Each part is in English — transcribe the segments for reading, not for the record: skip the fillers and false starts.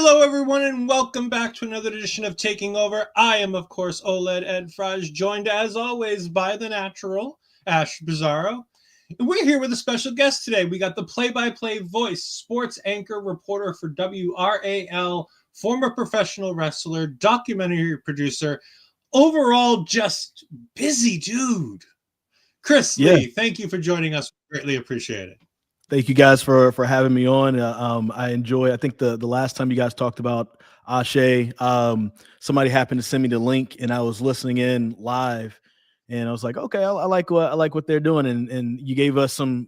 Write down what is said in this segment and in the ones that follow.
Hello, everyone, and welcome back to another edition of Taking Over. I am, of course, OLED Ed Fraj, joined as always by the natural Ash Bizarro. And we're here with a special guest today. We got the play-by-play voice, sports anchor, reporter for WRAL, former professional wrestler, documentary producer, overall just busy dude. Chris Lee, thank you for joining us. Greatly appreciate it. Thank you guys for having me on. I think the last time you guys talked about ASÉ, somebody happened to send me the link and I was listening in live and I was like, okay, I like what they're doing. And you gave us some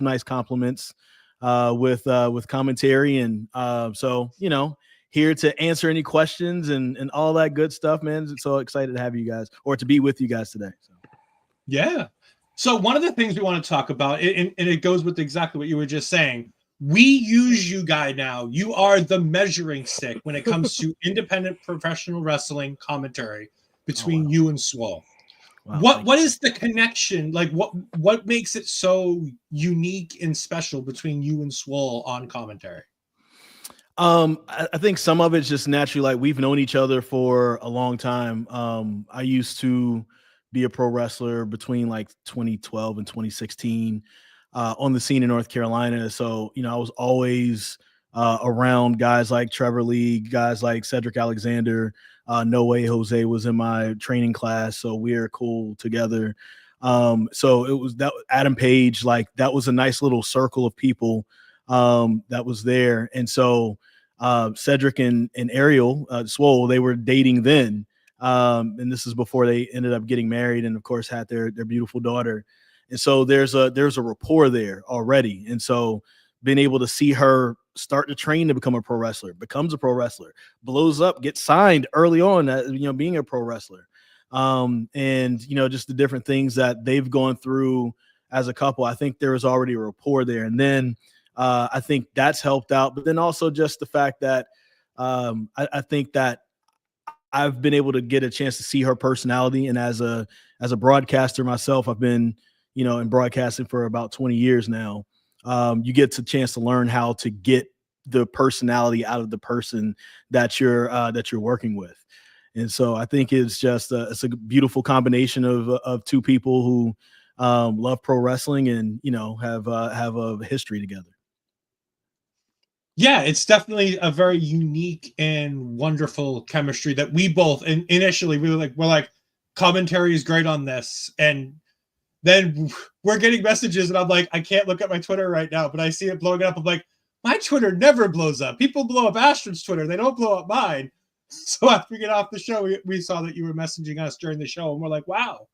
nice compliments with commentary. And so, here to answer any questions and all that good stuff, man. So excited to have you guys or to be with you guys today. So. Yeah. So one of the things we want to talk about, and it goes with exactly what you were just saying, we use you guys now. You are the measuring stick when it comes to independent professional wrestling commentary between you and Swole. Wow, what is the connection? Like what makes it so unique and special between you and Swole on commentary? I think some of it's just naturally, like, we've known each other for a long time. I used to be a pro wrestler between like 2012 and 2016 on the scene in North Carolina. So, I was always around guys like Trevor Lee, guys like Cedric Alexander. No Way Jose was in my training class, so we're cool together. So it was that Adam Page, like that was a nice little circle of people that was there. And so Cedric and Ariel Swole, they were dating then. And this is before they ended up getting married and of course had their beautiful daughter. And so there's a rapport there already. And so being able to see her start to train to become a pro wrestler, becomes a pro wrestler, blows up, gets signed early on, being a pro wrestler. And just the different things that they've gone through as a couple, I think there was already a rapport there. And then I think that's helped out. But then also just the fact that I think that I've been able to get a chance to see her personality. And as a broadcaster myself, I've been, in broadcasting for about 20 years now. You get a chance to learn how to get the personality out of the person that you're working with. And so I think it's just it's a beautiful combination of two people who love pro wrestling and, have a history together. Yeah, it's definitely a very unique and wonderful chemistry that we both, and initially we're like, commentary is great on this. And then we're getting messages and I'm like, I can't look at my Twitter right now, but I see it blowing up. I'm like, my Twitter never blows up. People blow up Astrid's Twitter. They don't blow up mine. So after we get off the show, we saw that you were messaging us during the show and we're like, wow.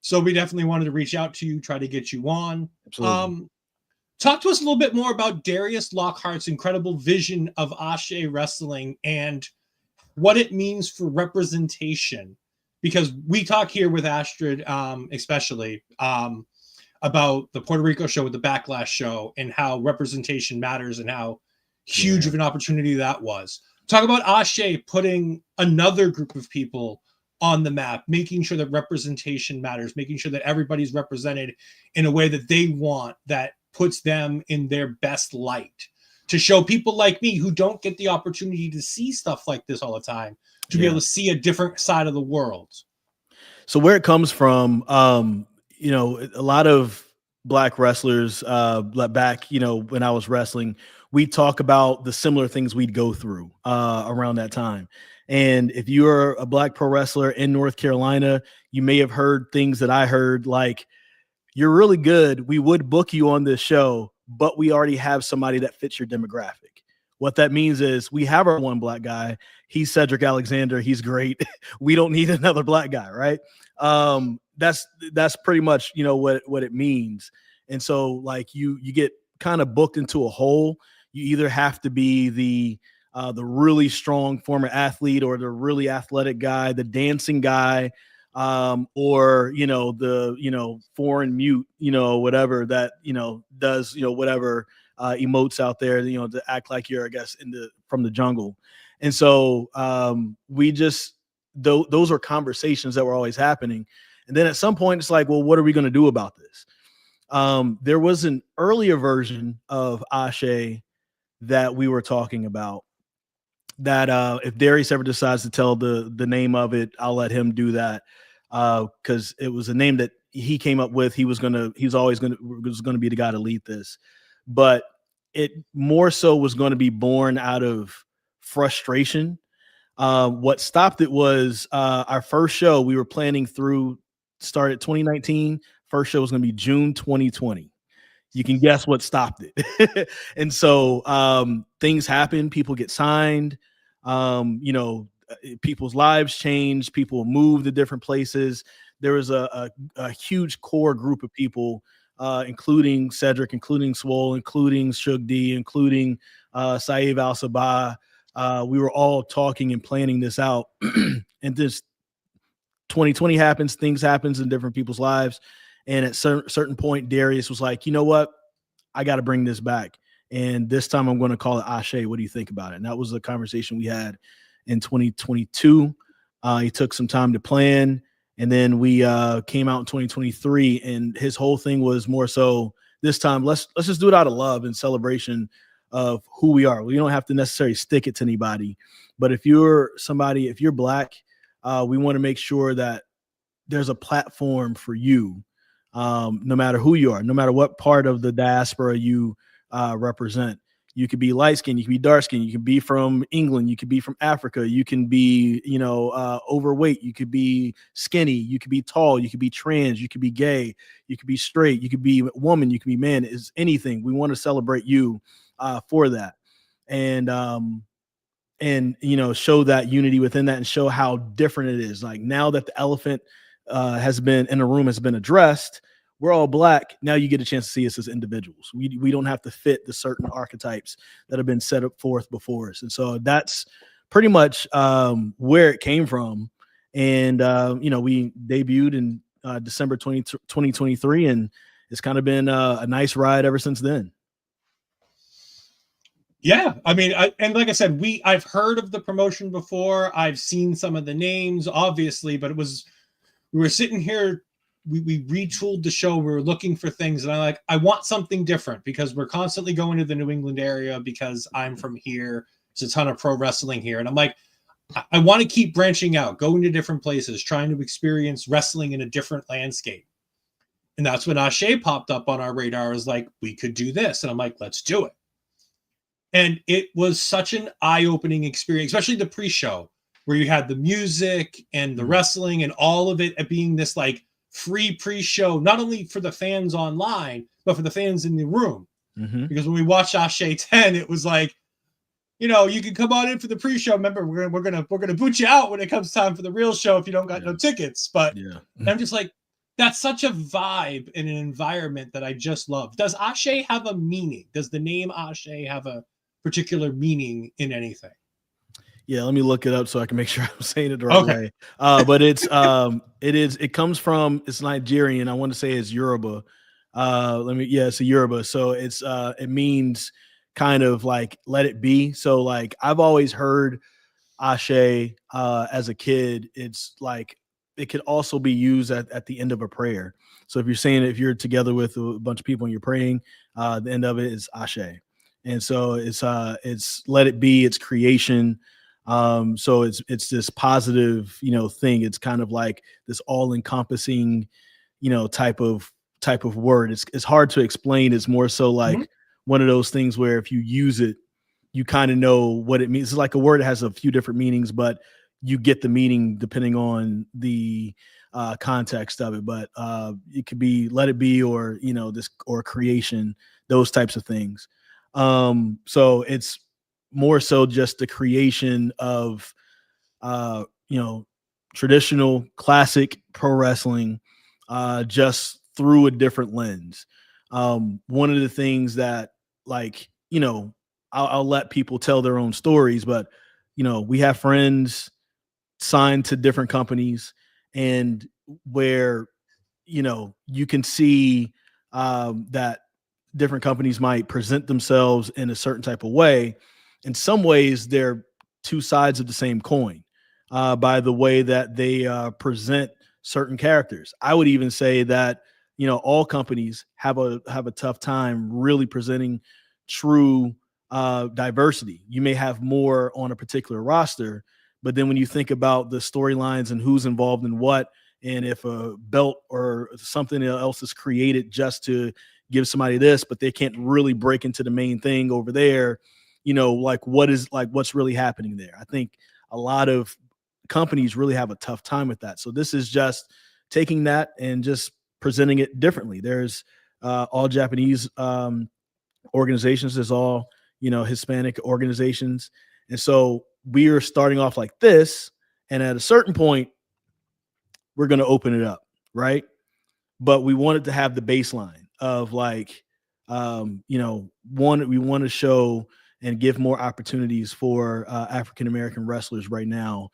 So we definitely wanted to reach out to you, try to get you on. Absolutely. Talk to us a little bit more about Darius Lockhart's incredible vision of ASÉ Wrestling and what it means for representation. Because we talk here with Astrid, especially about the Puerto Rico show with the Backlash show and how representation matters and how huge of an opportunity that was. Talk about ASÉ putting another group of people on the map, making sure that representation matters, making sure that everybody's represented in a way that they want, that puts them in their best light, to show people like me who don't get the opportunity to see stuff like this all the time, to be able to see a different side of the world. So where it comes from, a lot of Black wrestlers back, when I was wrestling, we talk about the similar things we'd go through around that time. And if you are a Black pro wrestler in North Carolina, you may have heard things that I heard, like, you're really good. We would book you on this show, but we already have somebody that fits your demographic. What that means is we have our one Black guy. He's Cedric Alexander. He's great. We don't need another Black guy, right? That's pretty much, what it means. And so, like, you get kind of booked into a hole. You either have to be the really strong former athlete or the really athletic guy, the dancing guy, or the foreign mute, whatever that does whatever emotes out there, to act like you're, I guess, from the jungle. And so we just those are conversations that were always happening. And then at some point it's like, well, what are we going to do about this? There was an earlier version of ASÉ that we were talking about, that if Darius ever decides to tell the name of it, I'll let him do that, because it was a name that he came up with. He was always gonna be the guy to lead this, but it more so was going to be born out of frustration. What stopped it was our first show. We were planning started 2019. First show was going to be June 2020. You can guess what stopped it. And so things happen. People get signed. People's lives change. People move to different places. There was a huge core group of people, including Cedric, including Swole, including Suge D, including Saieve Al Sabah. We were all talking and planning this out. And this 2020 happens, things happens in different people's lives. And at certain point, Darius was like, you know what? I got to bring this back. And this time I'm going to call it ASÉ. What do you think about it? And that was the conversation we had in 2022. He took some time to plan. And then we came out in 2023. And his whole thing was more so this time, let's just do it out of love and celebration of who we are. We don't have to necessarily stick it to anybody. But if you're Black, we want to make sure that there's a platform for you. No matter who you are, no matter what part of the diaspora you represent. You could be light skinned, you can be dark skinned, you can be from England, you could be from Africa, you can be, overweight, you could be skinny, you could be tall, you could be trans, you could be gay, you could be straight, you could be woman, you could be man. Is anything. We want to celebrate you for that. And show that unity within that and show how different it is. Like now that the elephant has been in the room, has been addressed, we're all Black. Now you get a chance to see us as individuals. We don't have to fit the certain archetypes that have been set up forth before us. And so that's pretty much where it came from. And, we debuted in December 2023, and it's kind of been a nice ride ever since then. Yeah, I mean, and like I said, I've heard of the promotion before. I've seen some of the names, obviously, but we were sitting here, we retooled the show. We were looking for things, and I want something different because we're constantly going to the New England area because I'm from here. There's a ton of pro wrestling here, and I'm like, I want to keep branching out, going to different places, trying to experience wrestling in a different landscape. And that's when ASÉ popped up on our radar. I was like, we could do this, and I'm like, let's do it. And it was such an eye-opening experience, especially the pre-show, where you had the music and the wrestling and all of it being this like free pre-show, not only for the fans online, but for the fans in the room. Mm-hmm. Because when we watched ASÉ 10, it was like, you can come on in for the pre-show. Remember, we're gonna boot you out when it comes time for the real show if you don't got no tickets. But I'm just like, that's such a vibe and an environment that I just love. Does ASÉ have a meaning? Does the name ASÉ have a particular meaning in anything? Yeah, let me look it up so I can make sure I'm saying it the right way. But it comes from, it's Nigerian. I want to say it's Yoruba. It's a Yoruba. So it means kind of like let it be. So like I've always heard ASÉ as a kid. It's like it could also be used at the end of a prayer. So if you're together with a bunch of people and you're praying, the end of it is ASÉ. And so it's let it be, it's creation. So it's this positive, thing. It's kind of like this all encompassing, type of word. It's hard to explain. It's more so like one of those things where if you use it, you kind of know what it means. It's like a word that has a few different meanings, but you get the meaning depending on the context of it. But it could be let it be, or, or creation, those types of things. So it's more so just the creation of, traditional classic pro wrestling, just through a different lens. One of the things that I'll let people tell their own stories, but, we have friends signed to different companies, and where, you can see, that different companies might present themselves in a certain type of way. In some ways, they're two sides of the same coin by the way that they present certain characters. I would even say that, all companies have a tough time really presenting true diversity. You may have more on a particular roster, but then when you think about the storylines and who's involved in what, and if a belt or something else is created just to give somebody this, but they can't really break into the main thing over there, like what's really happening there. I think a lot of companies really have a tough time with that. So this is just taking that and just presenting it differently. There's all Japanese organizations. There's all, Hispanic organizations. And so we are starting off like this. And at a certain point, we're going to open it up. Right. But we wanted to have the baseline of like, we want to show and give more opportunities for African-American wrestlers right now,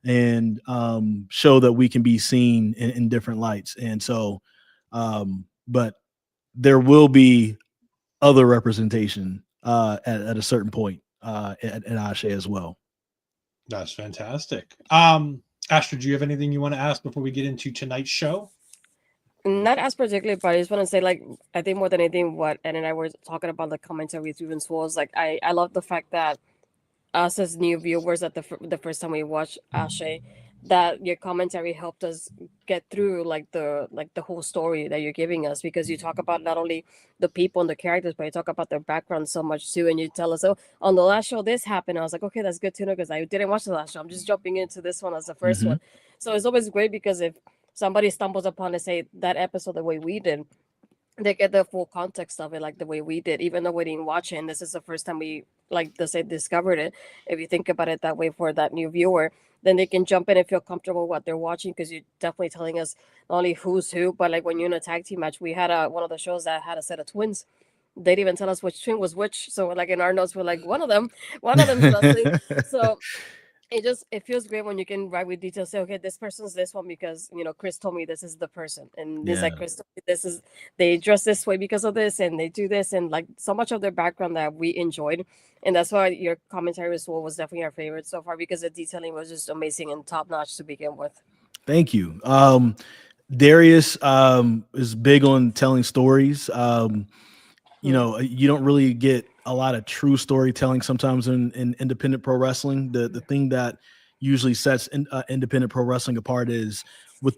and show that we can be seen in different lights. And so, but there will be other representation at a certain point at ASÉ as well. That's fantastic. Astra, do you have anything you want to ask before we get into tonight's show? Not as particularly, but I just want to say, like, I think more than anything, what Ed and I were talking about the commentary through was like, I love the fact that us as new viewers, at the first time we watched ASÉ, that your commentary helped us get through like the whole story that you're giving us, because you talk about not only the people and the characters, but you talk about their background so much too, and you tell us, oh, on the last show this happened. I was like, okay, that's good to know, because I didn't watch the last show. I'm just jumping into this one as the 1st one. So it's always great, because if somebody stumbles upon, say, that episode the way we did, they get the full context of it like the way we did, even though we didn't watch it, and this is the first time we, like to say, discovered it. If you think about it that way, for that new viewer, then they can jump in and feel comfortable with what they're watching, because you're definitely telling us not only who's who, but like when you're in a tag team match, we had one of the shows that had a set of twins. They didn't even tell us which twin was which, so like in our notes we're like, one of them wrestling. So it feels great when you can write with details, say, okay, this person's this one because Chris told me this is the person, and this like Chris told me this is, they dress this way because of this, and they do this, and like so much of their background that we enjoyed. And that's why your commentary as well was definitely our favorite so far, because the detailing was just amazing and top notch to begin with. Thank you. Darius is big on telling stories. You don't really get a lot of true storytelling sometimes in independent pro wrestling. The thing that usually sets independent pro wrestling apart is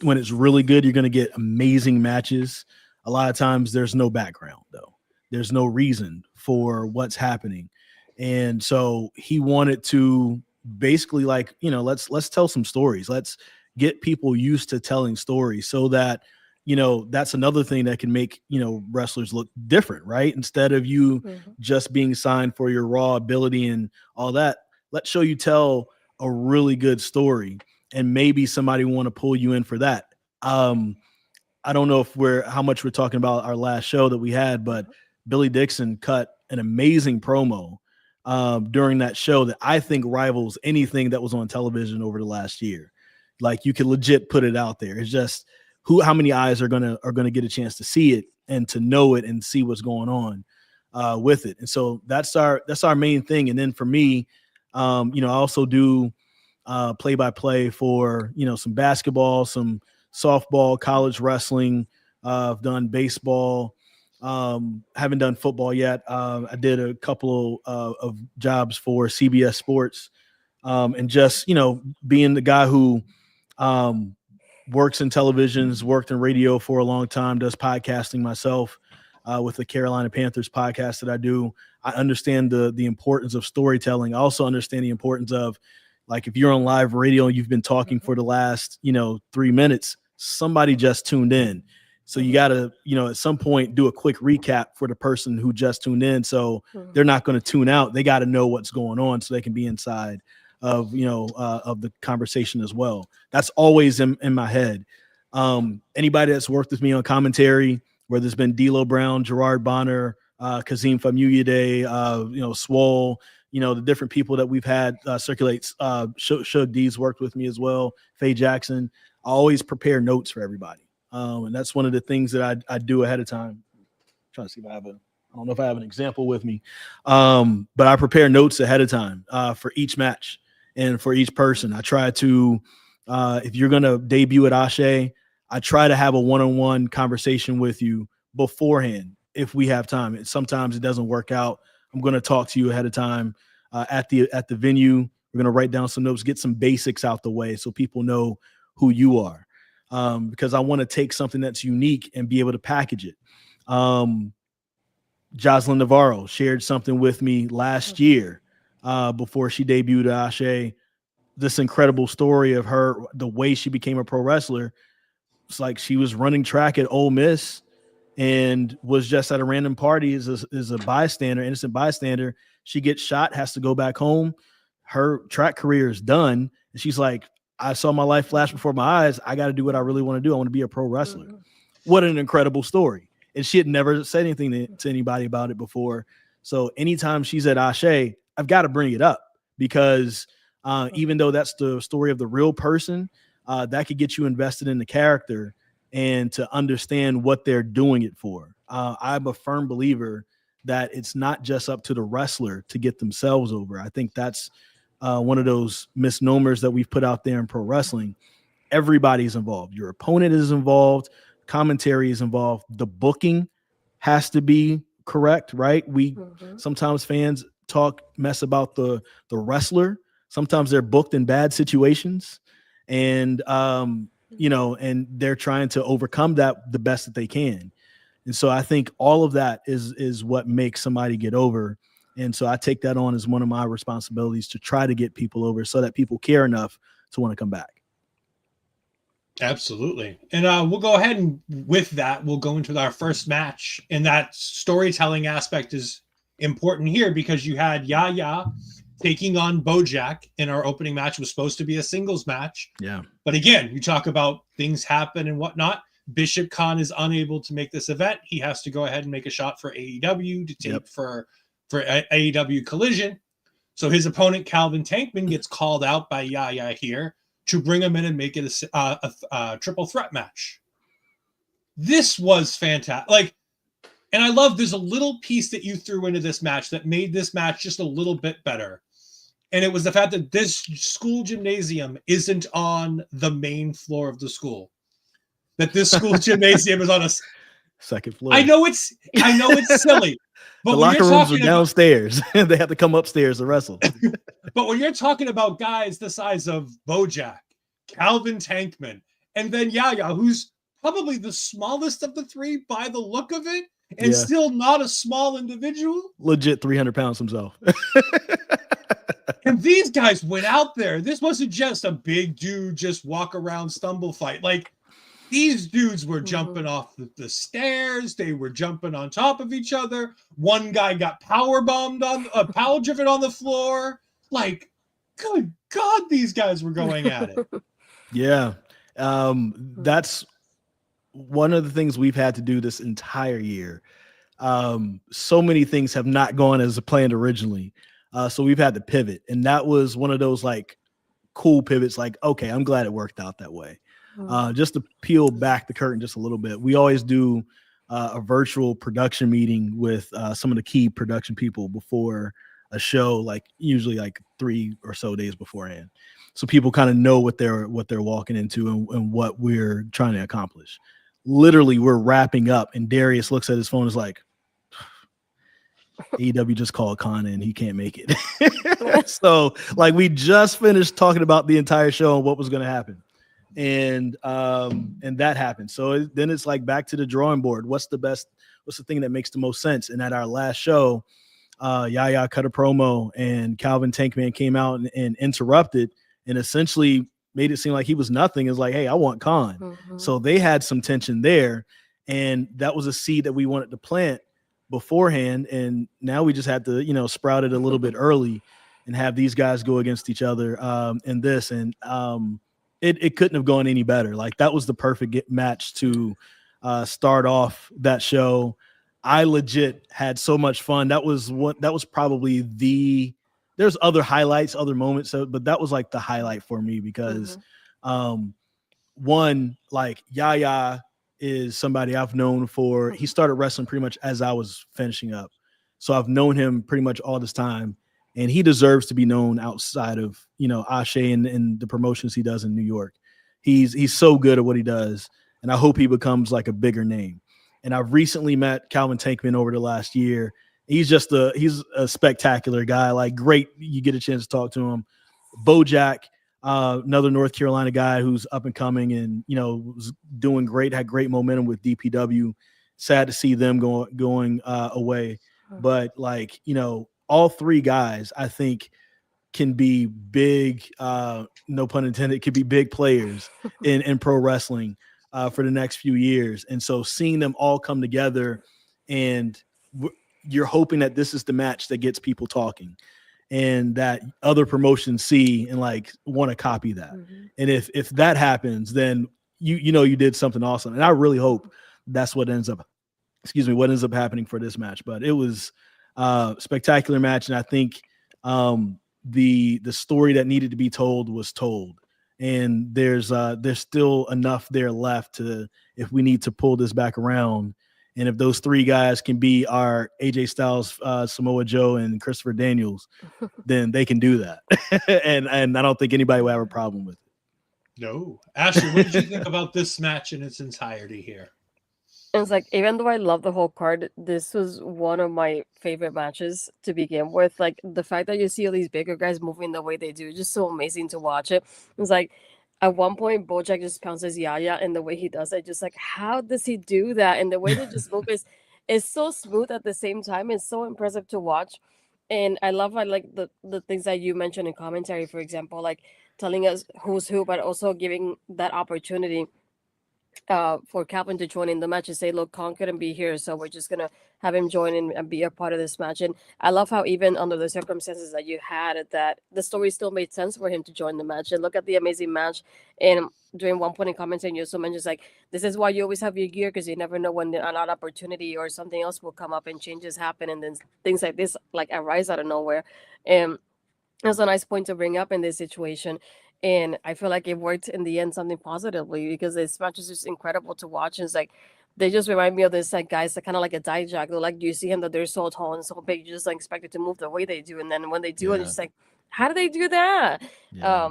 when it's really good, you're going to get amazing matches. A lot of times there's no background, though. There's no reason for what's happening. And so he wanted to basically let's tell some stories. Let's get people used to telling stories, so that that's another thing that can make, wrestlers look different, right? Instead of you just being signed for your raw ability and all that, let's show you tell a really good story, and maybe somebody want to pull you in for that. I don't know how much we're talking about our last show that we had, but Billy Dixon cut an amazing promo during that show that I think rivals anything that was on television over the last year. Like, you could legit put it out there. It's just how many eyes are gonna get a chance to see it and to know it and see what's going on with it. And so that's our main thing. And then for me, I also do play-by-play for some basketball, some softball, college wrestling. I've done baseball. Haven't done football yet. I did a couple of jobs for CBS Sports, and just being the guy who works in televisions, worked in radio for a long time, does podcasting myself with the Carolina Panthers podcast that I do. I understand the importance of storytelling. I also understand the importance of, like, if you're on live radio and you've been talking for the last 3 minutes, somebody just tuned in. So you got to, at some point do a quick recap for the person who just tuned in. So they're not going to tune out. They got to know what's going on so they can be inside of, of the conversation as well. That's always in my head. Anybody that's worked with me on commentary, whether it's been D'Lo Brown, Gerard Bonner, Kazim Famuyide, Swole, the different people that we've had circulate. Suge D's worked with me as well. Faye Jackson. I always prepare notes for everybody. And that's one of the things that I do ahead of time. I'm trying to see if I don't know if I have an example with me. But I prepare notes ahead of time for each match and for each person. I try to, if you're going to debut at ASÉ, I try to have a one-on-one conversation with you beforehand if we have time. Sometimes it doesn't work out. I'm going to talk to you ahead of time at the venue. We're going to write down some notes, get some basics out the way so people know who you are, because I want to take something that's unique and be able to package it. Joseline Navarro shared something with me last year before she debuted at ASÉ. This incredible story of her, the way she became a pro wrestler. It's like she was running track at Ole Miss and was just at a random party as a bystander, innocent bystander. She gets shot, has to go back home. Her track career is done. And she's like, I saw my life flash before my eyes. I got to do what I really want to do. I want to be a pro wrestler. What an incredible story. And she had never said anything to anybody about it before. So anytime she's at ASÉ, I've got to bring it up because even though that's the story of the real person, that could get you invested in the character and to understand what they're doing it for. I'm a firm believer that it's not just up to the wrestler to get themselves over. I think that's one of those misnomers that we've put out there in pro wrestling. Everybody's involved. Your opponent is involved. Commentary is involved. The booking has to be correct, right? Sometimes fans talk mess about the wrestler. Sometimes they're booked in bad situations, and and they're trying to overcome that the best that they can. And so I think all of that is what makes somebody get over. And so I take that on as one of my responsibilities to try to get people over so that people care enough to want to come back. Absolutely. And we'll go ahead and with that, we'll go into our first match. And that storytelling aspect is important here because you had Yahya taking on Bojack in our opening match. It was supposed to be a singles match. Yeah. But again, you talk about things happen and whatnot. Bishop Khan is unable to make this event. He has to go ahead and make a shot for AEW to tape for AEW Collision. So his opponent, Calvin Tankman, gets called out by Yahya here to bring him in and make it a triple threat match. This was fantastic. And I love there's a little piece that you threw into this match that made this match just a little bit better. And it was the fact that this school gymnasium isn't on the main floor of the school. That this school gymnasium is on a second floor. I know it's silly. But the locker rooms are downstairs. They have to come upstairs to wrestle. But when you're talking about guys the size of Bojack, Calvin Tankman, and then Yahya, who's probably the smallest of the three by the look of it, and still not a small individual. Legit 300 pounds himself. And these guys went out there. This wasn't just a big dude, just walk around stumble fight. Like, these dudes were jumping off the stairs. They were jumping on top of each other. One guy got power driven on the floor. Like, good God, these guys were going at it. Yeah. That's one of the things we've had to do this entire year. So many things have not gone as planned originally. So we've had to pivot. And that was one of those like cool pivots. Like, okay, I'm glad it worked out that way. Just to peel back the curtain just a little bit, we always do a virtual production meeting with some of the key production people before a show, like usually like 3 or so days beforehand, so people kind of know what they're walking into and what we're trying to accomplish. Literally, we're wrapping up, and Darius looks at his phone and is like, AEW just called Khan and he can't make it. So like we just finished talking about the entire show and what was going to happen. And that happened. So then it's like back to the drawing board. What's the thing that makes the most sense? And at our last show, Yahya cut a promo and Calvin Tankman came out and interrupted and essentially made it seem like he was nothing. It's like, hey, I want Khan. So they had some tension there. And that was a seed that we wanted to plant beforehand. And now we just had to, sprout it a little bit early and have these guys go against each other in this. And it couldn't have gone any better. Like that was the perfect match to start off that show. I legit had so much fun. That was probably there's other highlights, other moments, but that was like the highlight for me because one, like Yahya is somebody I've known for, he started wrestling pretty much as I was finishing up. So I've known him pretty much all this time. And he deserves to be known outside of, ASÉ and the promotions he does in New York. He's so good at what he does. And I hope he becomes like a bigger name. And I've recently met Calvin Tankman over the last year. He's a spectacular guy. Like, great, you get a chance to talk to him. Bojack, another North Carolina guy who's up and coming, and was doing great, had great momentum with DPW. Sad to see them going away, but all three guys, I think, can be big, no pun intended, could be big players in pro wrestling for the next few years. And so seeing them all come together, and you're hoping that this is the match that gets people talking, and that other promotions see and want to copy that. Mm-hmm. And if that happens, then you did something awesome. And I really hope that's what ends up happening for this match. But it was a spectacular match, and I think the story that needed to be told was told, and there's still enough there left to, if we need to pull this back around, and if those three guys can be our AJ Styles, Samoa Joe, and Christopher Daniels, then they can do that. and I don't think anybody will have a problem with it. No. Ashley, what did you think about this match in its entirety here? It's like, even though I love the whole card, this was one of my favorite matches to begin with. Like, the fact that you see all these bigger guys moving the way they do, just so amazing to watch it. It's like, at one point, Bojack just pounces Yahya, and the way he does it, just like, how does he do that? And the way they just move is so smooth at the same time. It's so impressive to watch. And I love the things that you mentioned in commentary, for example, like telling us who's who, but also giving that opportunity for Calvin to join in the match and say, look, Khan couldn't be here, so we're just gonna have him join in and be a part of this match. And I love how even under the circumstances that you had, that the story still made sense for him to join the match. And look at the amazing match. And during one point in commentary, you also mentioned, like, this is why you always have your gear, because you never know when an opportunity or something else will come up and changes happen, and then things like this arise out of nowhere. And that's a nice point to bring up in this situation. And I feel like it worked in the end something positively, because this match is just incredible to watch. And it's like, they just remind me of this guys that kind of like a Dijak. They're like, you see him that they're so tall and so big, you just expect it to move the way they do. And then when they do, it's just like, how do they do that? Yeah.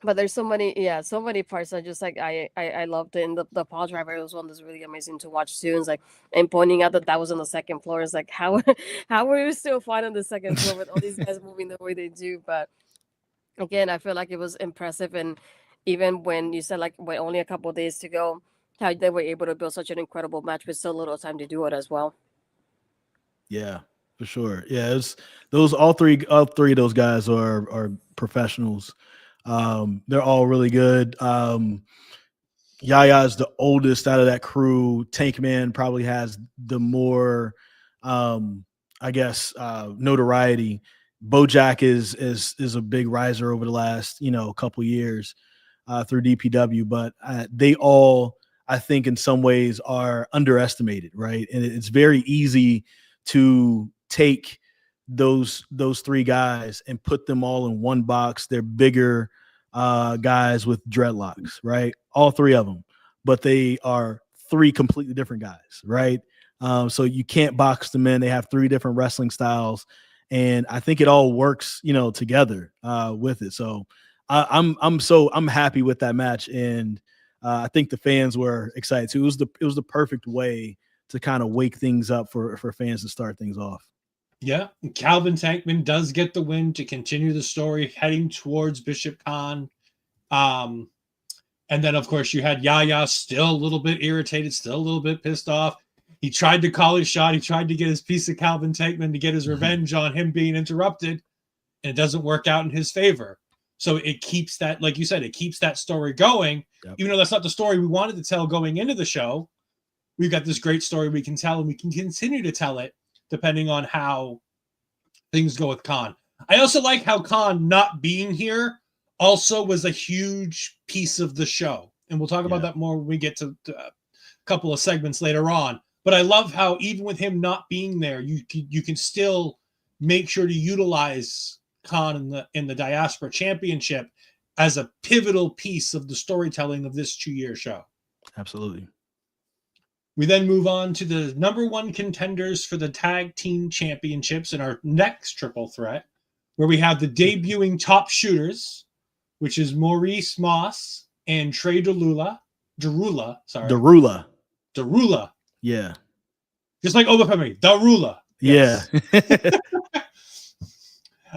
But there's so many parts that just I loved it. And the pile driver was one that's really amazing to watch too. And it's like, and pointing out that was on the second floor. It's like, how were you still fine on the second floor with all these guys moving the way they do? But again, I feel like it was impressive. And even when you said when only a couple of days to go, how they were able to build such an incredible match with so little time to do it as well. Yeah, for sure. Yeah, it's all three of those guys are professionals. They're all really good. Yahya is the oldest out of that crew. Tankman probably has the more, notoriety. Bojack is a big riser over the last couple years through DPW, but they all, I think, in some ways are underestimated, right? And it's very easy to take those three guys and put them all in one box. They're bigger guys with dreadlocks, right? All three of them, but they are three completely different guys, right? So you can't box them in. They have three different wrestling styles, and I think it all works, together with it. So I'm happy with that match, and I think the fans were excited too. It was the perfect way to kind of wake things up for fans to start things off. Yeah, Calvin Tankman does get the win to continue the story heading towards Bishop Khan. And then, of course, you had Yahya still a little bit irritated, still a little bit pissed off. He tried to call his shot. He tried to get his piece of Calvin Tankman to get his revenge on him being interrupted, and it doesn't work out in his favor. So it keeps that, like you said, it keeps that story going. Yep. Even though that's not the story we wanted to tell going into the show, we've got this great story we can tell, and we can continue to tell it depending on how things go with Khan. I also like how Khan not being here also was a huge piece of the show. And we'll talk about that more when we get to a couple of segments later on. But I love how even with him not being there, you can still make sure to utilize Khan in the Diaspora Championship as a pivotal piece of the storytelling of this 2-year show. Absolutely. We then move on to the number one contenders for the tag team championships in our next triple threat, where we have the debuting top shooters, which is Maurice Moss and Trey Derula. Derula. Yeah. Just like Overcoming, Derula. Yes.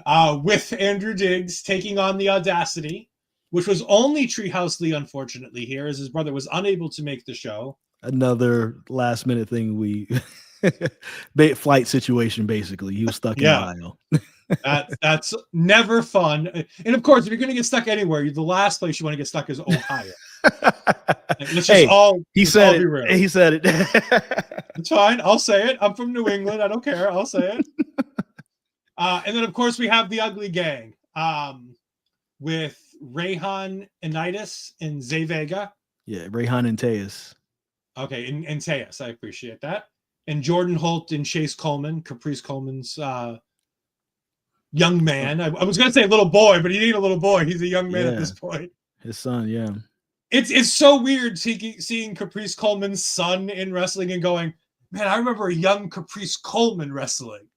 Yeah. With Andrew Diggs taking on the Audacity, which was only Treehouse Lee, unfortunately, here, as his brother was unable to make the show. Another last minute thing flight situation, basically. He was stuck in Ohio. That's never fun. And of course, if you're going to get stuck anywhere, the last place you want to get stuck is Ohio. Let's just he said it. He said it. It's fine. I'll say it. I'm from New England. I don't care. I'll say it. And then, of course, we have the Ugly Gang with Reyhan, Inteus, and Vega. Yeah, Reyhan and Inteus. Okay, and Inteus. I appreciate that. And Jordan Holt and Chase Coleman, Caprice Coleman's young man. I was going to say little boy, but he ain't a little boy. He's a young man at this point. His son, yeah. It's so weird seeing Caprice Coleman's son in wrestling and going, man, I remember a young Caprice Coleman wrestling.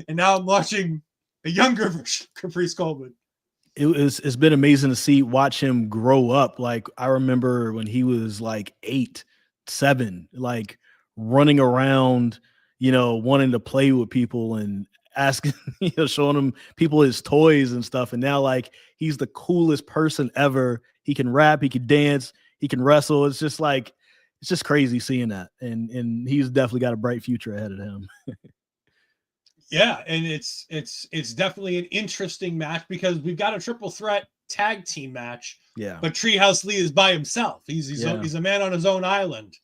And now I'm watching a younger version of Caprice Coleman. It's been amazing to watch him grow up. Like, I remember when he was like 8, 7, like running around, wanting to play with people and asking, showing them people his toys and stuff. And now, like, he's the coolest person ever. He can rap, he can dance, he can wrestle. It's just crazy seeing that. And he's definitely got a bright future ahead of him. Yeah, and it's definitely an interesting match because we've got a triple threat tag team match. Yeah. But Treehouse Lee is by himself. He's a man on his own island.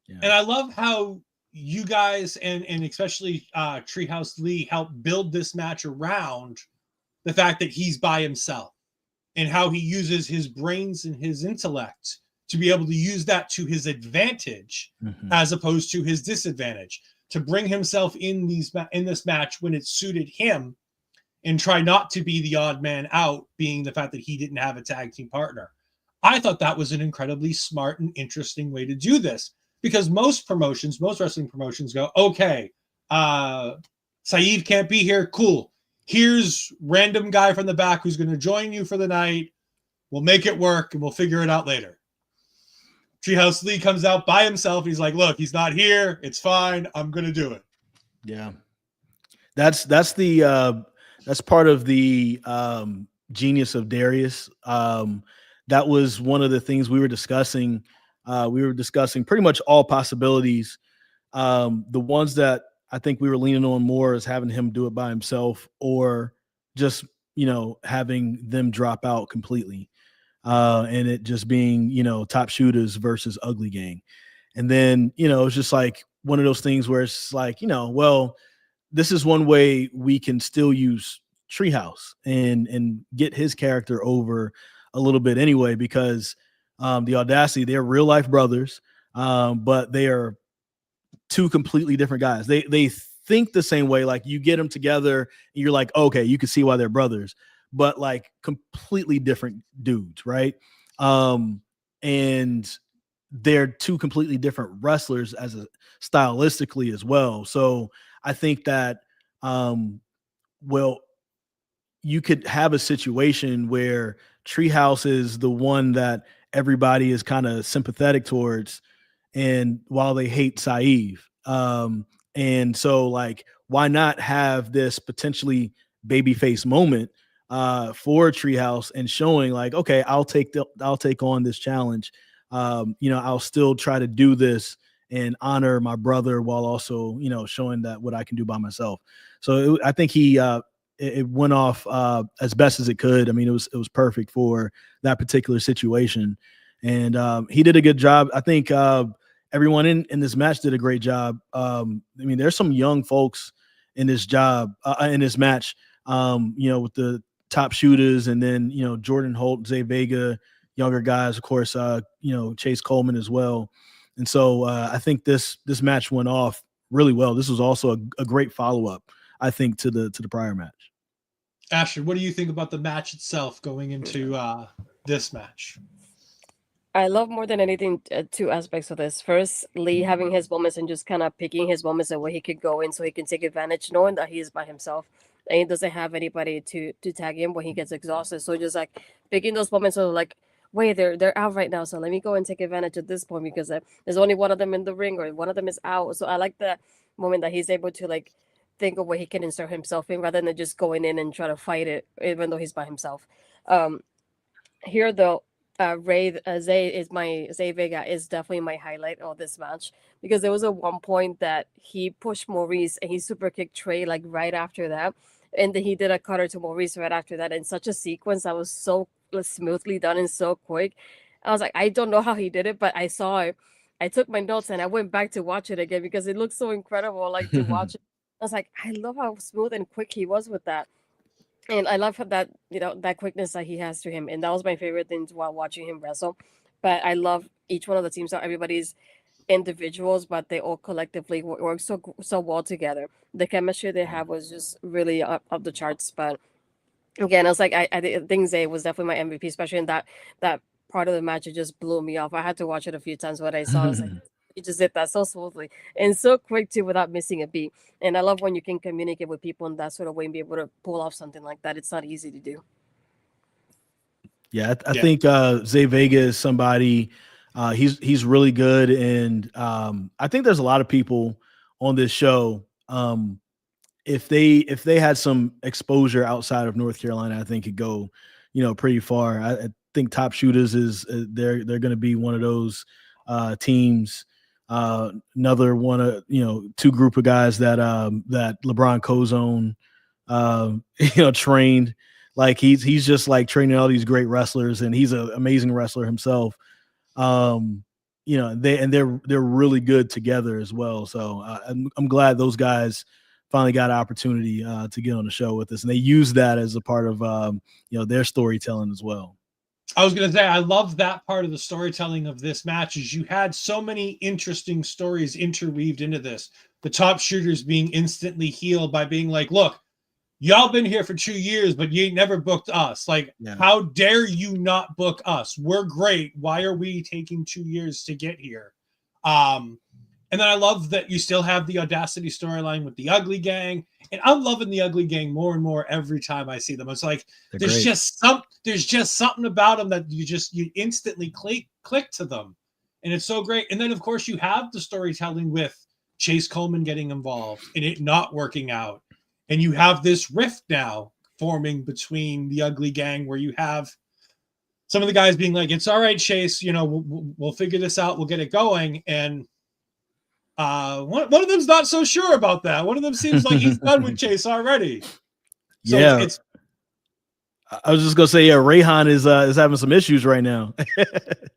Yeah. And I love how you guys and especially Treehouse Lee helped build this match around the fact that he's by himself and how he uses his brains and his intellect to be able to use that to his advantage as opposed to his disadvantage, to bring himself in this match when it suited him and try not to be the odd man out, being the fact that he didn't have a tag team partner. I thought that was an incredibly smart and interesting way to do this because most wrestling promotions go, okay, Saieve can't be here. Cool. Here's random guy from the back who's going to join you for the night. We'll make it work and we'll figure it out later. Treehouse Lee comes out by himself. He's like, look, he's not here. It's fine. I'm going to do it. Yeah. That's part of the genius of Darius. That was one of the things we were discussing. We were discussing pretty much all possibilities. The ones that I think we were leaning on more is having him do it by himself or just, having them drop out completely. And it just being, top shooters versus Ugly Gang. And then, it's just like one of those things where it's like, well, this is one way we can still use Treehouse and get his character over a little bit anyway, because the Audacity, they're real life brothers, but they are two completely different guys. They think the same way. Like, you get them together and you're like, okay, you can see why they're brothers, but like completely different dudes, right? And they're two completely different wrestlers stylistically as well. So I think that, you could have a situation where Treehouse is the one that everybody is kind of sympathetic towards, and while they hate Saieve. And so, like, why not have this potentially babyface moment for Treehouse and showing like, okay, I'll take on this challenge. I'll still try to do this and honor my brother while also, showing that what I can do by myself. So I think it went off as best as it could. I mean, it was perfect for that particular situation. And he did a good job. I think everyone in this match did a great job. I mean, there's some young folks in this match, with the top shooters, and then, Jordan Holt, Vega, younger guys, of course, Chase Coleman as well. And so I think this match went off really well. This was also a great follow-up, I think, to the prior match. Ashley, what do you think about the match itself going into this match? I love more than anything two aspects of this. First, Lee having his moments and just kind of picking his moments and where he could go in so he can take advantage, knowing that he is by himself and he doesn't have anybody to tag him when he gets exhausted. So just like picking those moments of like, wait, they're out right now, so let me go and take advantage at this point because there's only one of them in the ring or one of them is out. So I like the moment that he's able to like think of where he can insert himself in rather than just going in and try to fight it, even though he's by himself. Here though, Zay Vega is definitely my highlight of this match, because there was a one point that he pushed Maurice and he super kicked Trey like right after that, and then he did a cutter to Maurice right after that in such a sequence that was so smoothly done and so quick. I was like, I don't know how he did it, but I saw it. I took my notes and I went back to watch it again because it looked so incredible, like to watch it. I was like, I love how smooth and quick he was with that. And I love that, that quickness that he has to him. And that was my favorite thing while watching him wrestle. But I love each one of the teams. So everybody's individuals, but they all collectively work so well together. The chemistry they have was just really up the charts. But again, I was like, I think Zay was definitely my MVP, especially in that part of the match. It just blew me off. I had to watch it a few times. What I saw, I was like, he just did that so smoothly and so quick too, without missing a beat. And I love when you can communicate with people in that sort of way and be able to pull off something like that. It's not easy to do. Yeah, I think Zay Vega is somebody. He's really good, and I think there's a lot of people on this show. If they had some exposure outside of North Carolina, I think could go, pretty far. I think Top Shooters is they're going to be one of those teams. Another one of two group of guys that LeBron Kozone trained. Like he's just like training all these great wrestlers, and he's an amazing wrestler himself. They're really good together as well. So I'm glad those guys finally got an opportunity to get on the show with us, and they use that as a part of their storytelling as well. I was going to say, I love that part of the storytelling of this match is you had so many interesting stories interweaved into this. The Top Shooters being instantly healed by being like, look, y'all been here for 2 years, but you ain't never booked us. Like, how dare you not book us? We're great. Why are we taking 2 years to get here? And then I love that you still have the Audacity storyline with the Uglee Gang. And I'm loving the Uglee Gang more and more every time I see them. It's like there's just something about them that you instantly click to them. And it's so great. And then of course you have the storytelling with Chase Coleman getting involved and it not working out. And you have this rift now forming between the Uglee Gang where you have some of the guys being like, it's all right, Chase, we'll figure this out. We'll get it going. And one of them's not so sure about that. One of them seems like he's done with Chase already. So it's I was just gonna say, Reyhan is having some issues right now.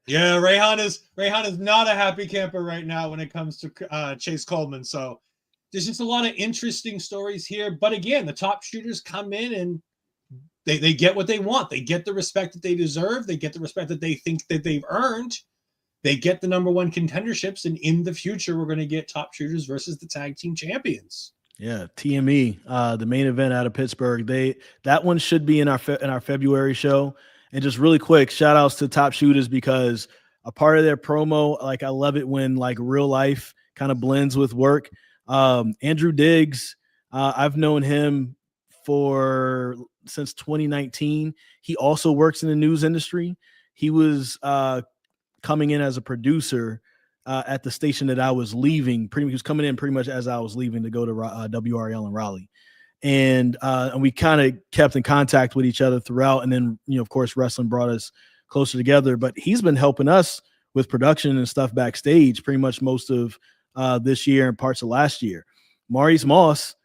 Yeah, Reyhan is not a happy camper right now when it comes to Chase Coleman. So there's just a lot of interesting stories here. But again, the Top Shooters come in and they get what they want. They get the respect that they deserve. They get the respect that they think that they've earned. They get the #1 contenderships, and in the future, we're going to get Top Shooters versus the tag team champions. Yeah, TME, the main event out of Pittsburgh. That one should be in our February show. And just really quick, shout outs to Top Shooters because a part of their promo, like I love it when like real life kind of blends with work. Andrew Diggs, I've known him since 2019. He also works in the news industry. He was coming in as a producer at the station that I was leaving. He was coming in pretty much as I was leaving to go to WRL in Raleigh. And we kind of kept in contact with each other throughout. And then, of course, wrestling brought us closer together. But he's been helping us with production and stuff backstage pretty much most of this year and parts of last year. Maurice Moss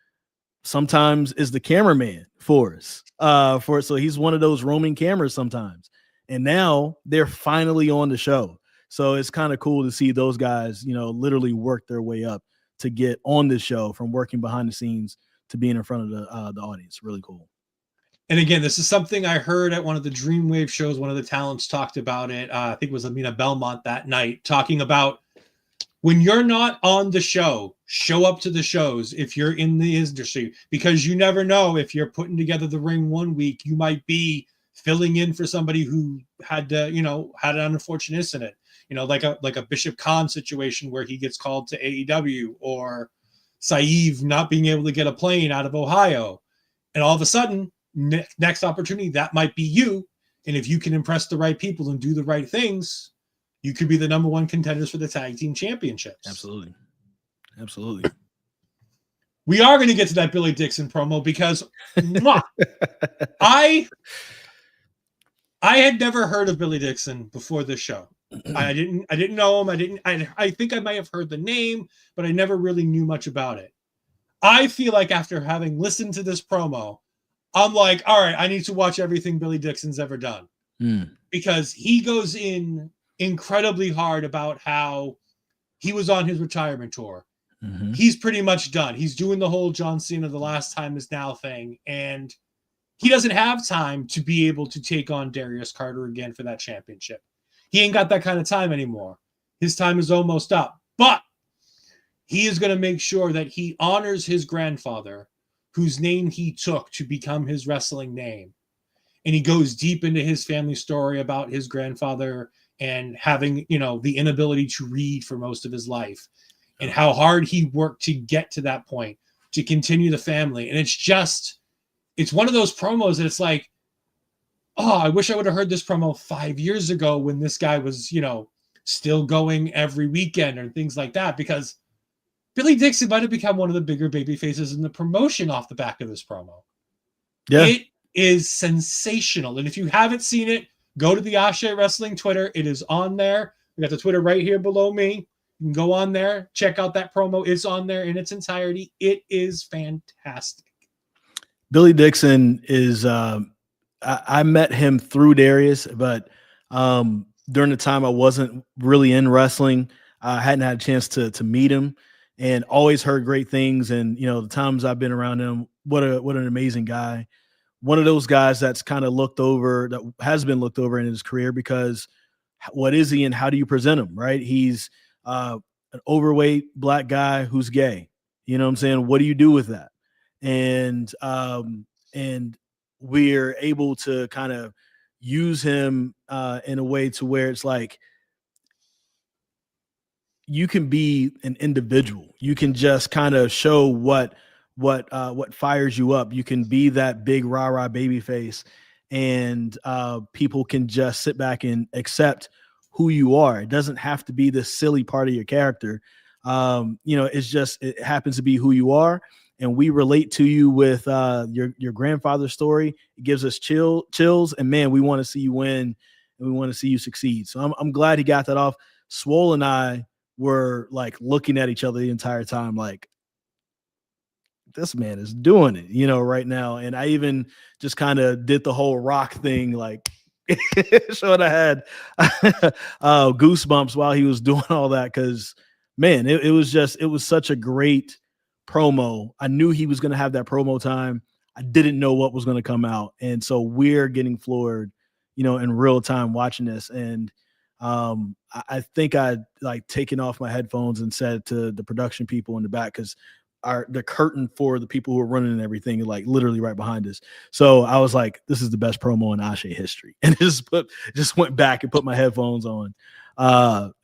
sometimes is the cameraman for us. So he's one of those roaming cameras sometimes. And now they're finally on the show. So it's kind of cool to see those guys, literally work their way up to get on the show from working behind the scenes to being in front of the audience. Really cool. And again, this is something I heard at one of the Dreamwave shows. One of the talents talked about it. I think it was Amina Belmont that night, talking about when you're not on the show, show up to the shows if you're in the industry, because you never know if you're putting together the ring one week, you might be filling in for somebody who had had an unfortunate incident, like a Bishop Khan situation where he gets called to AEW, or Saieve not being able to get a plane out of Ohio. And all of a sudden, next opportunity, that might be you. And if you can impress the right people and do the right things, you could be the #1 contenders for the tag team championships. Absolutely. we are going to get to that Billy Dixon promo because mwah, I had never heard of Billy Dixon before this show. I didn't know him. I think I might have heard the name, but I never really knew much about it. I feel like after having listened to this promo, I'm like, all right, I need to watch everything Billy Dixon's ever done. Because he goes in incredibly hard about how he was on his retirement tour. He's pretty much done. He's doing the whole John Cena, the last time is now thing. And he doesn't have time to be able to take on Darius Carter again for that championship. He ain't got that kind of time anymore. His time is almost up. But he is going to make sure that he honors his grandfather, whose name he took to become his wrestling name. And he goes deep into his family story about his grandfather and having, the inability to read for most of his life and how hard he worked to get to that point, to continue the family. And it's one of those promos that it's like, oh, I wish I would have heard this promo 5 years ago when this guy was, still going every weekend or things like that, because Billy Dixon might have become one of the bigger baby faces in the promotion off the back of this promo. Yeah. It is sensational. And if you haven't seen it, go to the ASÉ Wrestling Twitter. It is on there. We got the Twitter right here below me. You can go on there, check out that promo. It's on there in its entirety. It is fantastic. Billy Dixon is, I met him through Darius, but during the time I wasn't really in wrestling, I hadn't had a chance to meet him, and always heard great things. And, the times I've been around him, what an amazing guy. One of those guys that's kind of that has been looked over in his career, because what is he and how do you present him, right? He's an overweight black guy who's gay. You know what I'm saying? What do you do with that? And we're able to kind of use him in a way to where it's like, you can be an individual. You can just kind of show what fires you up. You can be that big rah-rah baby face, and people can just sit back and accept who you are. It doesn't have to be this silly part of your character. It's just, it happens to be who you are. And we relate to you with your grandfather's story. It gives us chills, and man, we want to see you win, and we want to see you succeed. So I'm glad he got that off. Swole and I were like looking at each other the entire time, like, this man is doing it, right now. And I even just kind of did the whole rock thing, like, showed I had goosebumps while he was doing all that, because man, it was such a great promo. I knew he was going to have that promo time. I didn't know what was going to come out, and so we're getting floored, in real time watching this. And I think I'd like taken off my headphones and said to the production people in the back, because the curtain for the people who are running and everything is like literally right behind us. So I was like, this is the best promo in ASÉ history, and just went back and put my headphones on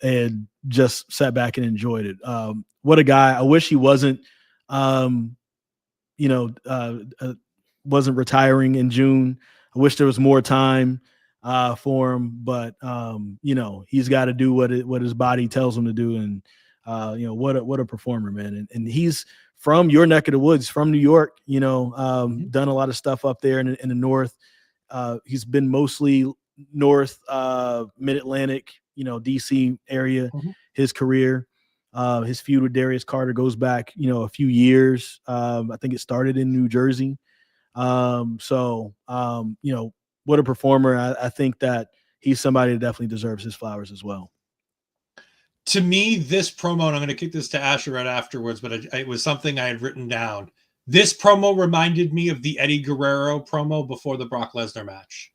and just sat back and enjoyed it. What a guy. I wish he wasn't wasn't retiring in June. I wish there was more time for him, but he's got to do what his body tells him to do. And what a performer, man. And he's from your neck of the woods, from New York, done a lot of stuff up there in the north. He's been mostly north, mid-Atlantic, DC area, his career. His feud with Darius Carter goes back, a few years. I think it started in New Jersey. What a performer. I think that he's somebody that definitely deserves his flowers as well. To me, this promo, and I'm going to kick this to Asher right afterwards, but it was something I had written down. This promo reminded me of the Eddie Guerrero promo before the Brock Lesnar match.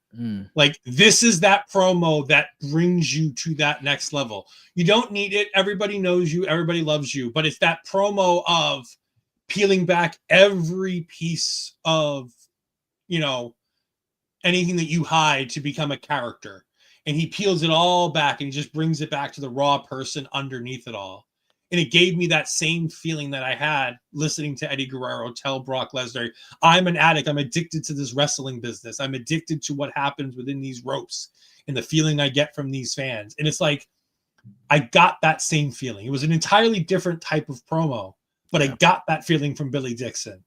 Like, this is that promo that brings you to that next level. You don't need it. Everybody knows you. Everybody loves you. But it's that promo of peeling back every piece of, anything that you hide to become a character. And he peels it all back and he just brings it back to the raw person underneath it all. And it gave me that same feeling that I had listening to Eddie Guerrero tell Brock Lesnar, I'm an addict. I'm addicted to this wrestling business. I'm addicted to what happens within these ropes and the feeling I get from these fans. And it's like, I got that same feeling. It was an entirely different type of promo, but I got that feeling from Billy Dixon.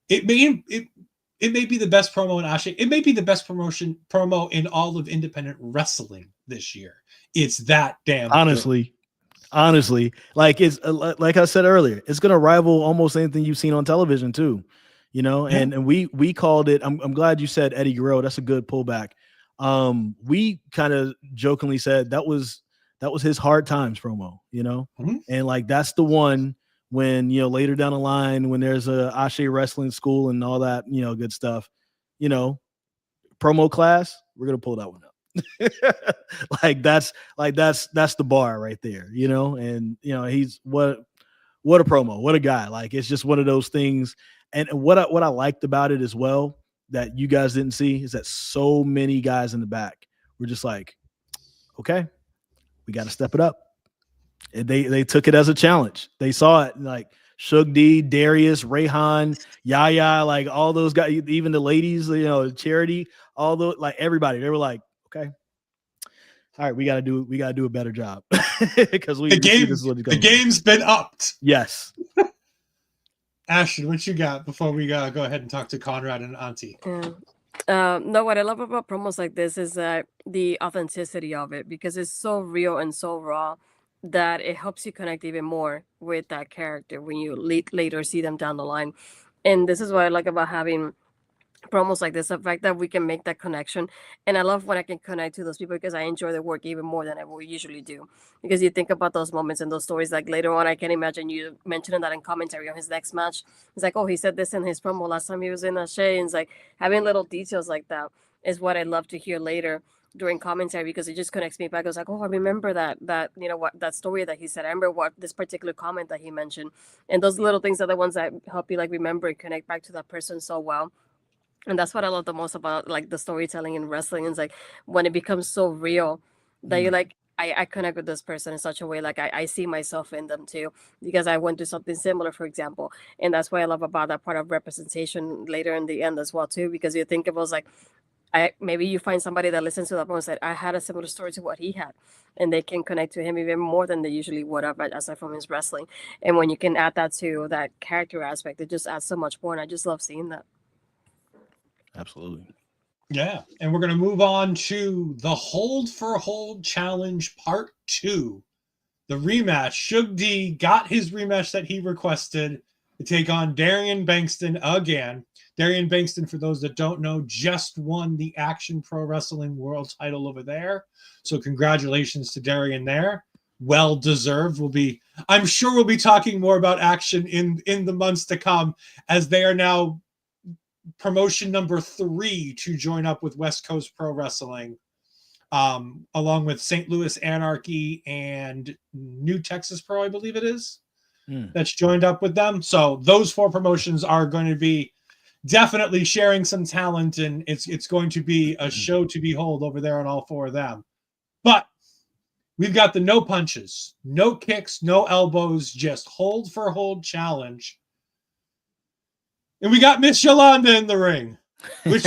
It may be the best promo in ASÉ. It may be the best promo in all of independent wrestling this year. It's that damn honestly, like it's like I said earlier, it's gonna rival almost anything you've seen on television too, you know. Yeah. And we called it. I'm glad you said Eddie Guerrero. That's a good pullback. We kind of jokingly said that was his hard times promo, you know, and like that's the one when, you know, later down the line when there's a ASÉ Wrestling school and all that, you know, good stuff, you know, promo class, we're gonna pull that one up. that's the bar right there, you know. And you know, he's what a promo, what a guy. Like it's just one of those things. And what I liked about it as well that you guys didn't see is that so many guys in the back were just like, okay, we got to step it up. And they took it as a challenge. They saw it like Suge D, Darius, Reyhan, Yahya, like all those guys, even the ladies, you know, Charity, all those, like everybody, they were like, okay, all right, we got to do a better job because the game's been upped. Yes. Ashton, what you got before we go ahead and talk to Conrad and Auntie? No, what I love about promos like this is that the authenticity of it, because it's so real and so raw that it helps you connect even more with that character when you later see them down the line. And this is what I like about having promos like this, the fact that we can make that connection. And I love when I can connect to those people because I enjoy their work even more than I will usually do. Because you think about those moments and those stories, like later on, I can imagine you mentioning that in commentary on his next match. It's like, oh, he said this in his promo last time he was in ASÉ. And it's like having little details like that is what I love to hear later during commentary, because it just connects me back. I was like, oh, I remember that you know what, that story that he said. I remember what this particular comment that he mentioned. And those little things are the ones that help you like remember and connect back to that person so well. And that's what I love the most about like the storytelling in wrestling. It's like when it becomes so real that you're like, I connect with this person in such a way, like I see myself in them too, because I went through something similar, for example. And that's what I love about that part of representation later in the end as well too, because you think it was like, maybe you find somebody that listens to that and said, I had a similar story to what he had, and they can connect to him even more than they usually would have, aside from his wrestling. And when you can add that to that character aspect, it just adds so much more. And I just love seeing that. Absolutely. Yeah. And we're going to move on to the Hold for Hold Challenge Part 2. The rematch. Suge D got his rematch that he requested to take on Darian Bengston again. Darian Bengston, for those that don't know, just won the Action Pro Wrestling World title over there. So congratulations to Darian there. Well deserved. I'm sure we'll be talking more about Action in the months to come, as they are now promotion number 3 to join up with West Coast Pro Wrestling, along with St. Louis Anarchy and New Texas Pro, I believe it is, that's joined up with them. So those 4 promotions are going to be definitely sharing some talent, and it's going to be a show to behold over there on all 4 of them. But we've got the no punches, no kicks, no elbows, just hold for hold challenge. And we got Miss Yolanda in the ring, which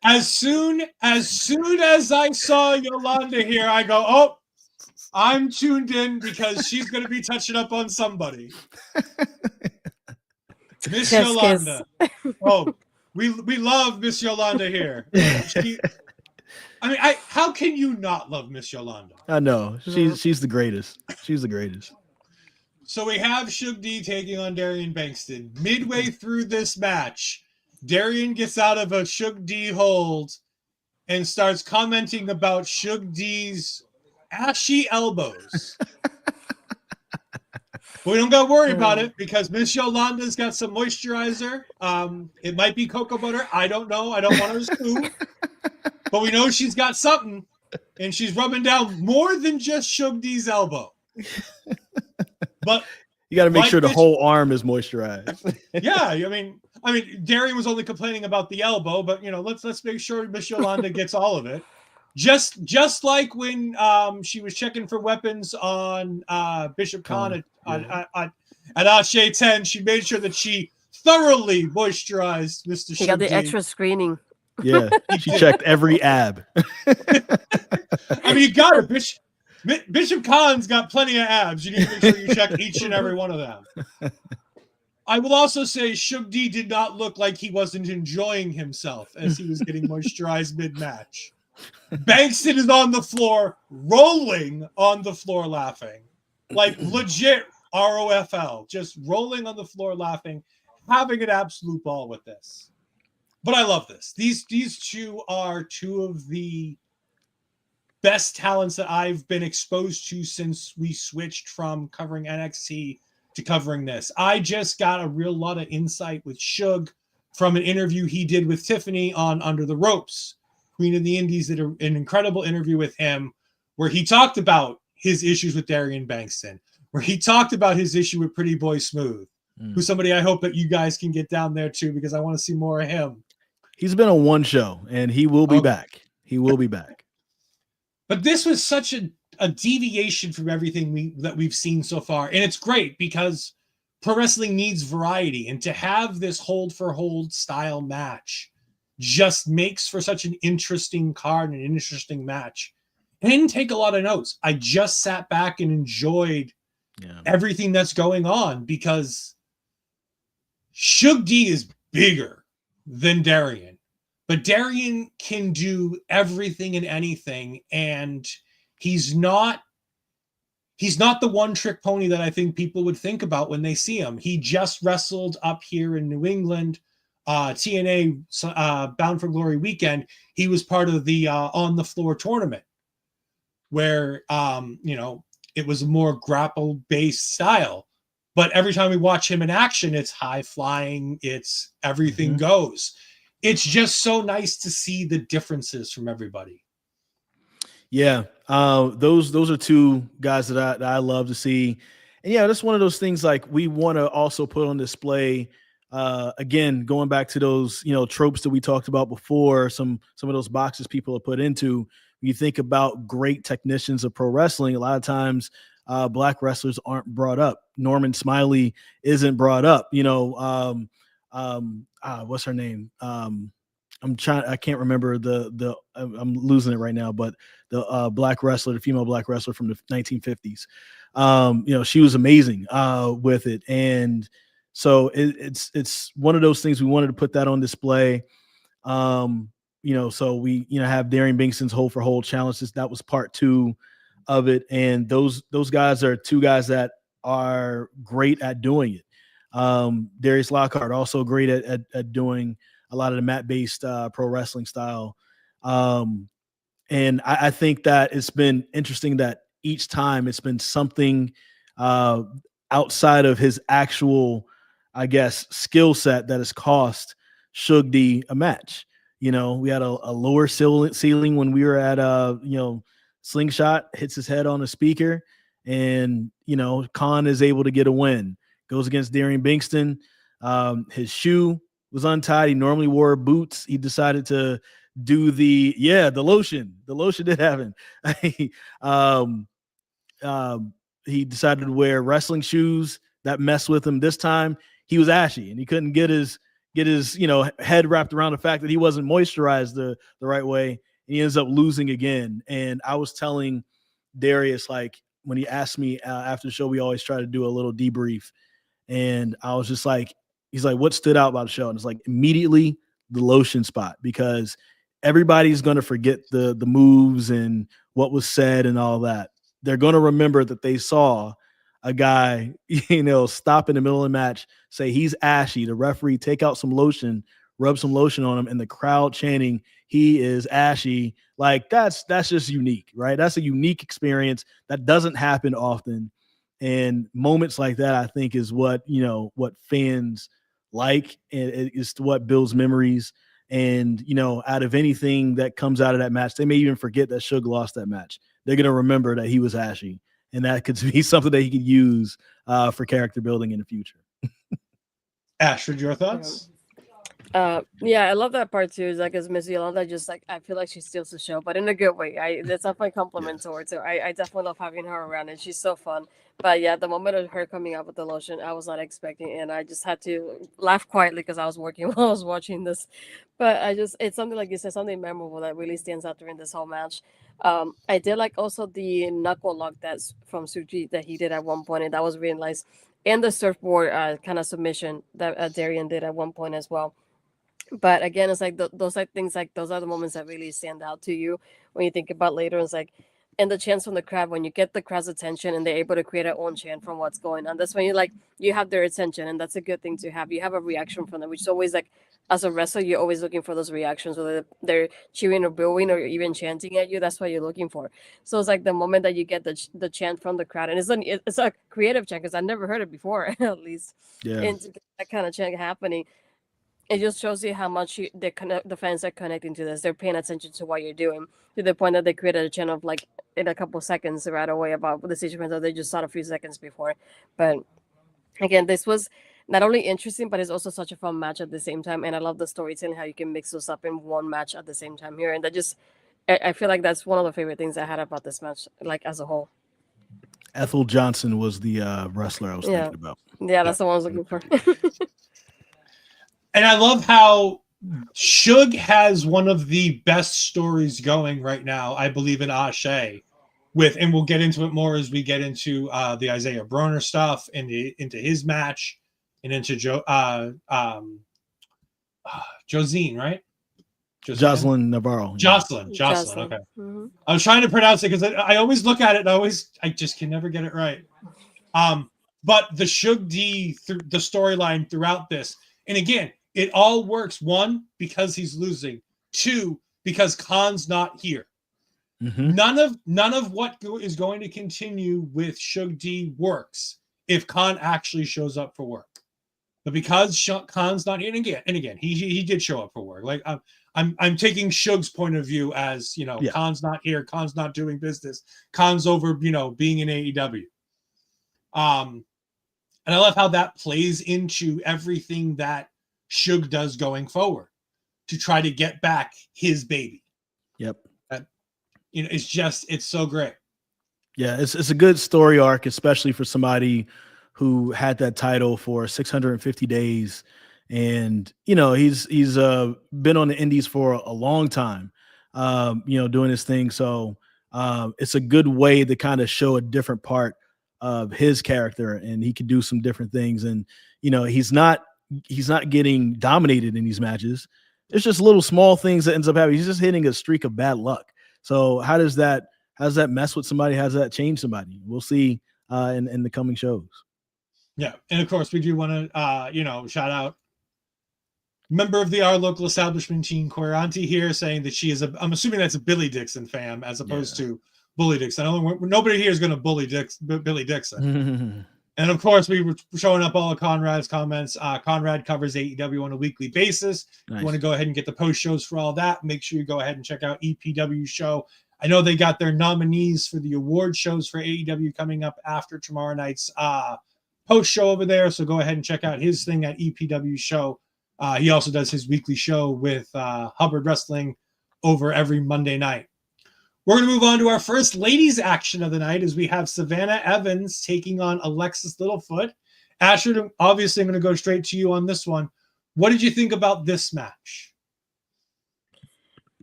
as soon as I saw Yolanda here, I go, oh, I'm tuned in, because she's going to be touching up on somebody. Miss Yolanda. Oh, we love Miss Yolanda here. How can you not love Miss Yolanda? I know. She's the greatest. She's the greatest. So we have Suge D taking on Darian Bengston. Midway through this match, Darian gets out of a Suge D hold and starts commenting about Suge D's ashy elbows. But we don't got to worry about it, because Miss Yolanda's got some moisturizer. It might be cocoa butter. I don't know. I don't want to assume. But we know she's got something, and she's rubbing down more than just Suge D's elbow. But you got to make sure the whole arm is moisturized. Yeah, I mean, Darian was only complaining about the elbow, but let's make sure Miss Yolanda gets all of it. Just like when she was checking for weapons on Bishop Khan at ASÉ 10, she made sure that she thoroughly moisturized Mr. She got the extra screening. Yeah, she checked every ab. You got it, Bishop. Bishop Khan's got plenty of abs. You need to make sure you check each and every one of them. I will also say Suge D did not look like he wasn't enjoying himself as he was getting moisturized mid-match. Bengston is on the floor, rolling on the floor laughing. Like legit ROFL, just rolling on the floor laughing, having an absolute ball with this. But I love this. These two are two of the best talents that I've been exposed to since we switched from covering NXT to covering this. I just got a real lot of insight with Suge from an interview he did with Tiffany on Under the Ropes, Queen of the Indies, did an incredible interview with him where he talked about his issues with Darian Bengston, where he talked about his issue with Pretty Boy Smooth, who's somebody I hope that you guys can get down there too, because I want to see more of him. He's been on one show and he will be back. He will be back. But this was such a deviation from everything that we've seen so far. And it's great because pro wrestling needs variety. And to have this hold for hold style match just makes for such an interesting card and an interesting match. I didn't take a lot of notes. I just sat back and enjoyed everything that's going on because Suge D is bigger than Darian. But Darian can do everything and anything, and he's not the one-trick pony that I think people would think about when they see him. He just wrestled up here in New England, TNA Bound for Glory weekend. He was part of the on-the-floor tournament where, it was a more grapple-based style. But every time we watch him in action, it's high-flying, it's everything goes. It's just so nice to see the differences from everybody. Yeah, those are two guys that I love to see, and yeah, that's one of those things like we want to also put on display. Again, going back to those tropes that we talked about before, some of those boxes people are put into. When you think about great technicians of pro wrestling, a lot of times black wrestlers aren't brought up. Norman Smiley isn't brought up. What's her name? I can't remember I'm losing it right now, but the black wrestler, the female black wrestler from the 1950s. She was amazing with it. And so it's one of those things we wanted to put that on display. So we, have Darian Bengston's hold for hold challenges. That was part 2 of it. And those guys are two guys that are great at doing it. Darius Lockhart also great at doing a lot of the mat-based pro wrestling style. And I think that it's been interesting that each time it's been something outside of his actual, I guess, skill set that has cost Suge D a match. We had a lower ceiling when we were at Slingshot, hits his head on a speaker, and Khan is able to get a win. Goes against Darian Bengston. His shoe was untied. He normally wore boots. He decided to do the lotion. The lotion did happen. He decided to wear wrestling shoes that messed with him. This time he was ashy and he couldn't get his head wrapped around the fact that he wasn't moisturized the right way. And he ends up losing again. And I was telling Darius, like, when he asked me after the show, we always try to do a little debrief. And I was just like, he's like, what stood out about the show? And it's like immediately the lotion spot, because everybody's going to forget the moves and what was said and all that. They're going to remember that they saw a guy, stop in the middle of the match, say he's ashy, the referee take out some lotion, rub some lotion on him, and the crowd chanting, he is ashy. Like that's just unique, right? That's a unique experience that doesn't happen often. And moments like that, I think, is what fans like, and it's what builds memories. And out of anything that comes out of that match, they may even forget that Suge lost that match. They're gonna remember that he was ashy, and that could be something that he could use for character building in the future. Astrid, your thoughts? Yeah, I love that part too. Is like as Missy, I love that. Just like I feel like she steals the show, but in a good way. That's definitely a Yeah. compliment to her too. I definitely love having her around, and she's so fun. But yeah, the moment of her coming out with the lotion, I was not expecting, and I just had to laugh quietly because I was working while I was watching this. But it's something like you said, something memorable that really stands out during this whole match. I did like also the knuckle lock that's from Suji that he did at one point, and that was really nice. And the surfboard kind of submission that Darian did at one point as well. But again, it's like those like things like those are the moments that really stand out to you when you think about later. It's like, and the chants from the crowd, when you get the crowd's attention and they're able to create their own chant from what's going on, that's when you like you have their attention, and that's a good thing to have. You have a reaction from them, which is always like, as a wrestler, you're always looking for those reactions, whether they're cheering or booing or even chanting at you. That's what you're looking for. So it's like the moment that you get the chant from the crowd, and it's a creative chant because I never heard it before, at least, Yeah. and to get that kind of chant happening, it just shows you how much the fans are connecting to this. They're paying attention to what you're doing to the point that they created a channel of like in a couple seconds right away about the situation that they just saw a few seconds before. But again, this was not only interesting, but it's also such a fun match at the same time. And I love the storytelling, how you can mix those up in one match at the same time here. And that just, I feel like that's one of the favorite things I had about this match, like as a whole. Ethel Johnson was the wrestler I was Yeah. thinking about. Yeah, that's the one I was looking for. And I love how Suge has one of the best stories going right now, I believe, in ASÉ. And we'll get into it more as we get into the Isaiah Broner stuff and into his match and into Joseline, right? Joseline Navarro. Joseline. Okay. Mm-hmm. I was trying to pronounce it because I always look at it and I just can never get it right. But the Suge D, the storyline throughout this, and again, it all works. One, because he's losing. Two, because Khan's not here. Mm-hmm. None of what is going to continue with Suge D works if Khan actually shows up for work. But because Khan's not here, and again, he did show up for work. Like I'm taking Suge's point of view as, you know, yeah. Khan's not here, Khan's not doing business, Khan's over, you know, being in AEW. And I love how that plays into everything that Suge does going forward to try to get back his baby. Yep. You know, it's so great. Yeah, it's a good story arc, especially for somebody who had that title for 650 days. And, you know, he's been on the indies for a long time, you know, doing his thing. So it's a good way to kind of show a different part of his character, and he can do some different things. And, you know, he's not getting dominated in these matches. It's just little small things that ends up happening. He's just hitting a streak of bad luck. So how does that mess with somebody? How does that change somebody? We'll see in the coming shows. Yeah. And of course we do want to, you know, shout out member of our local establishment team, Quaranti here, saying that she is I'm assuming that's a Billy Dixon fan as opposed to Bully Dixon. Nobody here is going to bully Billy Dixon. And of course, we were showing up all of Conrad's comments. Conrad covers AEW on a weekly basis. Nice. You want to go ahead and get the post shows for all that, make sure you go ahead and check out EPW show. I know they got their nominees for the award shows for AEW coming up after tomorrow night's post show over there. So go ahead and check out his thing at EPW show. He also does his weekly show with Hubbard Wrestling over every Monday night. We're going to move on to our first ladies action of the night as we have Savannah Evans taking on Alexis Littlefoot. Asher, obviously I'm going to go straight to you on this one. What did you think about this match?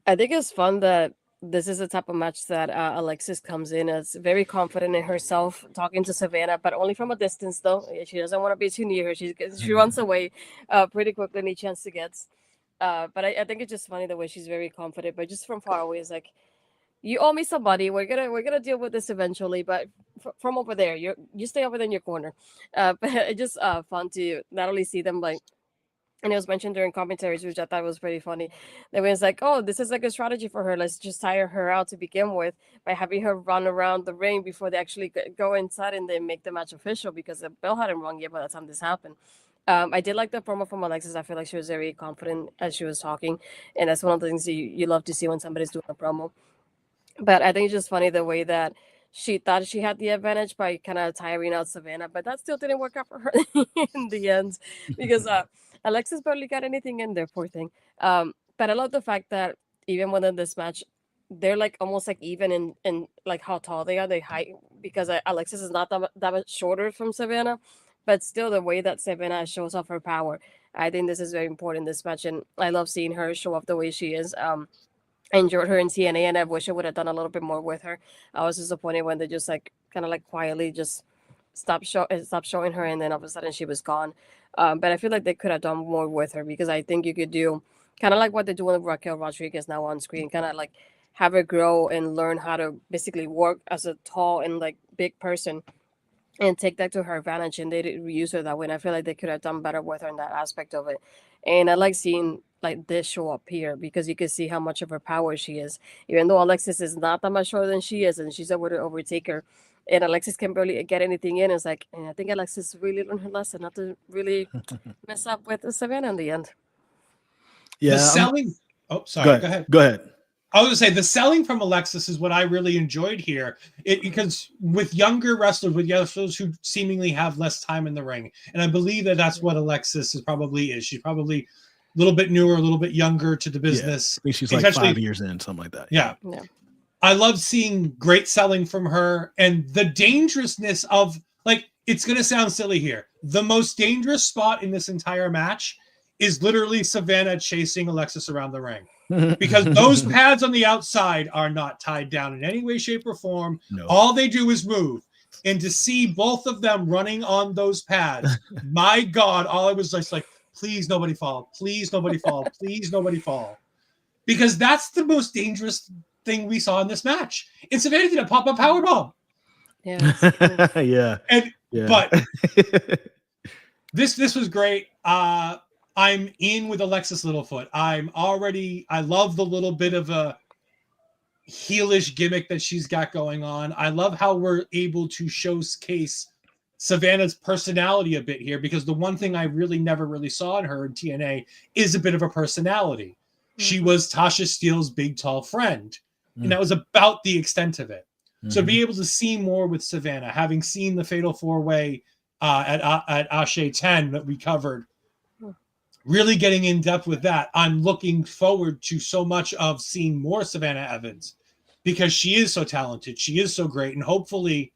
I think it's fun that this is the type of match that Alexis comes in as very confident in herself, talking to Savannah, but only from a distance though. She doesn't want to be too near her. She runs away pretty quickly any chance she gets. But I think it's just funny the way she's very confident, but just from far away is like, you owe me somebody. We're gonna deal with this eventually, but from over there, you stay over there in your corner. But it's just fun to not only see them like, and it was mentioned during commentaries, which I thought was pretty funny. That was like, oh, this is like a strategy for her. Let's just tire her out to begin with by having her run around the ring before they actually go inside and then make the match official, because the bell hadn't rung yet by the time this happened. I did like the promo from Alexis. I feel like she was very confident as she was talking, and that's one of the things you love to see when somebody's doing a promo. But I think it's just funny the way that she thought she had the advantage by kind of tiring out Savannah, but that still didn't work out for her in the end, because Alexis barely got anything in there, poor thing. But I love the fact that even within this match, they're like almost like even in like how tall they are, they height, because Alexis is not that much shorter from Savannah, but still the way that Savannah shows off her power, I think this is very important in this match, and I love seeing her show off the way she is. I enjoyed her in TNA, and I wish I would have done a little bit more with her. I was disappointed when they just like kind of like quietly just stopped showing her, and then all of a sudden she was gone. But I feel like they could have done more with her, because I think you could do kind of like what they're doing with Raquel Rodriguez now on screen, kind of like have her grow and learn how to basically work as a tall and like big person and take that to her advantage, and they didn't use her that way. And I feel like they could have done better with her in that aspect of it. And I like seeing like this show up here, because you can see how much of her power she is. Even though Alexis is not that much shorter than she is, and she's able to overtake her, and Alexis can barely get anything in. It's like, and I think Alexis really learned her lesson not to really mess up with Savannah in the end. Yeah, the selling. Oh, sorry. Go ahead. Go ahead. I was going to say the selling from Alexis is what I really enjoyed here. Because with younger wrestlers, with wrestlers who seemingly have less time in the ring, and I believe that that's what Alexis probably is. She's probably a little bit newer, a little bit younger to the business. Yeah, I think she's like 5 years in, something like that. Yeah. I love seeing great selling from her, and the dangerousness of, like, it's going to sound silly here. The most dangerous spot in this entire match is literally Savannah chasing Alexis around the ring. Because those pads on the outside are not tied down in any way, shape, or form. No. All they do is move. And to see both of them running on those pads, my God, all I was just like, please nobody fall. Please nobody fall. Please nobody fall. Because that's the most dangerous thing we saw in this match. And Savannah did a pop-up powerbomb. Yeah. Yeah. And but this was great. I'm in with Alexis Littlefoot. I love the little bit of a heelish gimmick that she's got going on. I love how we're able to showcase Savannah's personality a bit here, because the one thing I really never really saw in her in TNA is a bit of a personality. Mm-hmm. She was Tasha Steele's big, tall friend, and that was about the extent of it. Mm-hmm. So to be able to see more with Savannah, having seen the Fatal 4-Way at ASÉ 10 that we covered, really getting in depth with that, I'm looking forward to so much of seeing more Savannah Evans, because she is so talented. She is so great. And hopefully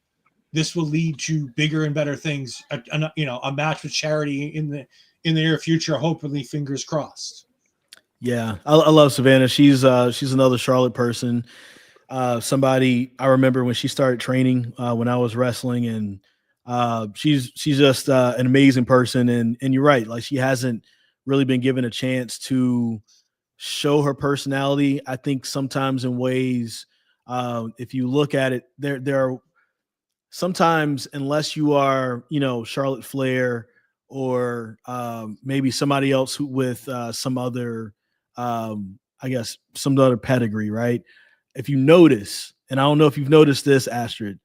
this will lead to bigger and better things. A match with Charity in the near future, hopefully, fingers crossed. Yeah, I love Savannah. She's another Charlotte person. Somebody I remember when she started training when I was wrestling, and she's just an amazing person. And you're right, like, she hasn't really been given a chance to show her personality. I think sometimes in ways, if you look at it, there are sometimes, unless you are, Charlotte Flair or maybe somebody else with some other, some other pedigree, right? If you notice, and I don't know if you've noticed this, Astrid,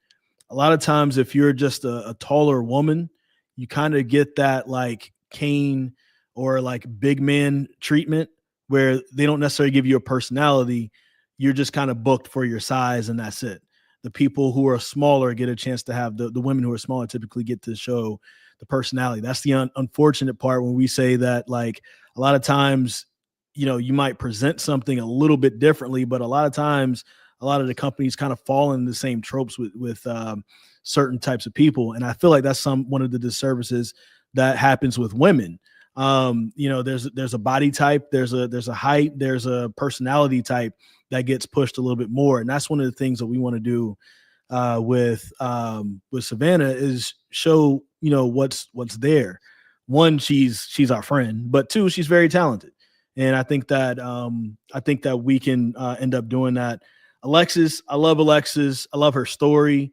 a lot of times if you're just a taller woman, you kind of get that like Kane or like big man treatment, where they don't necessarily give you a personality. You're just kind of booked for your size, and that's it. The people who are smaller get a chance to have the women who are smaller typically get to show the personality. That's the unfortunate part when we say that, like, a lot of times, you might present something a little bit differently, but a lot of times, a lot of the companies kind of fall in the same tropes with certain types of people. And I feel like that's one of the disservices that happens with women. There's a body type, there's a height, there's a personality type that gets pushed a little bit more. And that's one of the things that we want to do with Savannah, is show, what's there. One, she's our friend, but two, she's very talented. And I think that we can end up doing that. Alexis, I love Alexis. I love her story.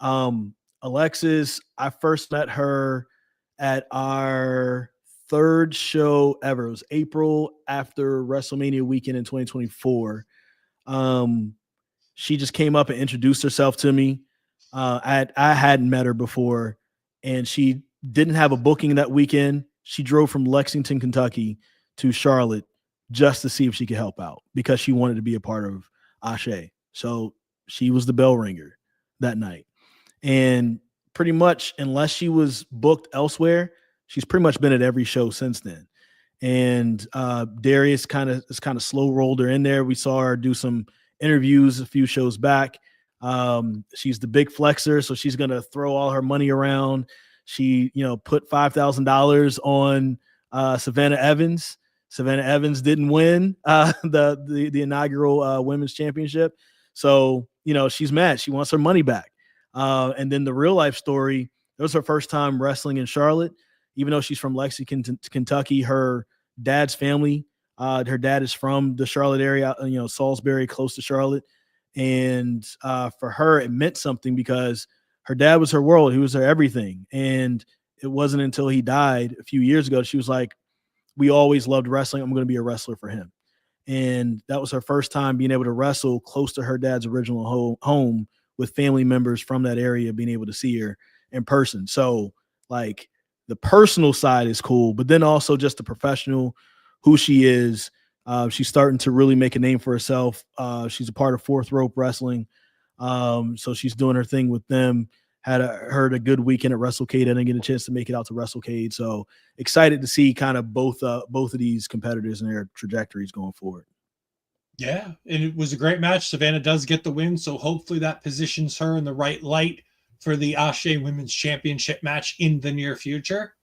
Alexis, I first met her at our third show ever. It was April after WrestleMania weekend in 2024. She just came up and introduced herself to me. I hadn't met her before, and she didn't have a booking that weekend. She drove from Lexington, Kentucky to Charlotte just to see if she could help out, because she wanted to be a part of ASÉ. So she was the bell ringer that night. And pretty much, unless she was booked elsewhere, she's pretty much been at every show since then. and Darius kind of slow rolled her in there. We saw her do some interviews a few shows back. She's the big flexer, so she's gonna throw all her money around. She, put $5,000 on Savannah Evans. Savannah Evans didn't win the inaugural women's championship, so she's mad. She wants her money back. And then the real life story, it was her first time wrestling in Charlotte. Even though she's from Lexington, Kentucky, her dad's family, her dad is from the Charlotte area, Salisbury, close to Charlotte. And for her, it meant something because her dad was her world. He was her everything. And it wasn't until he died a few years ago, she was like, we always loved wrestling. I'm going to be a wrestler for him. And that was her first time being able to wrestle close to her dad's original home with family members from that area, being able to see her in person. So like the personal side is cool, but then also just the professional, who she is. She's starting to really make a name for herself. She's a part of Fourth Rope Wrestling. So she's doing her thing with them. Heard a good weekend at WrestleCade. I didn't get a chance to make it out to WrestleCade. So excited to see kind of both of these competitors and their trajectories going forward. Yeah, and it was a great match. Savannah does get the win, so hopefully that positions her in the right light for the ASÉ Women's Championship match in the near future.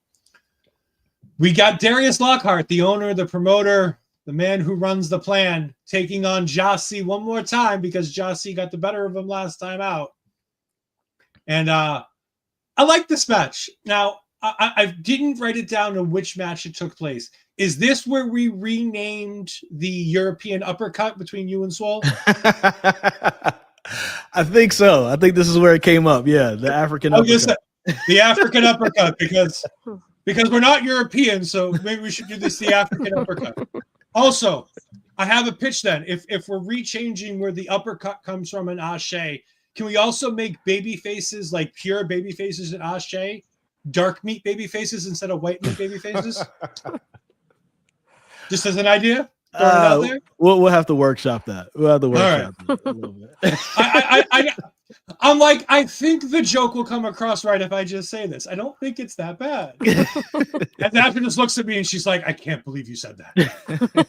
We got Darius Lockhart, the owner, the promoter, the man who runs the plan, taking on Jah-C one more time because Jah-C got the better of him last time out. And I like this match. Now, I didn't write it down in which match it took place. Is this where we renamed the European uppercut between you and Swole? I think so. I think this is where it came up. Yeah, the African uppercut. The African uppercut, because we're not European, so maybe we should do this the African uppercut. Also, I have a pitch then. If we're rechanging where the uppercut comes from in ASÉ, can we also make baby faces, like pure baby faces in ASÉ, dark meat baby faces instead of white meat baby faces? Just as an idea? Out there? We'll have to workshop that. We'll have to workshop that a little bit. I'm like, I think the joke will come across right if I just say this. I don't think it's that bad. And after just looks at me and she's like, I can't believe you said that.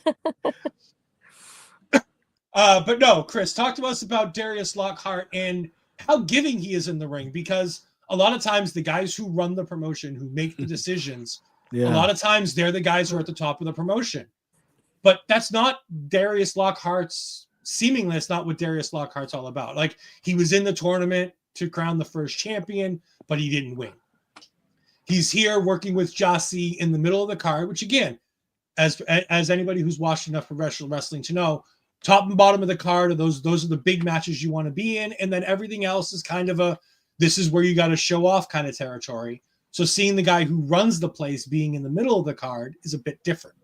But no, Chris, talk to us about Darius Lockhart and how giving he is in the ring, because a lot of times the guys who run the promotion, who make the decisions, a lot of times they're the guys who are at the top of the promotion. But that's not Darius Lockhart's, seemingly it's not what Darius Lockhart's all about. Like, he was in the tournament to crown the first champion, but he didn't win. He's here working with Jah-C in the middle of the card, which again, as anybody who's watched enough professional wrestling to know, top and bottom of the card are those are the big matches you want to be in, and then everything else is kind of this is where you got to show off kind of territory. So seeing the guy who runs the place being in the middle of the card is a bit different.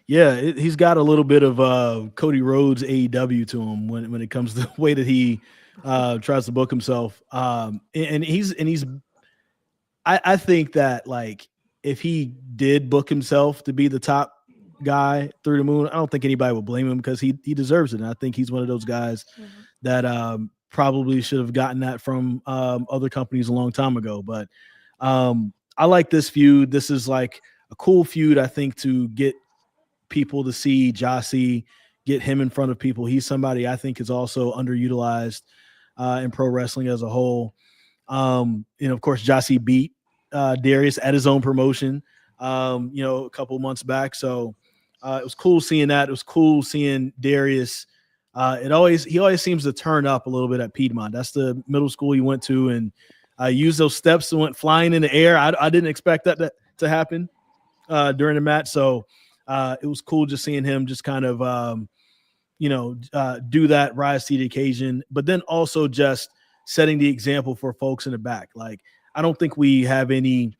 Yeah, he's got a little bit of Cody Rhodes AEW to him when it comes to the way that he tries to book himself. And he's I think that, like, if he did book himself to be the top guy through the moon, I don't think anybody would blame him, because he deserves it. And I think he's one of those guys that probably should have gotten that from other companies a long time ago. But I like this feud. This is like a cool feud, I think, to get people to see Jah-C, get him in front of people. He's somebody I think is also underutilized in pro wrestling as a whole. And of course, Jah-C beat Darius at his own promotion, a couple months back. So it was cool seeing that. It was cool seeing Darius. He always seems to turn up a little bit at Piedmont. That's the middle school he went to, and used those steps and went flying in the air. I didn't expect that to happen during the match. So it was cool just seeing him just kind of, do that, rise to the occasion, but then also just setting the example for folks in the back. Like, I don't think we have any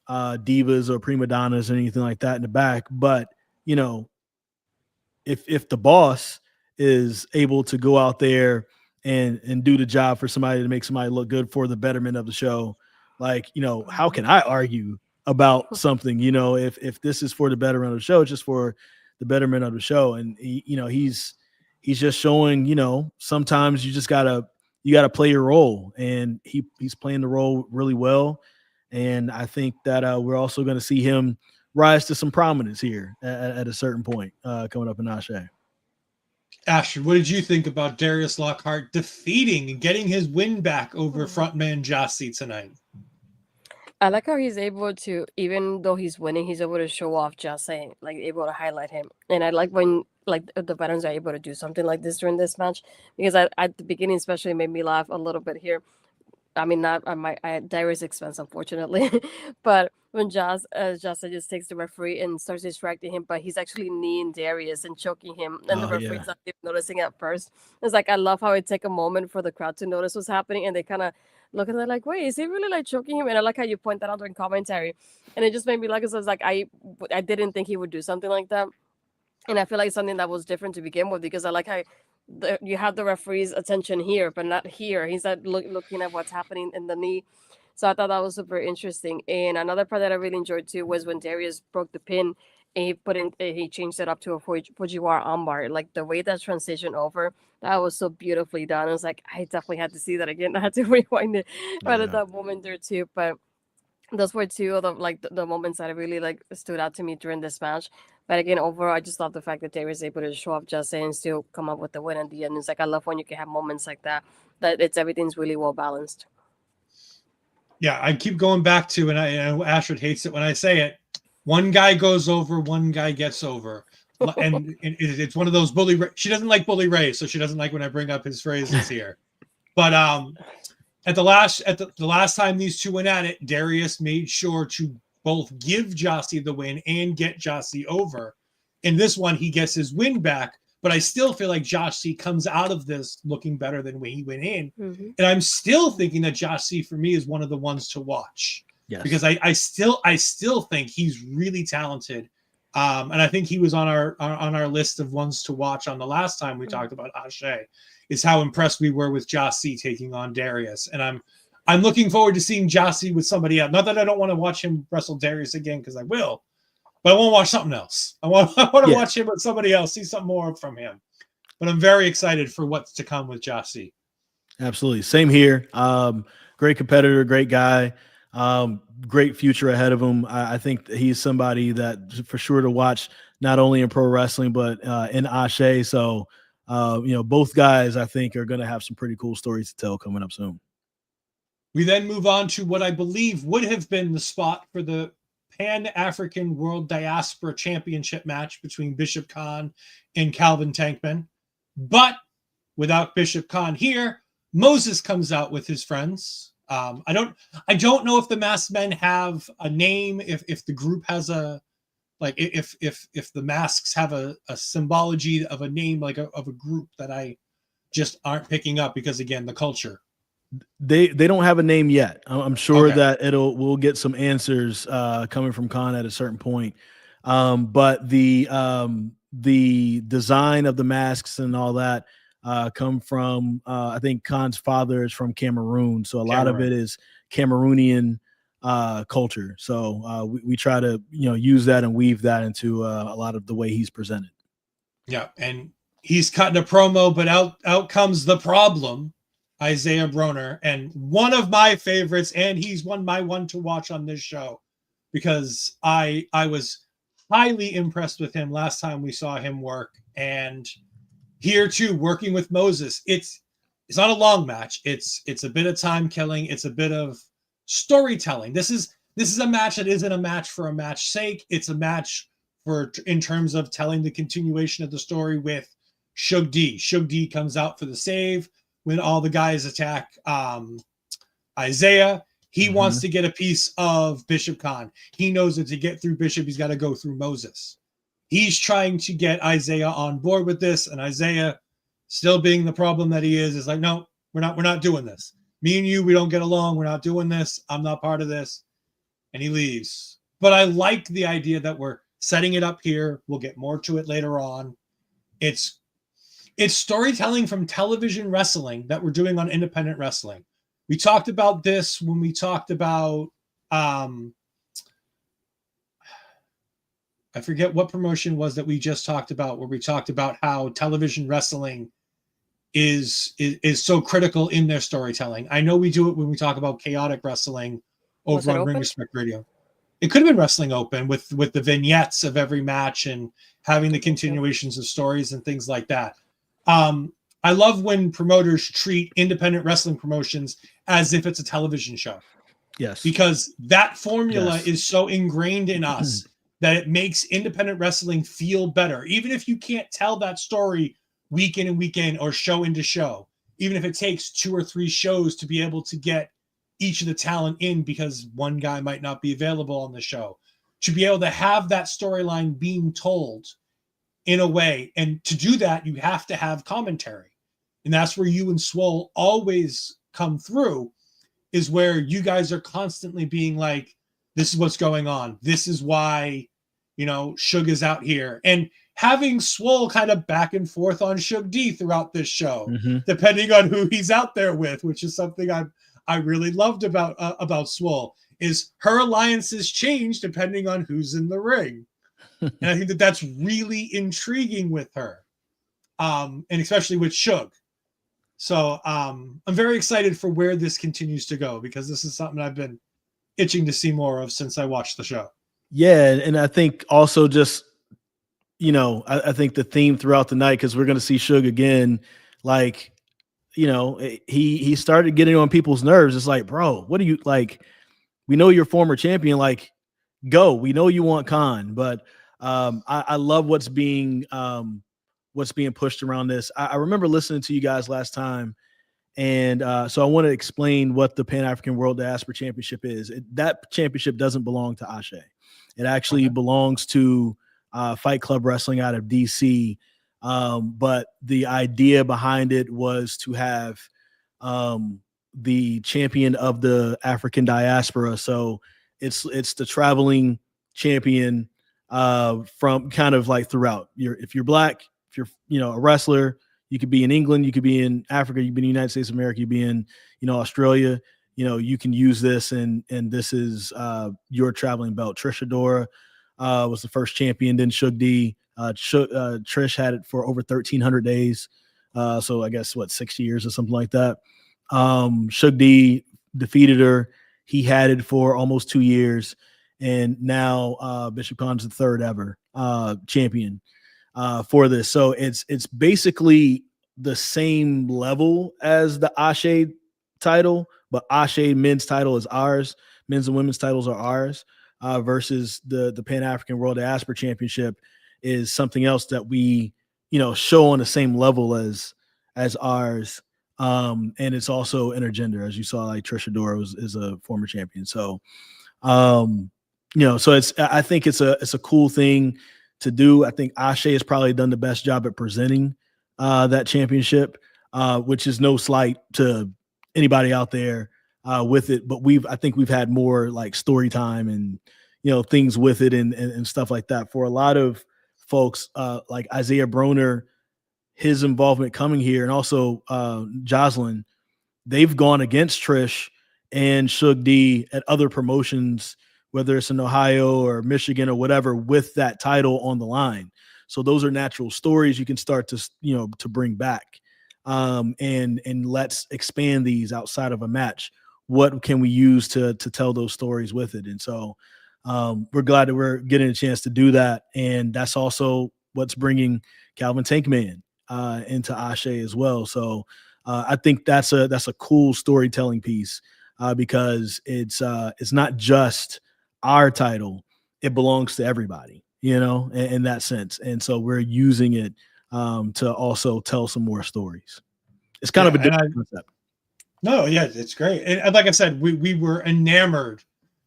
divas or prima donnas or anything like that in the back, but if the boss is able to go out there and do the job for somebody to make somebody look good for the betterment of the show, like, how can I argue about something, if this is for the betterment of the show, just for the betterment of the show. And he's just showing, sometimes you just gotta play your role, and he's playing the role really well. And I think that we're also going to see him rise to some prominence here at a certain point coming up in ASÉ. Ashford, what did you think about Darius Lockhart defeating and getting his win back over frontman Jah-C tonight? I like how he's able to, even though he's winning, he's able to show off Jah-C, like able to highlight him. And I like when like the veterans are able to do something like this during this match, because at the beginning especially made me laugh a little bit here. I mean, not at Darius' expense, unfortunately, but when Jah-C just takes the referee and starts distracting him, but he's actually kneeing Darius and choking him, and the referee's not even noticing at first. It's like, I love how it take a moment for the crowd to notice what's happening, and they kind of look at it like, wait, is he really like choking him? And I like how you point that out during commentary, and it just made me like, it was like I didn't think he would do something like that, and I feel like something that was different to begin with, because I like how you have the referee's attention here, but not here. He's not looking at what's happening in the knee. So I thought that was super interesting. And another part that I really enjoyed too was when Darius broke the pin and he changed it up to a Fujiwara armbar. Like the way that transition over, that was so beautifully done. I was like, I definitely had to see that again. I had to rewind it right at that moment there too. But those were two of the moments that really like stood out to me during this match. But again, overall, I just love the fact that they was able to show up Jah-C and still come up with the win at the end. It's like, I love when you can have moments like that, that everything's really well balanced. Yeah, I keep going back to, and I know Ashford hates it when I say it, one guy goes over, one guy gets over. And it's one of those she doesn't like Bully Ray, so she doesn't like when I bring up his phrases here. But at the last time these two went at it, Darius made sure to both give Jah-C the win and get Jah-C over. In this one, he gets his win back, but I still feel like Jah-C comes out of this looking better than when he went in. Mm-hmm. And I'm still thinking that Jah-C for me is one of the ones to watch. Yes. Because I still think he's really talented. And I think he was on our list of ones to watch on the last time we talked about ASÉ, is how impressed we were with Jah-C taking on Darius. And I'm looking forward to seeing Jah-C with somebody else. Not that I don't want to watch him wrestle Darius again, because I will, but I want to watch something else. I want to watch him with somebody else, see something more from him. But I'm very excited for what's to come with Jah-C. Absolutely. Same here. Great competitor, great guy. Great future ahead of him. I think he's somebody that for sure to watch, not only in pro wrestling, but in ASÉ. So, both guys, I think, are going to have some pretty cool stories to tell coming up soon. We then move on to what I believe would have been the spot for the Pan-African World Diaspora Championship match between Bishop Khan and Calvin Tankman. But without Bishop Khan here, Moses comes out with his friends. I don't know if the masked men have a name, if the group has a, like, if the masks have a symbology of a name, like of a group that I just aren't picking up, because again, the culture. They don't have a name yet. I'm sure that we'll get some answers coming from Khan at a certain point. But the design of the masks and all that come from I think Khan's father is from Cameroon, so a lot of it is Cameroonian culture. So we try to use that and weave that into a lot of the way he's presented. Yeah, and he's cutting a promo, but out comes the problem. Isaiah Broner, and one of my favorites, and he's my one to watch on this show, because I was highly impressed with him last time we saw him work, and here too, working with Moses. It's not a long match. It's a bit of time killing. It's a bit of storytelling. This is a match that isn't a match for a match's sake. It's a match in terms of telling the continuation of the story with Suge D. Suge D comes out for the save when all the guys attack Isaiah. He wants to get a piece of Bishop Khan. He knows that to get through Bishop, he's got to go through Moses. He's trying to get Isaiah on board with this, and Isaiah, still being the problem that he is like, no, we're not doing this. Me and you, we don't get along. We're not doing this. I'm not part of this. And he leaves. But I like the idea that we're setting it up here. We'll get more to it later on. It's storytelling from television wrestling that we're doing on independent wrestling. We talked about this when we talked about, I forget what promotion was that we just talked about, where we talked about how television wrestling is so critical in their storytelling. I know we do it when we talk about chaotic wrestling over on Ring Respect Radio. it could have been Wrestling Open with the vignettes of every match and having the continuations of stories and things like that. I love when promoters treat independent wrestling promotions as if it's a television show. Yes. Because that formula is so ingrained in us that it makes independent wrestling feel better. Even if you can't tell that story week in and week in or show into show, even if it takes 2 or 3 shows to be able to get each of the talent in because one guy might not be available on the show, to be able to have that storyline being told in a way. And to do that, you have to have commentary. And that's where you and Swole always come through, is where you guys are constantly being like, this is what's going on. This is why, Suge is out here. And having Swole kind of back and forth on Suge D throughout this show, depending on who he's out there with, which is something I really loved about Swole, is her alliances change depending on who's in the ring. And I think that's really intriguing with her, and especially with Suge. So I'm very excited for where this continues to go, because this is something I've been itching to see more of since I watched the show. Yeah, and I think also just, I think the theme throughout the night, because we're going to see Suge again, like, he started getting on people's nerves. It's like, bro, what do you like? We know you're former champion. Like, go. We know you want Khan, but I love what's being pushed around this. I remember listening to you guys last time, and so I want to explain what the Pan-African World Diaspora Championship is. That championship doesn't belong to ASÉ. It actually belongs to Fight Club Wrestling out of DC. But the idea behind it was to have the champion of the African diaspora. So it's the traveling champion from kind of like throughout. If you're Black, if you're a wrestler, you could be in England, you could be in Africa, you could be in the United States of America, you could be in Australia. You can use this, and this is your traveling belt. Trish Adora was the first champion. Then Suge D. Trish had it for over 1,300 days. So I guess 6 years or something like that. Suge D defeated her. He had it for almost 2 years, and now Bishop Khan's the third ever champion for this. So it's basically the same level as the ASÉ title, but ASÉ men's title is ours. Men's and women's titles are ours, versus the Pan-African World Diaspora Championship is something else that we, show on the same level as ours. And it's also intergender, as you saw, like Trish Adora is a former champion. So, so I think it's a cool thing to do. I think ASÉ has probably done the best job at presenting that championship, which is no slight to anybody out there with it. But I think we've had more like story time and, things with it and stuff like that. For a lot of folks, like Isaiah Broner, his involvement coming here, and also Joseline, they've gone against Trish and Suge D at other promotions, whether it's in Ohio or Michigan or whatever, with that title on the line. So those are natural stories you can start to, to bring back. And let's expand these outside of a match. What can we use to tell those stories with it? And so we're glad that we're getting a chance to do that. And that's also what's bringing Calvin Tankman into ASÉ as well. So I think that's a cool storytelling piece, because it's not just our title. It belongs to everybody, in that sense. And so we're using it to also tell some more stories. It's kind of a different concept. No, yeah, it's great. And like I said, we were enamored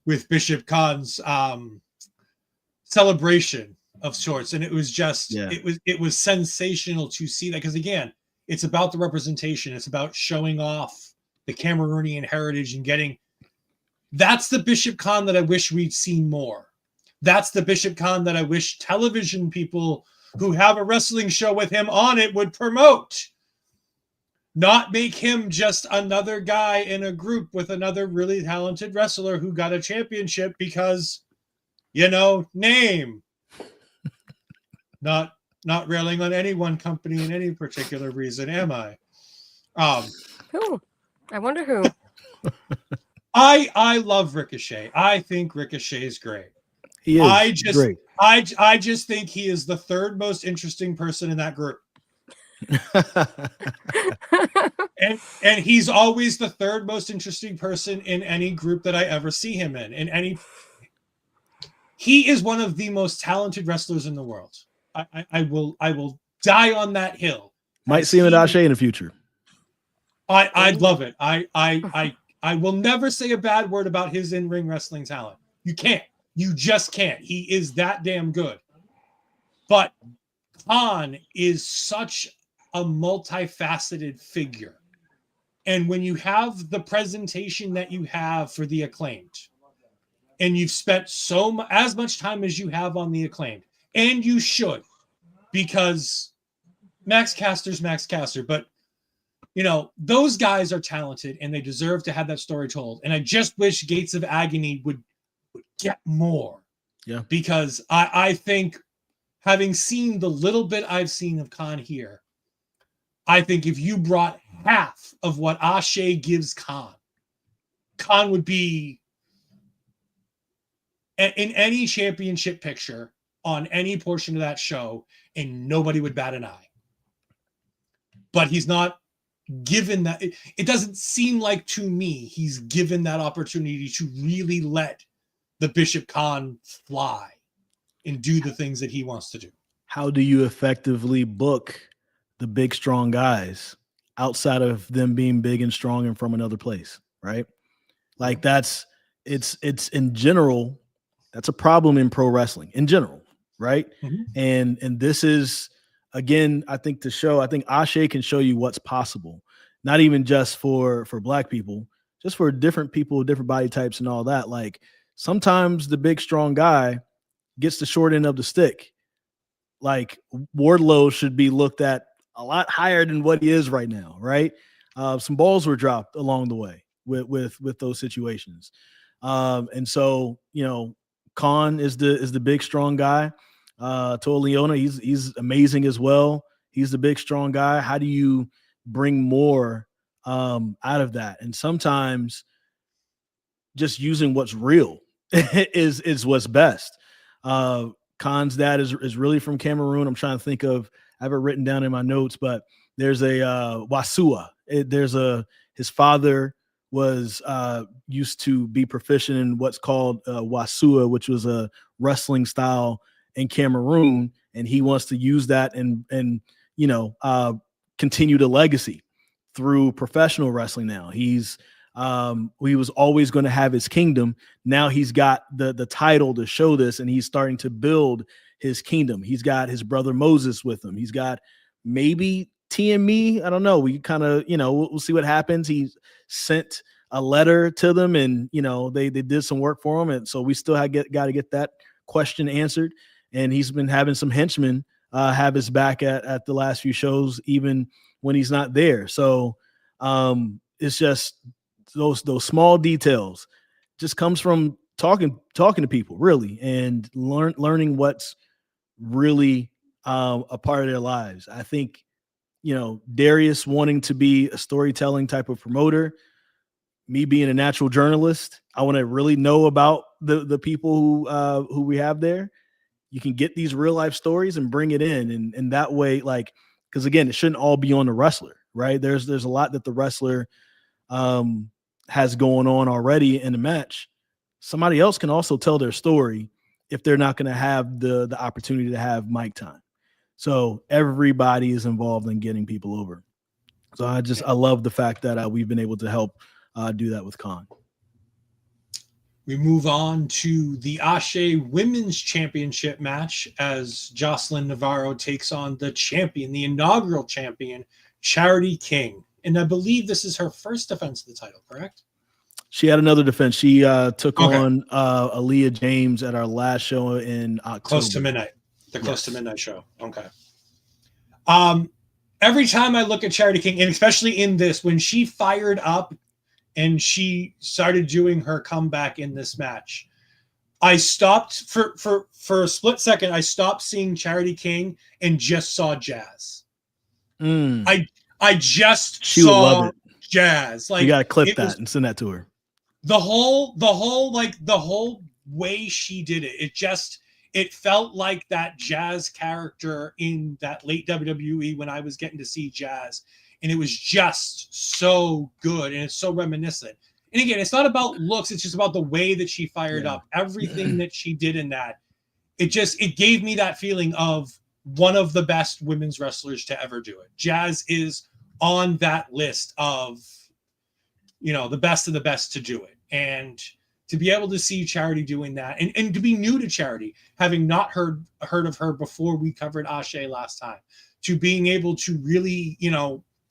with Bishop Khan's celebration of sorts, and it was just it was sensational to see that, because again, it's about the representation. It's about showing off the Cameroonian heritage and getting. That's the Bishop Khan that I wish we'd seen more. That's the Bishop Khan that I wish television people who have a wrestling show with him on it would promote. Not make him just another guy in a group with another really talented wrestler who got a championship because, name. Not railing on any one company in any particular reason, am I? Who? I wonder who. I love Ricochet. I think Ricochet is great. He is great. I just think he is the third most interesting person in that group. and he's always the third most interesting person in any group that I ever see him in. He is one of the most talented wrestlers in the world. I will die on that hill. Might see him at ASÉ in the future. I'd love it. I will never say a bad word about his in-ring wrestling talent. You can't. You just can't. He is that damn good. But Khan is such a multifaceted figure. And when you have the presentation that you have for the Acclaimed, and you've spent as much time as you have on the Acclaimed, and you should, because Max Caster's Max Caster, but you know, those guys are talented and they deserve to have that story told. And I just wish Gates of Agony would get more. Yeah. Because I think, having seen the little bit I've seen of Khan here, I think if you brought half of what ASÉ gives Khan would be in any championship picture on any portion of that show, and nobody would bat an eye. But he's not given that. It doesn't seem like, to me, he's given that opportunity to really let the Bishop Khan fly and do the things that he wants to do. How do you effectively book the big, strong guys outside of them being big and strong and from another place, right? Like it's in general, that's a problem in pro wrestling in general, right? Mm-hmm. And this is, again, I think ASÉ can show you what's possible, not even just for Black people, just for different people, different body types and all that. Like, sometimes the big, strong guy gets the short end of the stick. Like, Wardlow should be looked at a lot higher than what he is right now, right? Some balls were dropped along the way with those situations. And so, you know, Khan is the big, strong guy. Toa Leona, he's amazing as well. He's the big, strong guy. How do you bring more out of that? And sometimes just using what's real is what's best. Khan's dad is really from Cameroon. I'm trying to think of, I have it written down in my notes, but there's a Wasua. His father was used to be proficient in what's called Wasua, which was a wrestling style in Cameroon, and he wants to use that and you know, continue the legacy through professional wrestling. Now he was always going to have his kingdom. Now he's got the title to show this, and he's starting to build his kingdom. He's got his brother Moses with him. He's got maybe TME. I don't know. We kind of, you know, we'll see what happens. He sent a letter to them, and you know, they did some work for him, and so we still got to get that question answered. And he's been having some henchmen have his back at the last few shows, even when he's not there. So it's just those small details just comes from talking to people, really, and learning what's really a part of their lives. I think, you know, Darius wanting to be a storytelling type of promoter, me being a natural journalist, I want to really know about the people who we have there. You can get these real life stories and bring it in, and that way, like, because again, it shouldn't all be on the wrestler, right? There's a lot that the wrestler has going on already in the match. Somebody else can also tell their story if they're not going to have the opportunity to have mic time. So everybody is involved in getting people over. So I love the fact that we've been able to help do that with Khan. We move on to the ASÉ Women's Championship match as Joseline Navarro takes on the champion, the inaugural champion, Charity King. And I believe this is her first defense of the title, correct? She had another defense. She took on Aaliyah James at our last show in October. Close to midnight. Close to midnight show. Okay. Every time I look at Charity King, and especially in this, when she fired up and she started doing her comeback in this match, I stopped for a split second. I stopped seeing Charity King and just saw Jazz. I just saw Jazz. Like, you gotta clip that and send that to her. the whole way she did it felt like that Jazz character in that late WWE when I was getting to see Jazz, and it was just so good, and it's so reminiscent. And again, it's not about looks, it's just about the way that she fired up. Everything that she did in that, it gave me that feeling of one of the best women's wrestlers to ever do it. Jazz is on that list of, the best of the best to do it. And to be able to see Charity doing that, and to be new to Charity, having not heard of her before we covered ASÉ last time, to being able to really,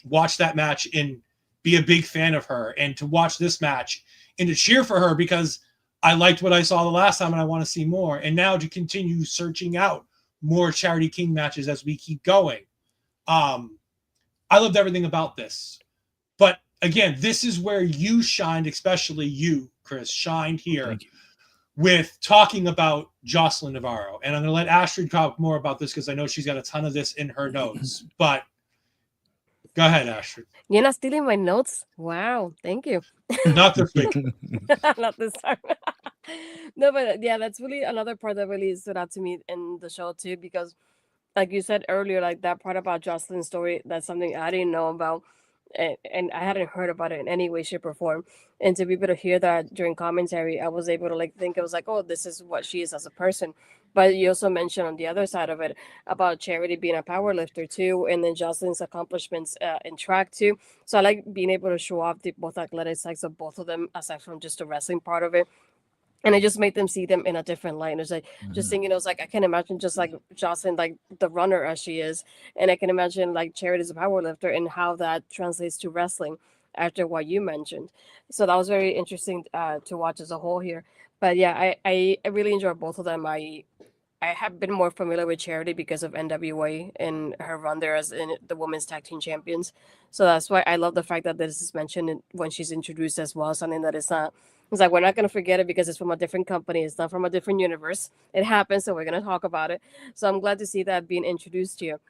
watch that match and be a big fan of her, and to watch this match and to cheer for her because I liked what I saw the last time and I want to see more. And now to continue searching out more Charity King matches as we keep going. I loved everything about this. But again, this is where you shined, especially you, Chris, shined here with talking about Joseline Navarro. And I'm going to let Astrid talk more about this because I know she's got a ton of this in her notes. But go ahead, Astrid. You're not stealing my notes? Wow, thank you. Not this week. Not this time. No, but yeah, that's really another part that really stood out to me in the show too, because like you said earlier, like that part about Joseline's story, that's something I didn't know about. And I hadn't heard about it in any way, shape, or form. And to be able to hear that during commentary, I was able to think it was like, oh, this is what she is as a person. But you also mentioned on the other side of it about Charity being a power lifter too, and then Joseline's accomplishments in track too. So I like being able to show off the both athletic sides of both of them, aside from just the wrestling part of it. And it just made them see them in a different light. It's like just thinking, it was like I can imagine just like Joseline, like the runner as she is, and I can imagine like Charity as a power lifter and how that translates to wrestling after what you mentioned. So that was very interesting to watch as a whole here. But yeah, I really enjoy both of them. I have been more familiar with Charity because of NWA and her run there as in the women's tag team champions. So that's why I love the fact that this is mentioned when she's introduced as well. Something that it's like, we're not going to forget it because it's from a different company. It's not from a different universe. It happens, so we're going to talk about it. So I'm glad to see that being introduced here.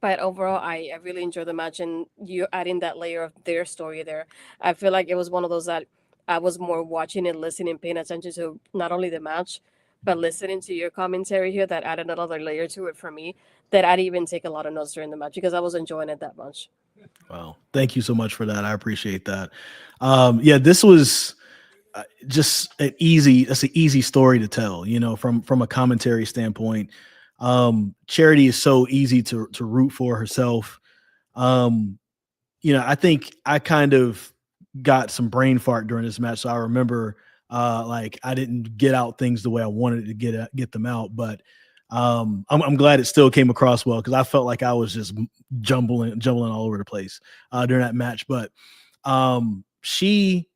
But overall, I really enjoyed the match, and you adding that layer of their story there. I feel like it was one of those that I was more watching and listening, paying attention to not only the match, but listening to your commentary here that added another layer to it for me, that I'd even take a lot of notes during the match because I was enjoying it that much. Wow. Thank you so much for that. I appreciate that. Yeah, this was just an easy story to tell, from a commentary standpoint. Charity is so easy to root for herself. I think I kind of got some brain fart during this match. So I remember I didn't get out things the way I wanted to get them out, but I'm glad it still came across well, because I felt like I was just jumbling all over the place during that match. But she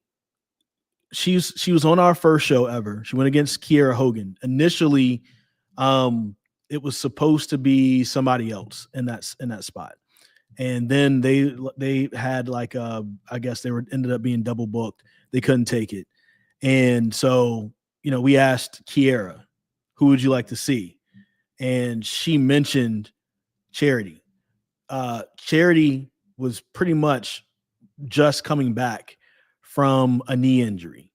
was on our first show ever. She went against Kiera Hogan. Initially, it was supposed to be somebody else in that spot, and then they had I guess ended up being double booked. They couldn't take it, and so we asked Kiera, who would you like to see, and she mentioned Charity. Charity was pretty much just coming back from a knee injury.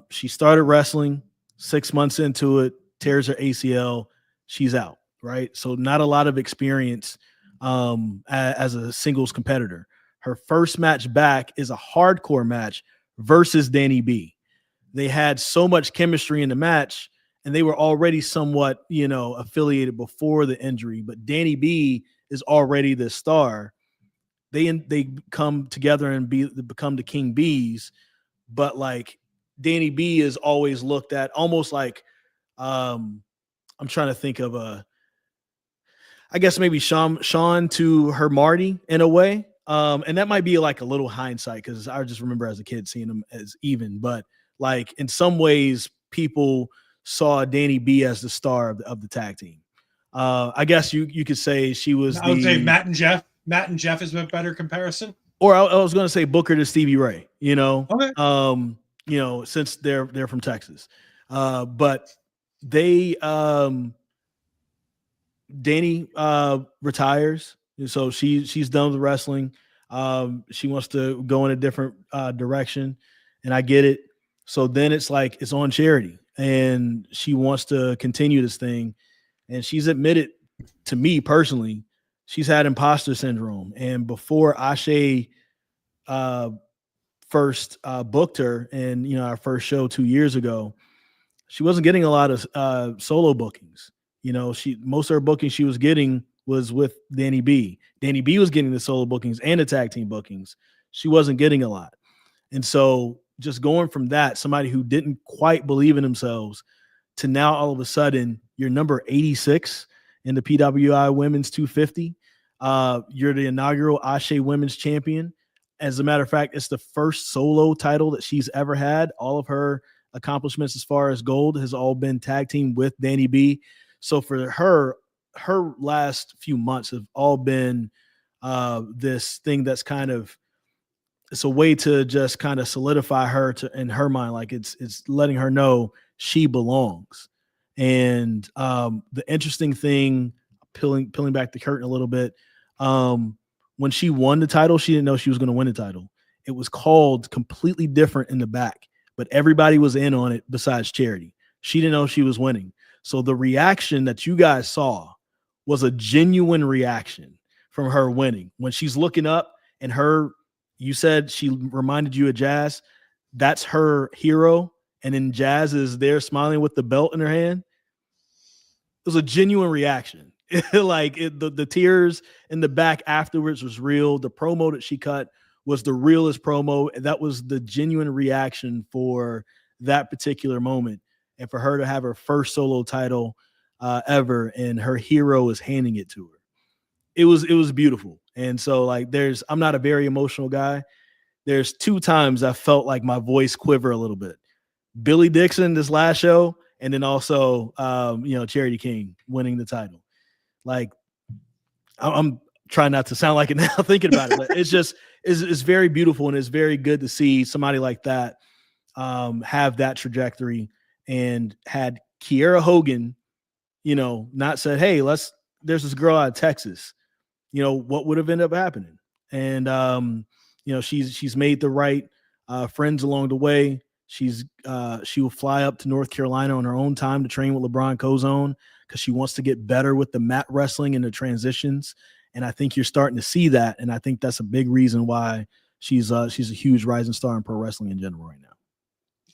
She started wrestling 6 months into it, tears her ACL, she's out, right? So not a lot of experience as a singles competitor. Her first match back is a hardcore match versus Danny B. They had so much chemistry in the match, and they were already somewhat, affiliated before the injury, but Danny B is already the star. They come together and become the King Bees, but Danny B is always looked at almost like I'm trying to think of I guess maybe Sean to her Marty in a way. And that might be a little hindsight, because I just remember as a kid seeing them as even, but in some ways people saw Danny B as the star of the tag team. I guess you could say she was I would say Matt and Jeff is a better comparison. Or I was going to say Booker to Stevie Ray, Okay. Since they're from Texas. But they Danny retires, so she's done with wrestling. She wants to go in a different direction, and I get it. So then it's like it's on Charity, and she wants to continue this thing, and she's admitted to me personally she's had imposter syndrome. And before ASÉ first booked her in our first show 2 years ago, she wasn't getting a lot of solo bookings. Most of her bookings she was getting was with Danny B. Danny B was getting the solo bookings and the tag team bookings. She wasn't getting a lot. And so just going from that, somebody who didn't quite believe in themselves, to now all of a sudden you're number 86 in the PWI Women's 250. You're the inaugural ASÉ Women's Champion. As a matter of fact, it's the first solo title that she's ever had. All of her accomplishments as far as gold has all been tag team with Danny B. So for her last few months have all been this thing that's kind of, it's a way to just kind of solidify her in her mind. Like it's letting her know she belongs. And the interesting thing, peeling back the curtain a little bit, when she won the title, she didn't know she was going to win the title. It was called completely different in the back, but everybody was in on it besides Charity. She didn't know she was winning. So the reaction that you guys saw was a genuine reaction from her winning. When she's looking up and you said she reminded you of Jazz, that's her hero. And then Jazz is there smiling with the belt in her hand. It was a genuine reaction. The tears in the back afterwards was real. The promo that she cut was the realest promo. That was the genuine reaction for that particular moment. And for her to have her first solo title ever, and her hero is handing it to her. It was beautiful. And so I'm not a very emotional guy. There's 2 times I felt like my voice quiver a little bit. Billy Dixon this last show, and then also Charity King winning the title. I'm trying not to sound like it now thinking about it, but it's very beautiful, and it's very good to see somebody like that have that trajectory. And had Kiera Hogan, not said, hey, there's this girl out of Texas, what would have ended up happening? And she's made the right friends along the way. She will fly up to North Carolina on her own time to train with LeBron Kozone, because she wants to get better with the mat wrestling and the transitions. And I think you're starting to see that. And I think that's a big reason why she's a huge rising star in pro wrestling in general right now.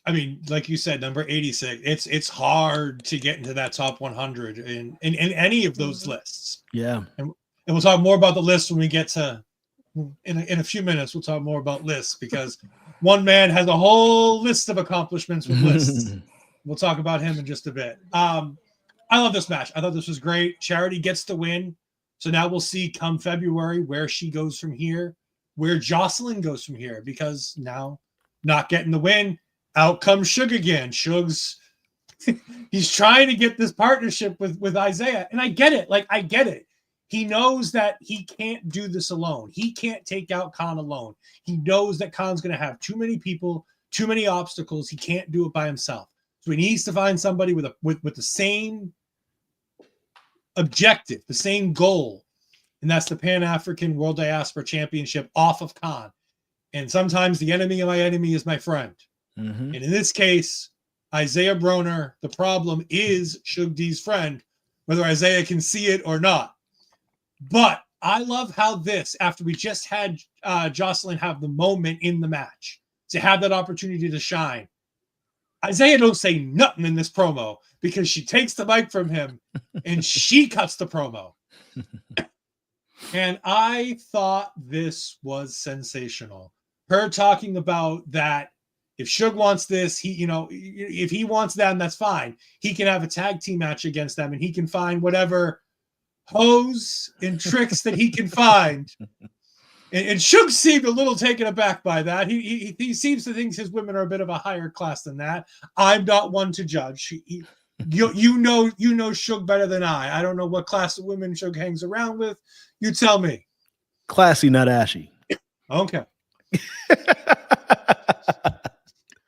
I mean, like you said, number 86, it's hard to get into that top 100 in any of those lists. Yeah. And we'll talk more about the list when we get to, in a few minutes, we'll talk more about lists, because one man has a whole list of accomplishments with lists. We'll talk about him in just a bit. I love this match. I thought this was great. Charity gets the win. So now we'll see come February where she goes from here, where Joseline goes from here, because now not getting the win, out comes Suge again. Suge's he's trying to get this partnership with Isaiah. And I get it. I get it. He knows that he can't do this alone. He can't take out Khan alone. He knows that Khan's going to have too many people, too many obstacles. He can't do it by himself. So he needs to find somebody with the same objective, the same goal. And that's the Pan-African World Diaspora Championship off of Khan. And sometimes the enemy of my enemy is my friend. Mm-hmm. And in this case, Isaiah Broner, the problem is Suge D's friend, whether Isaiah can see it or not. But I love how this, after we just had Joseline have the moment in the match, to have that opportunity to shine, Isaiah don't say nothing in this promo, because she takes the mic from him and she cuts the promo. And I thought this was sensational. Her talking about that if Suge wants this, if he wants them, that's fine. He can have a tag team match against them, and he can find whatever hoes and tricks that he can find. And Suge seemed a little taken aback by that. He seems to think his women are a bit of a higher class than that. I'm not one to judge. You know Suge better than I. I don't know what class of women Suge hangs around with. You tell me. Classy, not ashy. Okay.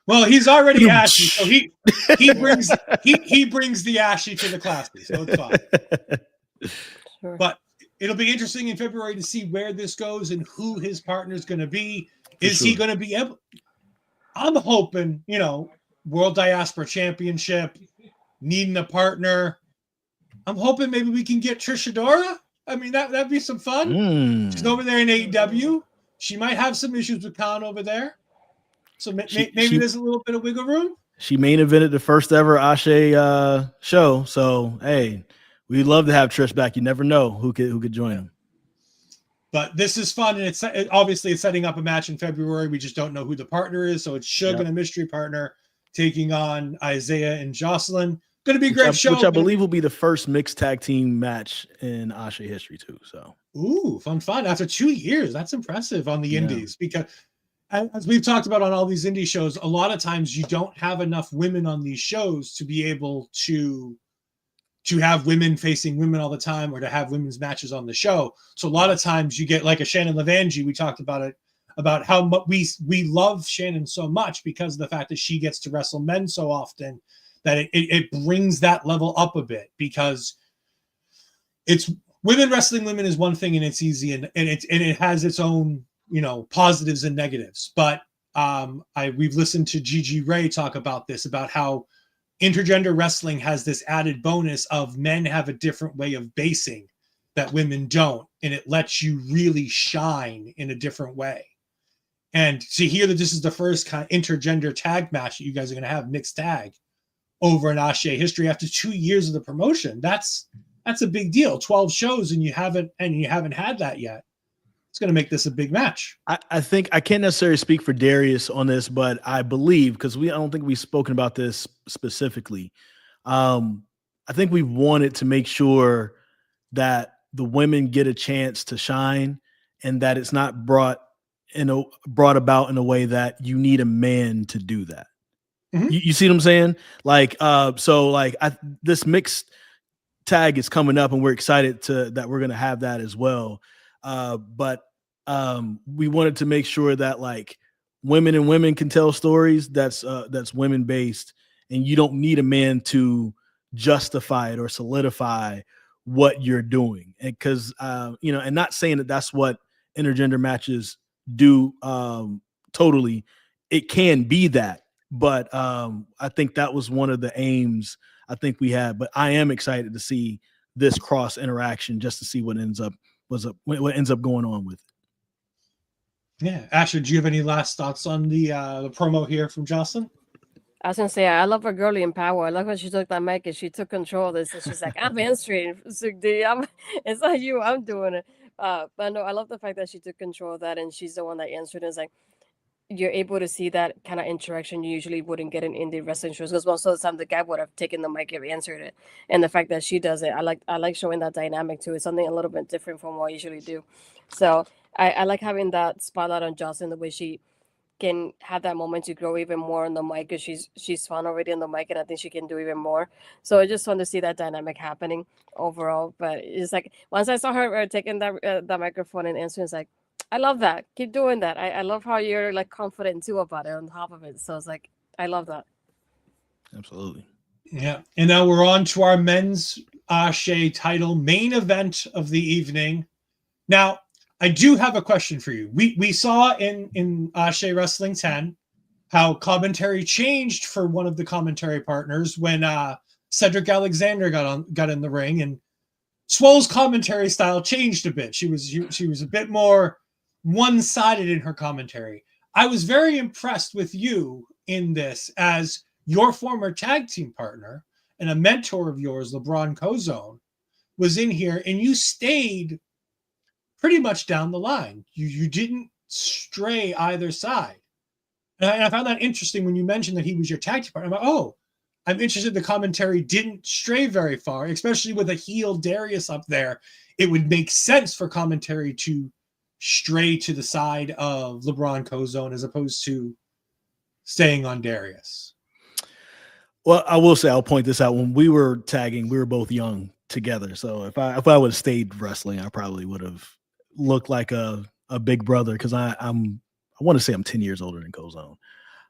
Well, he's already ashy, so he brings the ashy to the classy, so it's fine. Sure. But it'll be interesting in February to see where this goes and who his partner is going to be. Is he going to be able? I'm hoping, World Diaspora Championship, needing a partner. I'm hoping maybe we can get Trish Adora. I mean, that'd be some fun. She's over there in AEW. She might have some issues with Khan over there. So maybe there's a little bit of wiggle room. She main evented the first ever ASÉ show. So, hey, we'd love to have Trish back. You never know who could join him. But this is fun, and it's obviously setting up a match in February. We just don't know who the partner is, so it's Suge and a mystery partner taking on Isaiah and Joseline. Going to be a great show. Which I believe will be the first mixed tag team match in ASÉ history too. So, fun. After 2 years, that's impressive on the indies, because as we've talked about on all these indie shows, a lot of times you don't have enough women on these shows to be able to have women facing women all the time, or to have women's matches on the show. So a lot of times you get like a Shannon Levangie. We talked about it, about how much we love Shannon so much because of the fact that she gets to wrestle men so often, that it brings that level up a bit, because it's women wrestling women is one thing, and it's easy, and it has its own, positives and negatives. But we've listened to Gigi Ray talk about this, about how intergender wrestling has this added bonus of men have a different way of basing that women don't, and it lets you really shine in a different way. And to hear that this is the first kind of intergender tag match that you guys are going to have, mixed tag, over in ASÉ history after 2 years of the promotion, that's a big deal. 12 shows and you haven't had that yet. It's going to make this a big match. I think I can't necessarily speak for Darius on this, but I believe, because I don't think we've spoken about this specifically. I think we wanted to make sure that the women get a chance to shine, and that it's not brought about in a way that you need a man to do that. Mm-hmm. You see what I'm saying? This mixed tag is coming up, and we're excited that we're going to have that as well. But we wanted to make sure that women and women can tell stories that's women based, and you don't need a man to justify it or solidify what you're doing. And because and not saying that that's what intergender matches do, totally, it can be that, but I think that was one of the aims I think we had. But I am excited to see this cross interaction, just to see what ends up going on with it. Yeah, Asher, do you have any last thoughts on the promo here from Joseline? I was gonna say, I love her girly in power. I love when she took that mic and she took control of this. And she's like, "I'm answering, it's not you, I'm doing it." But no, I love the fact that she took control of that, and she's the one that answered. It's like you're able to see that kind of interaction you usually wouldn't get in indie wrestling shows, because most of the time the guy would have taken the mic and answered it. And the fact that she does it, I like showing that dynamic too. It's something a little bit different from what I usually do. So I like having that spotlight on Joseline, the way she can have that moment to grow even more on the mic, because she's fun already on the mic, and I think she can do even more. So I just want to see that dynamic happening overall. But it's like, once I saw her taking that microphone and answering, it's like, I love that. Keep doing that. I love how you're confident too about it on top of it. So it's like, I love that. Absolutely. Yeah. And now we're on to our men's ASÉ title main event of the evening. Now, I do have a question for you. We saw in ASÉ Wrestling 10 how commentary changed for one of the commentary partners when Cedric Alexander got in the ring, and Swole's commentary style changed a bit. She was a bit more one-sided in her commentary. I was very impressed with you in this, as your former tag team partner and a mentor of yours, LeBron Kozone, was in here, and you stayed pretty much down the line. You didn't stray either side. And I found that interesting when you mentioned that he was your tag team partner. I'm like, oh, I'm interested the commentary didn't stray very far, especially with a heel Darius up there. It would make sense for commentary to stray to the side of LeBron Kozone as opposed to staying on Darius. Well, I will say, I'll point this out. When we were tagging, we were both young together. So if I would have stayed wrestling, I probably would have looked like a big brother, because I want to say I'm 10 years older than Kozone.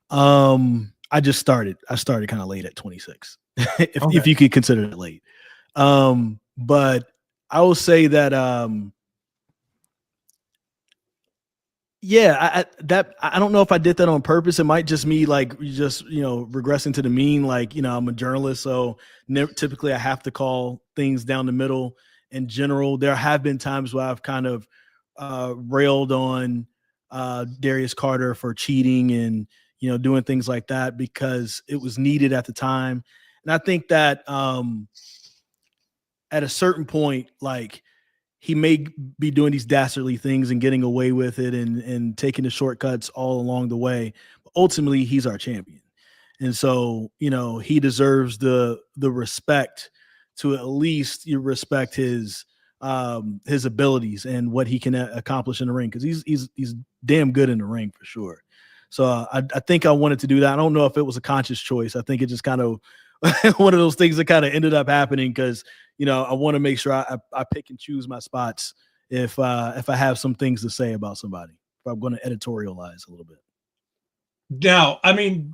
I started kind of late at 26, if you could consider it late. But I will say that Yeah, I don't know if I did that on purpose. It might just me like just regressing to the mean. Like I'm a journalist, so typically I have to call things down the middle. In general, there have been times where I've kind of railed on Darius Carter for cheating and doing things like that because it was needed at the time. And I think that at a certain point, like, he may be doing these dastardly things and getting away with it and taking the shortcuts all along the way. But ultimately, he's our champion. And so, he deserves the respect to at least you respect his abilities and what he can accomplish in the ring, because he's damn good in the ring for sure. So I think I wanted to do that. I don't know if it was a conscious choice. I think it just kind of one of those things that kind of ended up happening because I want to make sure I pick and choose my spots if I have some things to say about somebody. If I'm going to editorialize a little bit. Now, I mean,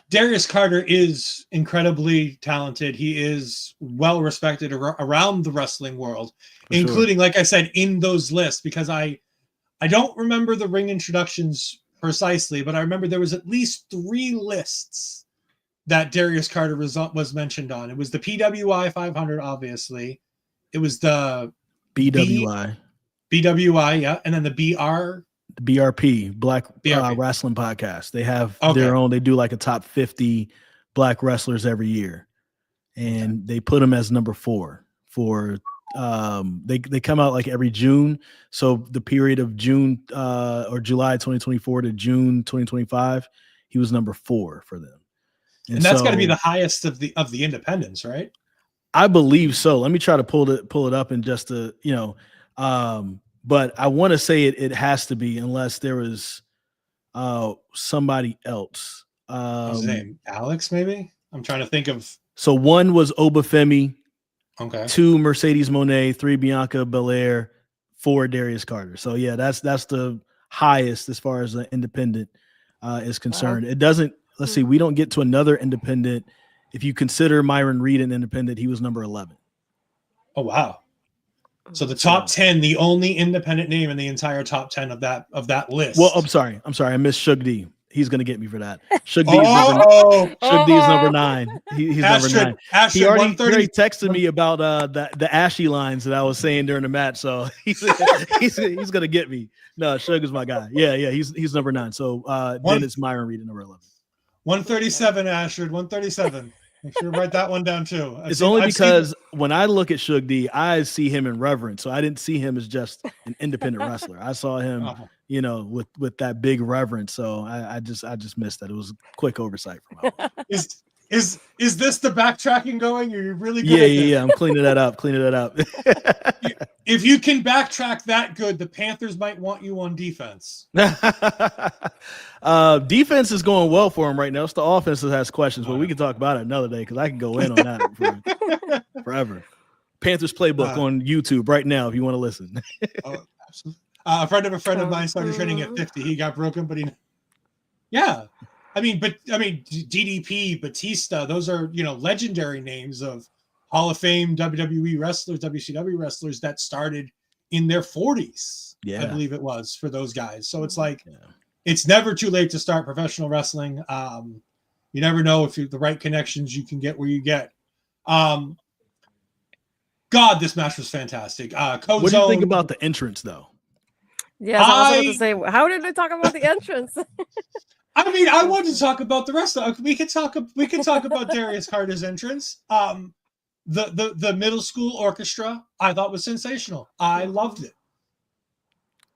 Darius Carter is incredibly talented. He is well respected around the wrestling world, including, like I said, in those lists, because I don't remember the ring introductions precisely, but I remember there was at least 3 lists that Darius Carter was mentioned on. It was the PWI 500, obviously. It was the BWI, yeah, and then the BRP, Black Wrestling Podcast. They have their own. They do like a top 50 Black wrestlers every year, and they put them as number 4 for. They come out like every June. So the period of June or July 2024 to June 2025, he was number 4 for them. And that's got to be the highest of the independents, right? I believe so. Let me try to pull it up in just a but I want to say it has to be, unless there was somebody else. What's his name? Alex, maybe? I'm trying to think of. So 1 was Obafemi. Okay. 2 Mercedes Moné, 3 Bianca Belair, 4 Darius Carter. So yeah, that's the highest as far as the independent is concerned. It doesn't. Let's see. We don't get to another independent. If you consider Myron Reed an independent, he was number 11. Oh wow! So the top 10, the only independent name in the entire top 10 of that list. Well, I'm sorry. I missed Suge D. He's gonna get me for that. Suge D is number 9. He's number 9. He already texted me about the ashy lines that I was saying during the match. So he's gonna get me. No, Suge is my guy. Yeah, he's number 9. So then it's Myron Reed at number 11. 137, Ashford. 137. Make sure to write that one down too. It's only because when I look at Suge D, I see him in reverence. So I didn't see him as just an independent wrestler. I saw him, with that big reverence. So I just missed that. It was a quick oversight from my part. Is this the backtracking going? Are you really good? Yeah. I'm cleaning that up. If you can backtrack that good, the Panthers might want you on defense. Defense is going well for him right now. It's the offense that has questions, but we can talk about it another day because I can go in on that forever. Panthers playbook on YouTube right now if you want to listen. Absolutely. A friend of mine started training at 50. He got broken, but DDP, Batista, those are, legendary names of Hall of Fame WWE wrestlers, WCW wrestlers that started in their 40s. I believe it was for those guys. So it's like, it's never too late to start professional wrestling. You never know if the right connections you can get where you get. God, this match was fantastic. Kozone, what do you think about the entrance though? Yes, I was about to say, how did they talk about the entrance? I mean, I wanted to talk about the rest of it. We could talk about Darius Carter's entrance. The middle school orchestra I thought was sensational. I loved it.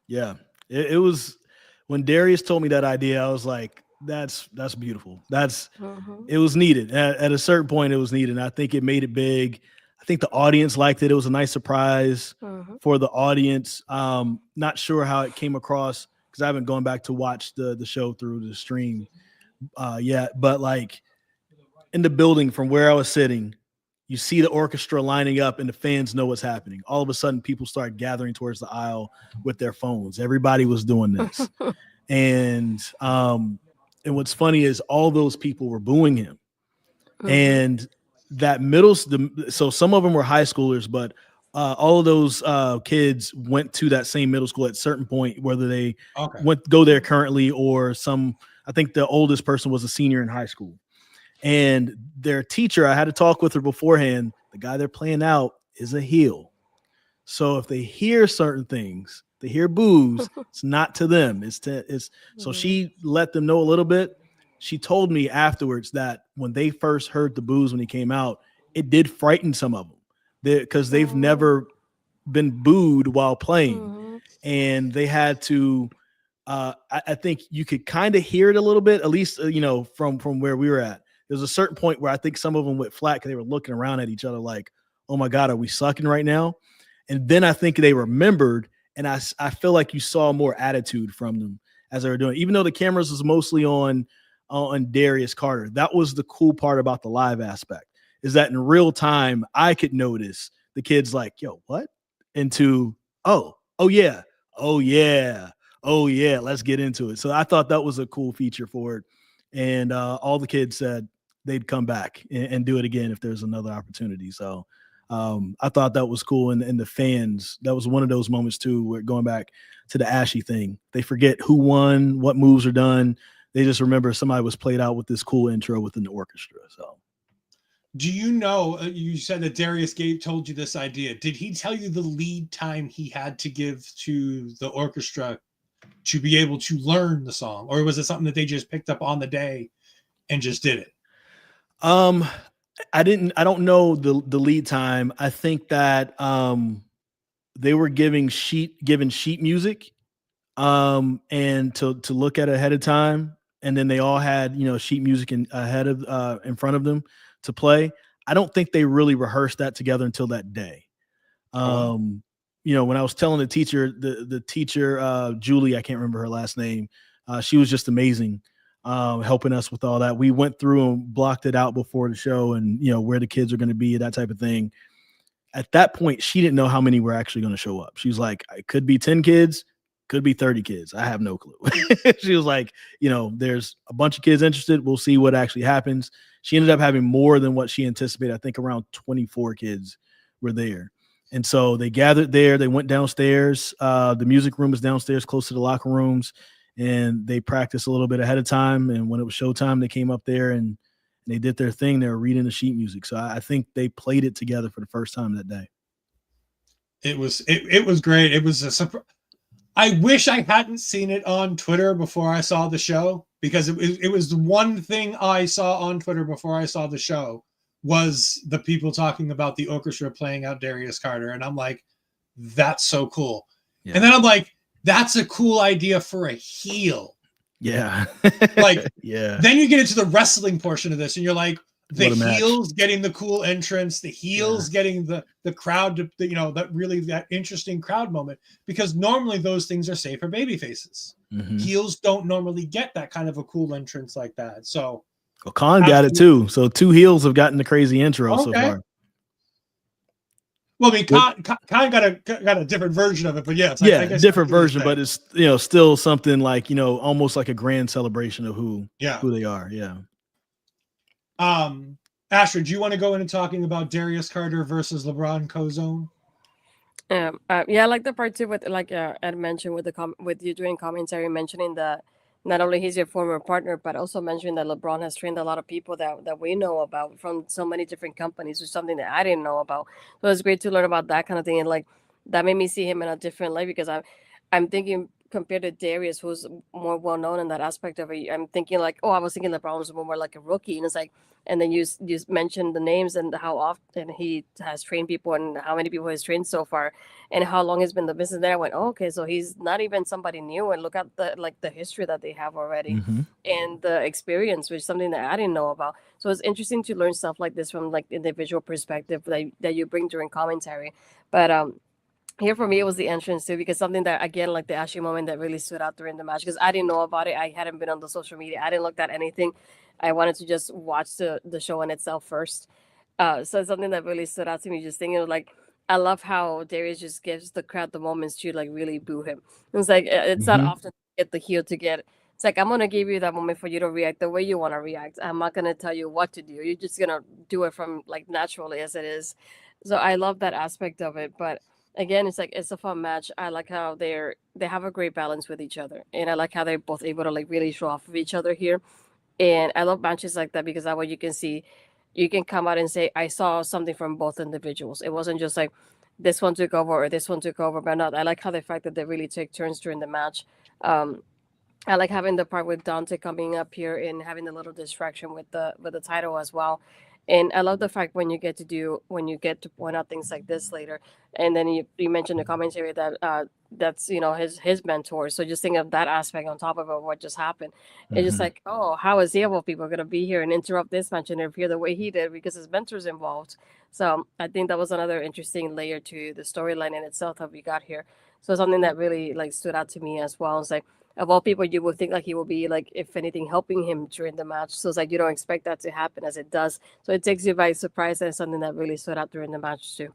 Yeah, it was. When Darius told me that idea, I was like, that's beautiful. It was needed. At a certain point, it was needed. And I think it made it big. I think the audience liked it. It was a nice surprise for the audience. Not sure how it came across because I haven't gone back to watch the show through the stream yet. But like in the building from where I was sitting, you see the orchestra lining up and the fans know what's happening. All of a sudden, people start gathering towards the aisle with their phones. Everybody was doing this. And what's funny is all those people were booing him. And that so some of them were high schoolers, but all of those kids went to that same middle school at a certain point, whether they Okay. go there currently or some. I think the oldest person was a senior in high school, and their teacher. I had to talk with her beforehand. The guy they're playing out is a heel, so if they hear certain things, they hear boos. It's not to them. So she let them know a little bit. She told me afterwards that when they first heard the boos when he came out, it did frighten some of them because they've never been booed while playing, and they had to. I think you could kind of hear it a little bit, at least from where we were at. There's a certain point where I think some of them went flat because they were looking around at each other like, "Oh my God, are we sucking right now?" And then I think they remembered, and I feel like you saw more attitude from them as they were doing it. Even though the cameras was mostly on Darius Carter, that was the cool part about the live aspect, is that in real time I could notice the kids like, "Yo, what?" into oh yeah, let's get into it. So I thought that was a cool feature for it, and all the kids said they'd come back and do it again if there's another opportunity. So I thought that was cool, and the fans, that was one of those moments too, where going back to the Ashy thing, they forget who won, what moves are done. They just remember somebody was played out with this cool intro within the orchestra. So do you know, you said that Darius told you this idea. Did he tell you the lead time he had to give to the orchestra to be able to learn the song? Or was it something that they just picked up on the day and just did it? I don't know the lead time. I think that they were given sheet music and to look at ahead of time, and then they all had sheet music in front of them to play. I don't think they really rehearsed that together until that day. When I was telling the teacher Julie, I can't remember her last name, she was just amazing, helping us with all that. We went through and blocked it out before the show, and where the kids are going to be, that type of thing. At that point, she didn't know how many were actually going to show up. She was like, it could be 10 kids, could be 30 kids. I have no clue. She was like, there's a bunch of kids interested. We'll see what actually happens. She ended up having more than what she anticipated. I think around 24 kids were there. And so they gathered there. They went downstairs. The music room is downstairs close to the locker rooms, and they practiced a little bit ahead of time. And when it was showtime, they came up there and they did their thing. They were reading the sheet music. So I think they played it together for the first time that day. It was great. It was a surprise. I wish I hadn't seen it on Twitter before I saw the show, because it was the one thing I saw on Twitter before I saw the show was the people talking about the orchestra playing out Darius Carter. And I'm like, that's so cool. Yeah. And then I'm like, that's a cool idea for a heel. Yeah. Like, yeah. Then you get into the wrestling portion of this, and you're like, the heels getting the cool entrance, the heels getting the crowd to, that interesting crowd moment, because normally those things are safe for baby faces. Mm-hmm. Heels don't normally get that kind of a cool entrance like that. So Khan got it too. So two heels have gotten the crazy intro so far. Well, I mean, Khan got a different version of it, but yes, I guess different version, but it's still something like almost like a grand celebration of who they are. Yeah. Astrid, do you want to go into talking about Darius Carter versus LeBron Kozone? I like the part too with Ed mentioned with you doing commentary, mentioning that not only he's your former partner, but also mentioning that LeBron has trained a lot of people that we know about from so many different companies, which is something that I didn't know about. So it's great to learn about that kind of thing, and like that made me see him in a different light, because I'm thinking, compared to Darius, who's more well known in that aspect of it, I'm thinking like, I was thinking LeBron was more like a rookie, and it's like, and then you mentioned the names and how often he has trained people and how many people he's trained so far and how long he's been in the business. There, I went, okay, so he's not even somebody new, and look at the history that they have already and the experience, which is something that I didn't know about. So it's interesting to learn stuff like this from like individual perspective that you bring during commentary. But here for me, it was the entrance too, because something that, again, like the Ashley moment that really stood out during the match, because I didn't know about it. I hadn't been on the social media. I didn't look at anything. I wanted to just watch the show in itself first. So it's something that really stood out to me, just thinking like, I love how Darius just gives the crowd the moments to like really boo him. It's like, it's not often to get the heel to get It's like, I'm gonna give you that moment for you to react the way you want to react. I'm not gonna tell you what to do. You're just gonna do it from like naturally as it is. So I love that aspect of it. But again, it's like it's a fun match. I like how they have a great balance with each other, and I like how they're both able to like really show off of each other here. And I love matches like that because that way you can see, you can come out and say, I saw something from both individuals. It wasn't just like this one took over or this one took over, but not. I like how the fact that they really take turns during the match. Um, I like having the part with Dante coming up here and having a little distraction with the title as well. And I love the fact when you get to point out things like this later, and then you mentioned the commentary that that's his mentor. So just think of that aspect on top of it, what just happened. It's just like, oh, how is he able people gonna be here and interrupt this match and interfere the way he did because his mentor's involved. So I think that was another interesting layer to the storyline in itself that we got here. So something that really like stood out to me as well. It's like, of all people, you would think like he will be like, if anything, helping him during the match. So it's like you don't expect that to happen as it does. So it takes you by surprise, and it's something that really stood out during the match too.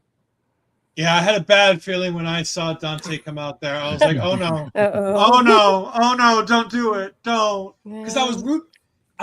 Yeah, I had a bad feeling when I saw Dante come out there. I was like, oh no, Uh-oh. oh no, don't do it, don't. Because I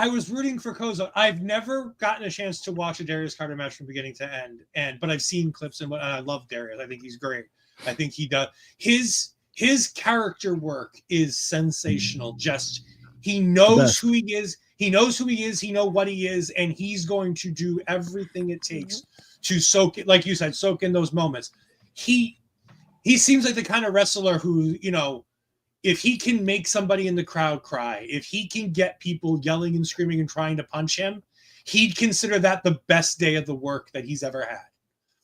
was rooting for Kozone. I've never gotten a chance to watch a Darius Carter match from beginning to end, but I've seen clips and I love Darius. I think he's great. I think he does his character work is sensational. Just he knows who he is. He knows who he is. He knows what he is, and he's going to do everything it takes to soak it, like you said, soak in those moments. He seems like the kind of wrestler who, if he can make somebody in the crowd cry, if he can get people yelling and screaming and trying to punch him, he'd consider that the best day of the work that he's ever had.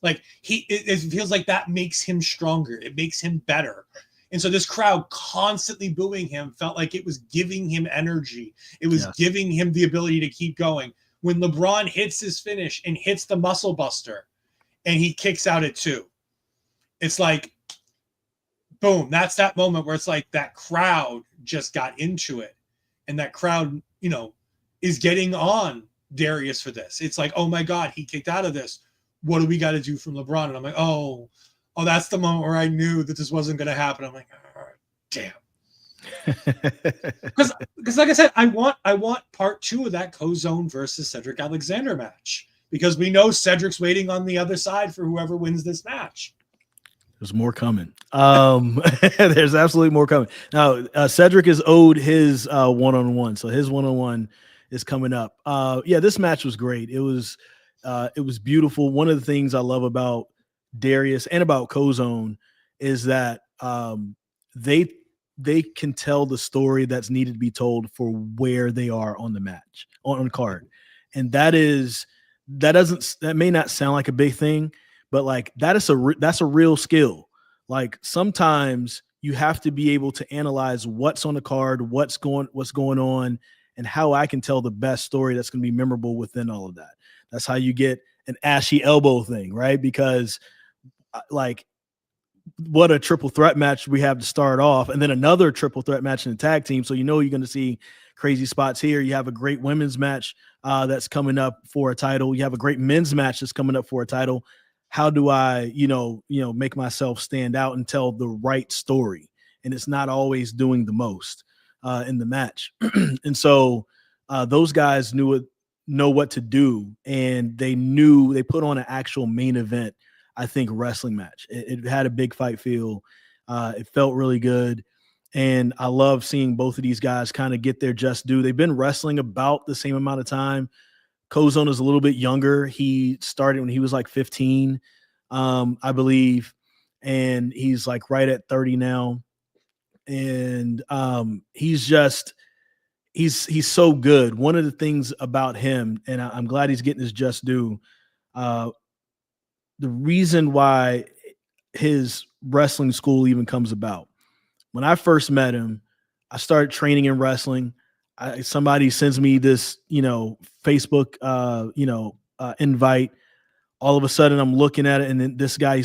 Like it feels like that makes him stronger. It makes him better. And so this crowd constantly booing him felt like it was giving him energy. It was giving him the ability to keep going. When LeBron hits his finish and hits the muscle buster and he kicks out at 2, it's like, boom, that's that moment where it's like that crowd just got into it. And that crowd, is getting on Darius for this. It's like, oh my God, he kicked out of this. What do we got to do from LeBron? And I'm like, oh, that's the moment where I knew that this wasn't going to happen. I'm like, oh, damn. Because like I said, I want part 2 of that Kozone versus Cedric Alexander match, because we know Cedric's waiting on the other side for whoever wins this match. There's more coming. There's absolutely more coming. Now, Cedric is owed his one-on-one, so his one-on-one is coming up. This match was great. It was beautiful. One of the things I love about Darius and about Kozone is that they can tell the story that's needed to be told for where they are on the match, on the card. And that may not sound like a big thing, but like that's a real skill. Like sometimes you have to be able to analyze what's on the card, what's going on, and how I can tell the best story that's going to be memorable within all of that. That's how you get an ashy elbow thing, right? Because like what a triple threat match we have to start off, and then another triple threat match in the tag team. So you're going to see crazy spots here. You have a great women's match that's coming up for a title. You have a great men's match that's coming up for a title. How do I, make myself stand out and tell the right story? And it's not always doing the most in the match. And so those guys know what to do, and they put on an actual main event, I think, wrestling match. It had a big fight feel. It felt really good. And I love seeing both of these guys kind of get their just due. They've been wrestling about the same amount of time. Kozone is a little bit younger. He started when he was like 15, I believe. And he's like right at 30 now. And he's so good. One of the things about him, and I'm glad he's getting his just due, the reason why his wrestling school even comes about. When I first met him, I started training in wrestling. Somebody sends me this, Facebook, invite. All of a sudden I'm looking at it, and then this guy,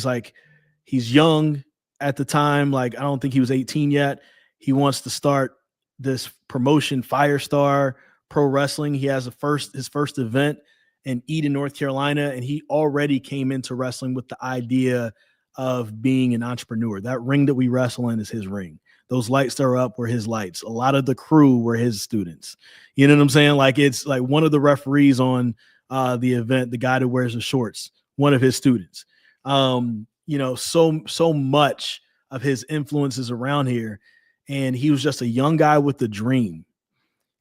he's young at the time. Like, I don't think he was 18 yet. He wants to start this promotion, Firestar Pro Wrestling. He has his first event in Eden, North Carolina, and he already came into wrestling with the idea of being an entrepreneur. That ring that we wrestle in is his ring. those lights that are up were his lights. A lot of the crew were his students. You know what I'm saying? Like, it's like one of the referees on the event, the guy that wears the shorts, one of his students. You know, so much of his influences around here. And he was just a young guy with a dream.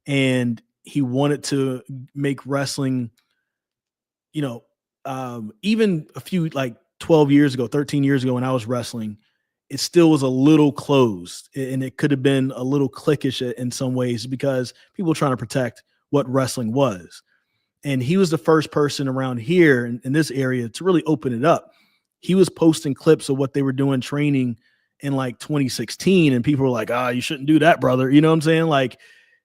And he wanted to make wrestling, you know, even a few, like 12 years ago, 13 years ago when I was wrestling, it still was a little closed, and it could have been a little cliquish in some ways because people were trying to protect what wrestling was. And he was the first person around here in this area to really open it up. He was posting clips of what they were doing training in like 2016, and people were like, you shouldn't do that, brother. You know what I'm saying? Like,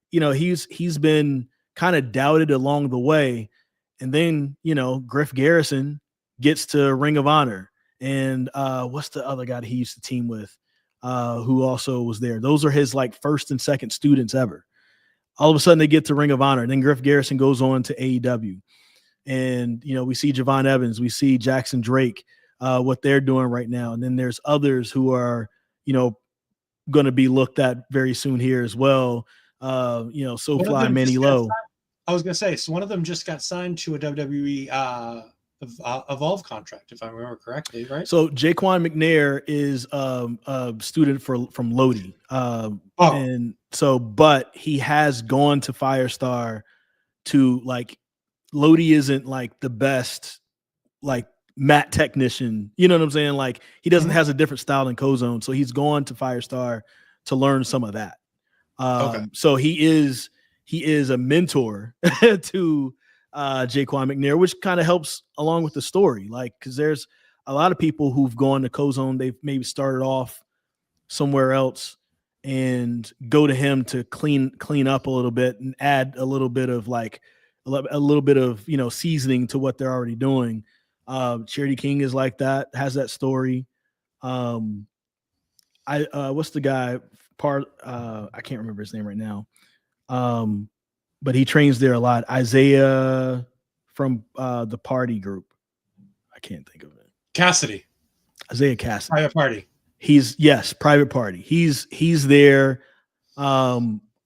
you know, he's been kind of doubted along the way. And then, you know, Griff Garrison gets to Ring of Honor. And what's the other guy that he used to team with who also was there? Those are his like first and second students ever. All of a sudden they get to Ring of Honor. Then Griff Garrison goes on to AEW. And, you know, we see Javon Evans, we see Jackson Drake, what they're doing right now. And then there's others who are, you know, going to be looked at very soon here as well. You know, SoFly, Manny Lowe. I was going to say, so one of them just got signed to a WWE Evolve contract, if I remember correctly, right? So Jaquan McNair is a student from Lodi. And so, but he has gone to Firestar to, like, Lodi isn't like the best, like, mat technician. You know what I'm saying? Like, he has a different style than Kozone. So he's gone to Firestar to learn some of that. So he is a mentor to Jaquan McNair, which kind of helps along with the story. Like, because there's a lot of people who've gone to Kozone, they've maybe started off somewhere else and go to him to clean up a little bit and add a little bit of like a little bit of, you know, seasoning to what they're already doing. Charity King is like that, has that story. What's the guy I can't remember his name right now. But he trains there a lot. Isaiah from the Party group. I can't think of it. Cassidy. Isaiah Cassidy. Private Party. Private Party. He's there a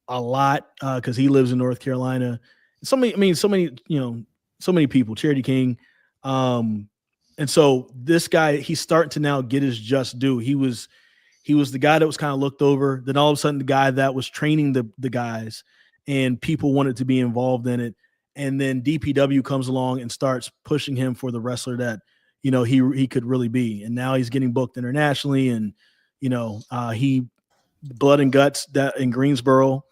lot because he lives in North Carolina. So many people. Charity King. And so this guy, he's starting to now get his just due. He was the guy that was kind of looked over. Then all of a sudden, the guy that was training the guys, and people wanted to be involved in it. And then DPW comes along and starts pushing him for the wrestler that, you know, he could really be. And now he's getting booked internationally. And, you know, he Blood and Guts that in Greensboro.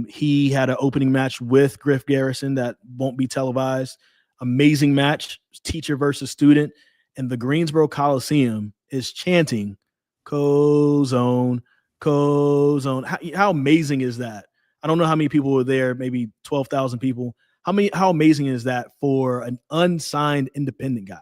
He had an opening match with Griff Garrison that won't be televised. Amazing match, teacher versus student. And the Greensboro Coliseum is chanting Kozone, Kozone. How amazing is that? I don't know how many people were there, maybe 12,000 people. How amazing is that for an unsigned independent guy?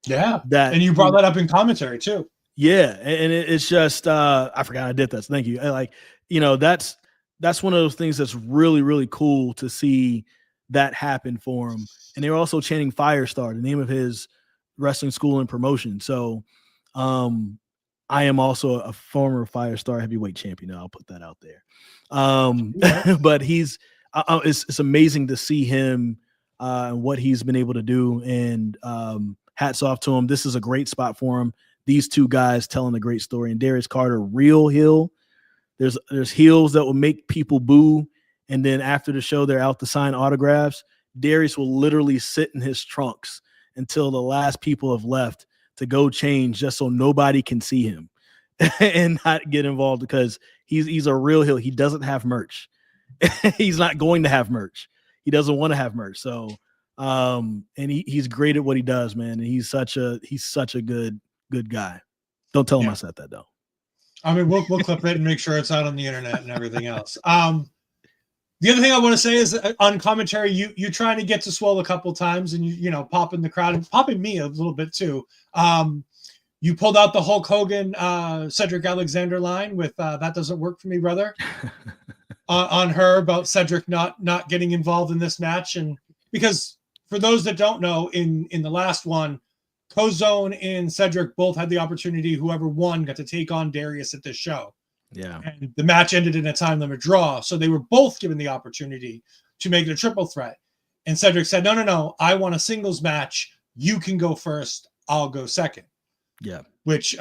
Yeah. And you brought that up in commentary too. Yeah. And it's just, I forgot I did that. So thank you. Like, you know, that's one of those things that's really, really cool to see that happen for him. And they were also chanting Firestar, the name of his wrestling school and promotion. So, I am also a former Firestar heavyweight champion. I'll put that out there. But it's amazing to see him and what he's been able to do. And hats off to him. This is a great spot for him. These two guys telling a great story. And Darius Carter, real heel. There's heels that will make people boo. And then after the show, they're out to sign autographs. Darius will literally sit in his trunks until the last people have left to go change just so nobody can see him and not get involved because he's a real heel. He doesn't have merch. He's not going to have merch. He doesn't want to have merch. So, and he's great at what he does, man. And he's such a good guy. Don't tell him I said that though. I mean, we'll clip it and make sure it's out on the internet and everything else. The other thing I want to say is on commentary, you trying to get to Swole a couple times and you know, popping the crowd and popping me a little bit too. You pulled out the Hulk Hogan, Cedric Alexander line with that doesn't work for me, brother. On her about Cedric not getting involved in this match. And because for those that don't know, in the last one, Kozone and Cedric both had the opportunity, whoever won got to take on Darius at this show. Yeah. And the match ended in a time limit draw. So they were both given the opportunity to make it a triple threat. And Cedric said, no, I want a singles match. You can go first. I'll go second. Yeah. Which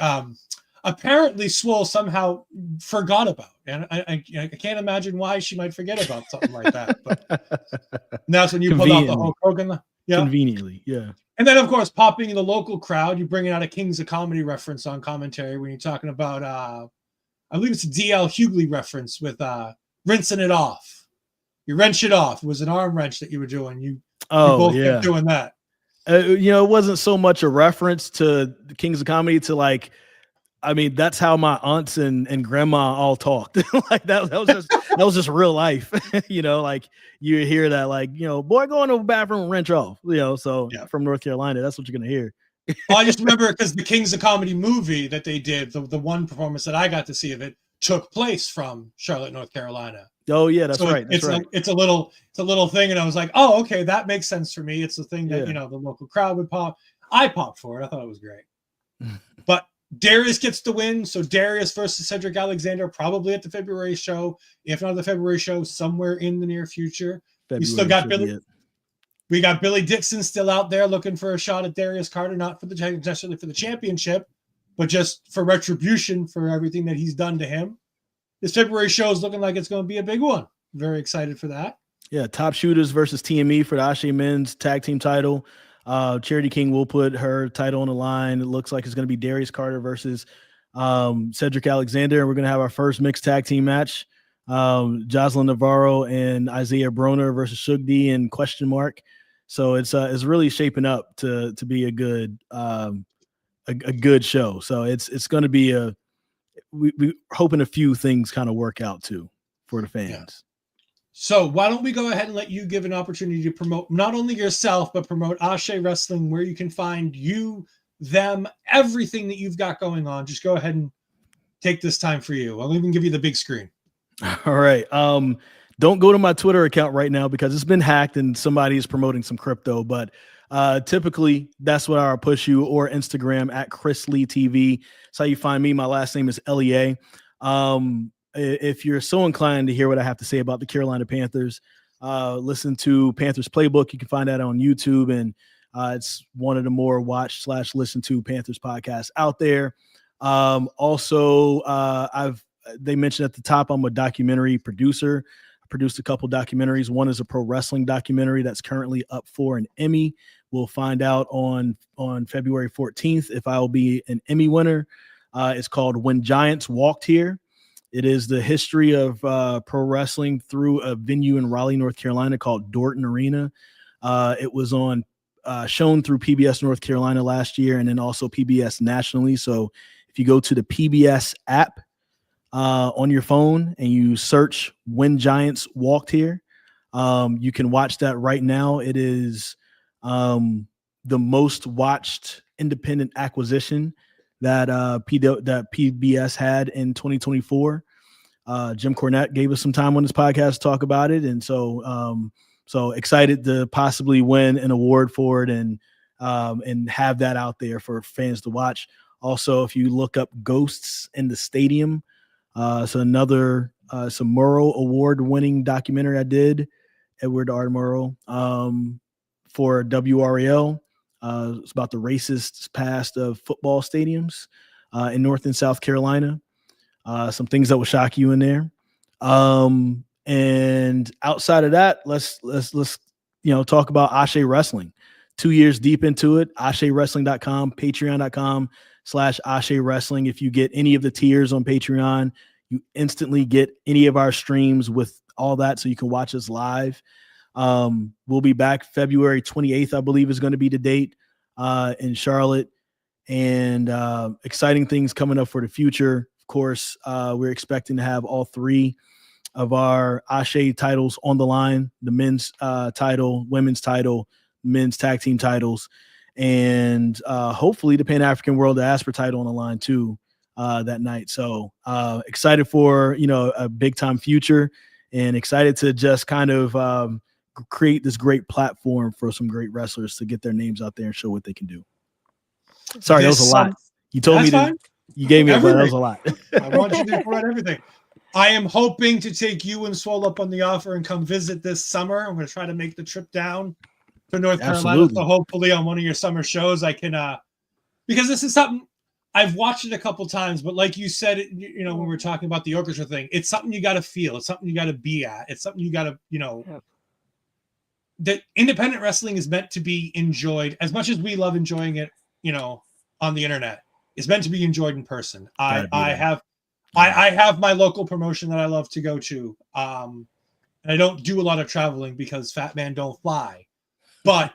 apparently Swole somehow forgot about. And I can't imagine why she might forget about something like that. But that's when you pulled out the Hulk Hogan. Yeah. Conveniently, yeah. And then, of course, popping in the local crowd, you bringing out a Kings of Comedy reference on commentary when you're talking about, I believe it's a DL Uglee reference with rinsing it off. You wrench it off. It was an arm wrench that you were doing. You both kept doing that. It wasn't so much a reference to the Kings of Comedy to like, I mean, that's how my aunts and grandma all talked. Like that was just real life. Like you hear that, like, boy, go into the bathroom and wrench off. So from North Carolina, that's what you're gonna hear. I just remember because the Kings of Comedy movie that they did, the one performance that I got to see of it took place from Charlotte, North Carolina. Oh yeah, that's right. It's a little thing, and I was like, oh, okay, that makes sense for me. It's the thing that the local crowd would pop. I popped for it. I thought it was great. But Darius gets the win. So Darius versus Cedric Alexander, probably at the February show. If not the February show, somewhere in the near future. We still got Billy. We got Billy Dixon still out there looking for a shot at Darius Carter, not necessarily for the championship, but just for retribution for everything that he's done to him. This February show is looking like it's going to be a big one. Very excited for that. Yeah, Top Shooters versus TME for the ASÉ Men's Tag Team title. Charity King will put her title on the line. It looks like it's going to be Darius Carter versus Cedric Alexander. And we're going to have our first mixed tag team match. Joseline Navarro and Isaiah Broner versus Suge and question mark. So it's really shaping up to be a good show. So it's going to be we're hoping a few things kind of work out too for the fans. Yeah. So why don't we go ahead and let you give an opportunity to promote not only yourself, but promote ASÉ Wrestling, where you can find you, them, everything that you've got going on. Just go ahead and take this time for you. I'll even give you the big screen. All right. Don't go to my Twitter account right now because it's been hacked and somebody is promoting some crypto, but typically that's what I'll push you, or Instagram at Chris Lee TV. That's how you find me. My last name is LEA. If you're so inclined to hear what I have to say about the Carolina Panthers, listen to Panthers Playbook. You can find that on YouTube, and it's one of the more watch/listen to Panthers podcasts out there. They mentioned at the top, I'm a documentary producer. I produced a couple documentaries. One is a pro wrestling documentary that's currently up for an Emmy. We'll find out on February 14th if I'll be an Emmy winner. It's called When Giants Walked Here. It is the history of pro wrestling through a venue in Raleigh, North Carolina called Dorton Arena. It was shown through PBS North Carolina last year, and then also PBS nationally. So if you go to the PBS app on your phone and you search When Giants Walked Here, you can watch that right now. It is the most watched independent acquisition that PBS had in 2024. Jim Cornette gave us some time on this podcast to talk about it, and so excited to possibly win an award for it and have that out there for fans to watch. Also, if you look up Ghosts in the Stadium, so another some Murrow award-winning documentary I did, Edward R. Murrow, for WRAL. It's about the racist past of football stadiums in North and South Carolina. Some things that will shock you in there. And outside of that, let's talk about ASÉ Wrestling. 2 years deep into it, ASÉWrestling.com, patreon.com/ASÉ Wrestling. If you get any of the tiers on Patreon, you instantly get any of our streams with all that, so you can watch us live. We'll be back February 28th, I believe is going to be the date, in Charlotte, and exciting things coming up for the future. Of course, we're expecting to have all three of our ASÉ titles on the line: the men's title, women's title, men's tag team titles, and hopefully the Pan-African World Diaspora title on the line too that night. So excited for a big time future, and excited to just kind of create this great platform for some great wrestlers to get their names out there and show what they can do. Sorry, that was a lot. You told me to. You gave me a that was a lot. I want you to report everything. I am hoping to take you and Swole up on the offer and come visit this summer. I'm going to try to make the trip down to North Carolina. So hopefully on one of your summer shows, I can, because this is something I've watched it a couple times, but like you said, you know, when we were talking about the orchestra thing, it's something you got to feel. It's something you got to be at. It's something you got to, you know, that independent wrestling is meant to be enjoyed as much as we love enjoying it, you know, on the internet. It's meant to be enjoyed in person. I have my local promotion that I love to go to. And I don't do a lot of traveling because fat man don't fly. But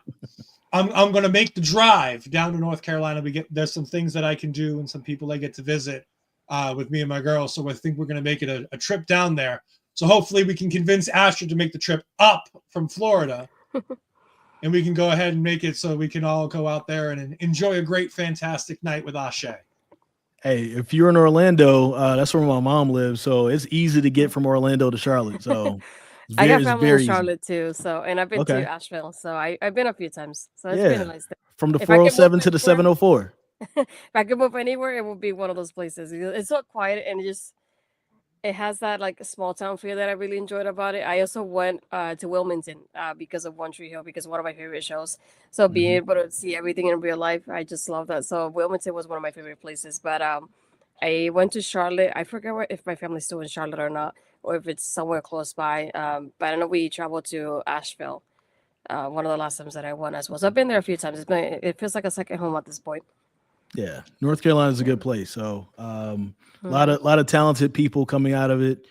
I'm going to make the drive down to North Carolina. There's some things that I can do and some people I get to visit with me and my girl. So I think we're going to make it a trip down there. So hopefully we can convince Asher to make the trip up from Florida. And we can go ahead and make it so we can all go out there and enjoy a great, fantastic night with ASÉ. Hey, if you're in Orlando, that's where my mom lives, so it's easy to get from Orlando to Charlotte. So I got family in Charlotte too, so and I've been to Asheville, so I've been a few times. So it's been a nice day. From the 407 to the 704. If I could move anywhere, it would be one of those places. It's so quiet and it has that like small town feel that I really enjoyed about it. I also went to Wilmington because of One Tree Hill, because one of my favorite shows. So being able to see everything in real life, I just love that. So Wilmington was one of my favorite places. But I went to Charlotte. I forget if my family's still in Charlotte or not, or if it's somewhere close by. But I know we traveled to Asheville. One of the last times that I went as well. So I've been there a few times. It feels like a second home at this point. Yeah, North Carolina is a good place. So a lot of talented people coming out of it,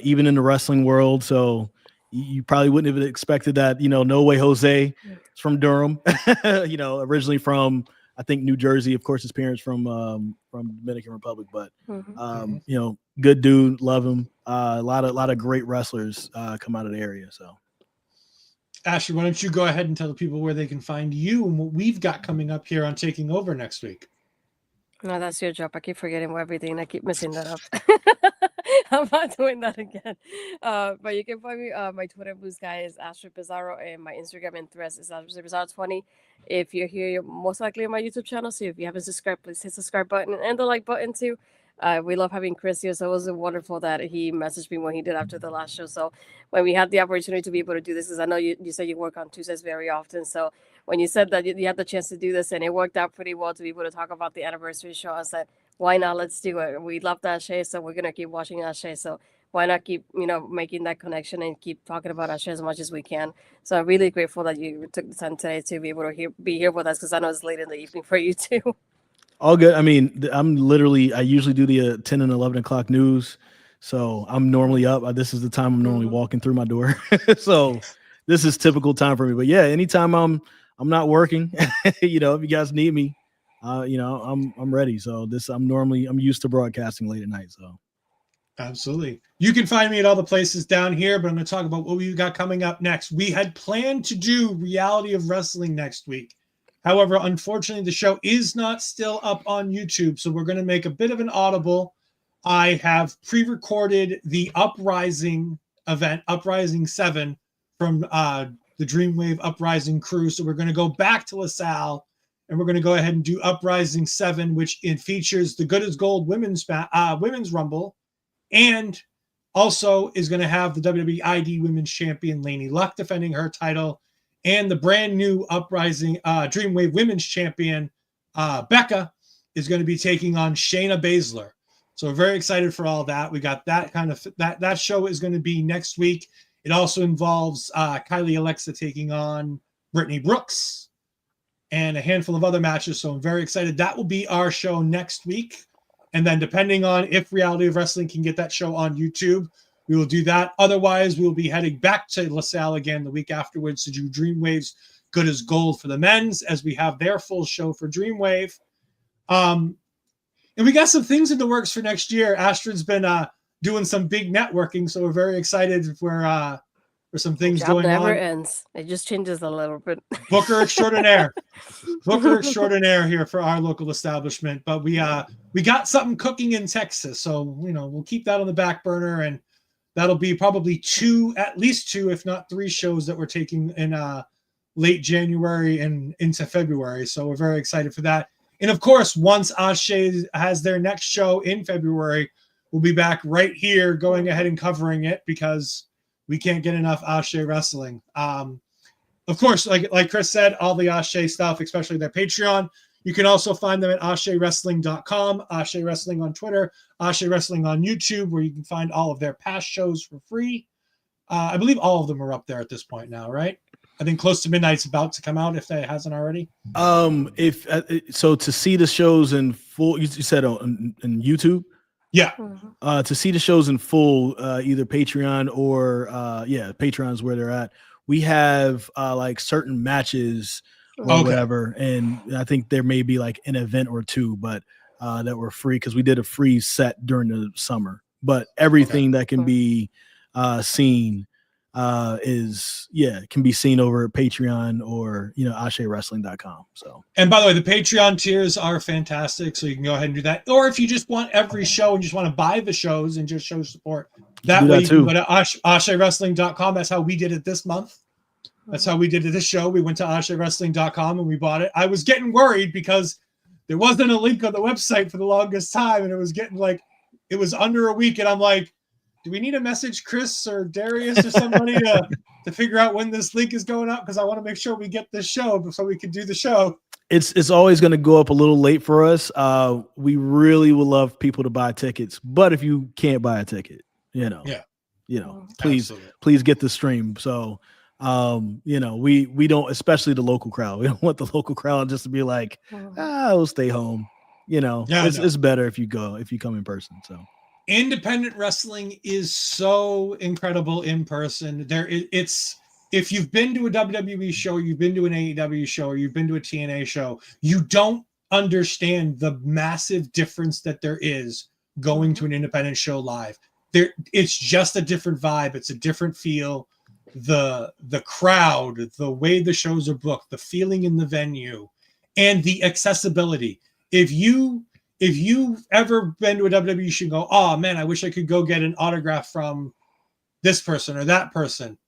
even in the wrestling world. So you probably wouldn't have expected that. You know, No Way Jose is from Durham. You know, originally from I think New Jersey. Of course, his parents from Dominican Republic. But you know, good dude, love him. A lot of great wrestlers come out of the area. So. Ashley, why don't you go ahead and tell the people where they can find you and what we've got coming up here on Taking Over next week? No, that's your job. I keep forgetting everything. I keep messing that up. I'm not doing that again. But you can find me. My Twitter boost guy is Astrid Pizarro, and my Instagram and Threads is Astrid Pizarro 20. If you're here, you're most likely on my YouTube channel. So if you haven't subscribed, please hit the subscribe button and the like button too. We love having Chris here, so it was wonderful that he messaged me when he did after the last show. So when we had the opportunity to be able to do this, because I know you said you work on Tuesdays very often. So when you said that you had the chance to do this and it worked out pretty well to be able to talk about the anniversary show, I said, why not? Let's do it. We love ASÉ, so we're going to keep watching ASÉ. So why not keep, making that connection and keep talking about ASÉ as much as we can. So I'm really grateful that you took the time today to be able to be here with us, because I know it's late in the evening for you too. All good. I mean, I usually do the 10 and 11 o'clock news. So I'm normally up. This is the time I'm normally walking through my door. So this is typical time for me. But yeah, anytime I'm not working, if you guys need me, I'm ready. So I'm used to broadcasting late at night. So absolutely. You can find me at all the places down here, but I'm going to talk about what we got coming up next. We had planned to do Reality of Wrestling next week. However, unfortunately, the show is not still up on YouTube, so we're going to make a bit of an audible. I have pre-recorded the Uprising event, Uprising 7, from the Dreamwave Uprising crew. So we're going to go back to LaSalle, and we're going to go ahead and do Uprising 7, which it features the Good as Gold women's Rumble, and also is going to have the WWE ID Women's Champion Laney Luck defending her title, and the brand new Uprising Dreamwave Women's Champion Becca is going to be taking on Shayna Baszler. So we're very excited for all that. We got that that show is going to be next week. It also involves Kylie Alexa taking on Brittany Brooks and a handful of other matches. So I'm very excited. That will be our show next week. And then depending on if Reality of Wrestling can get that show on YouTube, we will do that. Otherwise, we will be heading back to LaSalle again the week afterwards to do Dreamwave's Good as Gold for the men's, as we have their full show for Dreamwave. And we got some things in the works for next year. Astrid's been doing some big networking, so we're very excited for some things going on. It never ends. It just changes a little bit. Booker extraordinaire. Booker extraordinaire here for our local establishment. But we got something cooking in Texas, so we'll keep that on the back burner, and that'll be probably at least two, if not three shows that we're taking in late January and into February. So we're very excited for that. And of course, once ASÉ has their next show in February, we'll be back right here going ahead and covering it because we can't get enough ASÉ Wrestling. Of course, like Chris said, all the ASÉ stuff, especially their Patreon, you can also find them at ASÉWrestling.com, ASÉ Wrestling on Twitter, ASÉ Wrestling on YouTube, where you can find all of their past shows for free. I believe all of them are up there at this point now, right? I think Close to Midnight's about to come out if it hasn't already. If so, to see the shows in full, you said on YouTube. Yeah. To see the shows in full, either Patreon or Patreon is where they're at. We have like certain matches or whatever, and I think there may be like an event or two, but that were free because we did a free set during the summer. But everything that can be seen can be seen over at Patreon or ASÉWrestling.com. So, and by the way, the Patreon tiers are fantastic, so you can go ahead and do that. Or if you just want every show and just want to buy the shows and just show support, that way you can go to ASÉWrestling.com. That's how we did it this month. That's how we did it this show. We went to ASÉWrestling.com and we bought it. I was getting worried because there wasn't a link on the website for the longest time, and it was getting like it was under a week, and I'm like, do we need to message Chris or Darius or somebody to figure out when this link is going up? Because I want to make sure we get this show so we can do the show. It's always going to go up a little late for us. We really would love people to buy tickets, but if you can't buy a ticket, please get the stream. So, we don't, especially the local crowd. We don't want the local crowd just to be like, we'll stay home. It's better if you come in person. So. Independent wrestling is so incredible in person. If you've been to a WWE show, you've been to an AEW show, or you've been to a TNA show, you don't understand the massive difference that there is going to an independent show live. It's just a different vibe. It's a different feel. The crowd, the way the shows are booked, the feeling in the venue, and the accessibility. If you've ever been to a WWE show and go, oh man, I wish I could go get an autograph from this person or that person,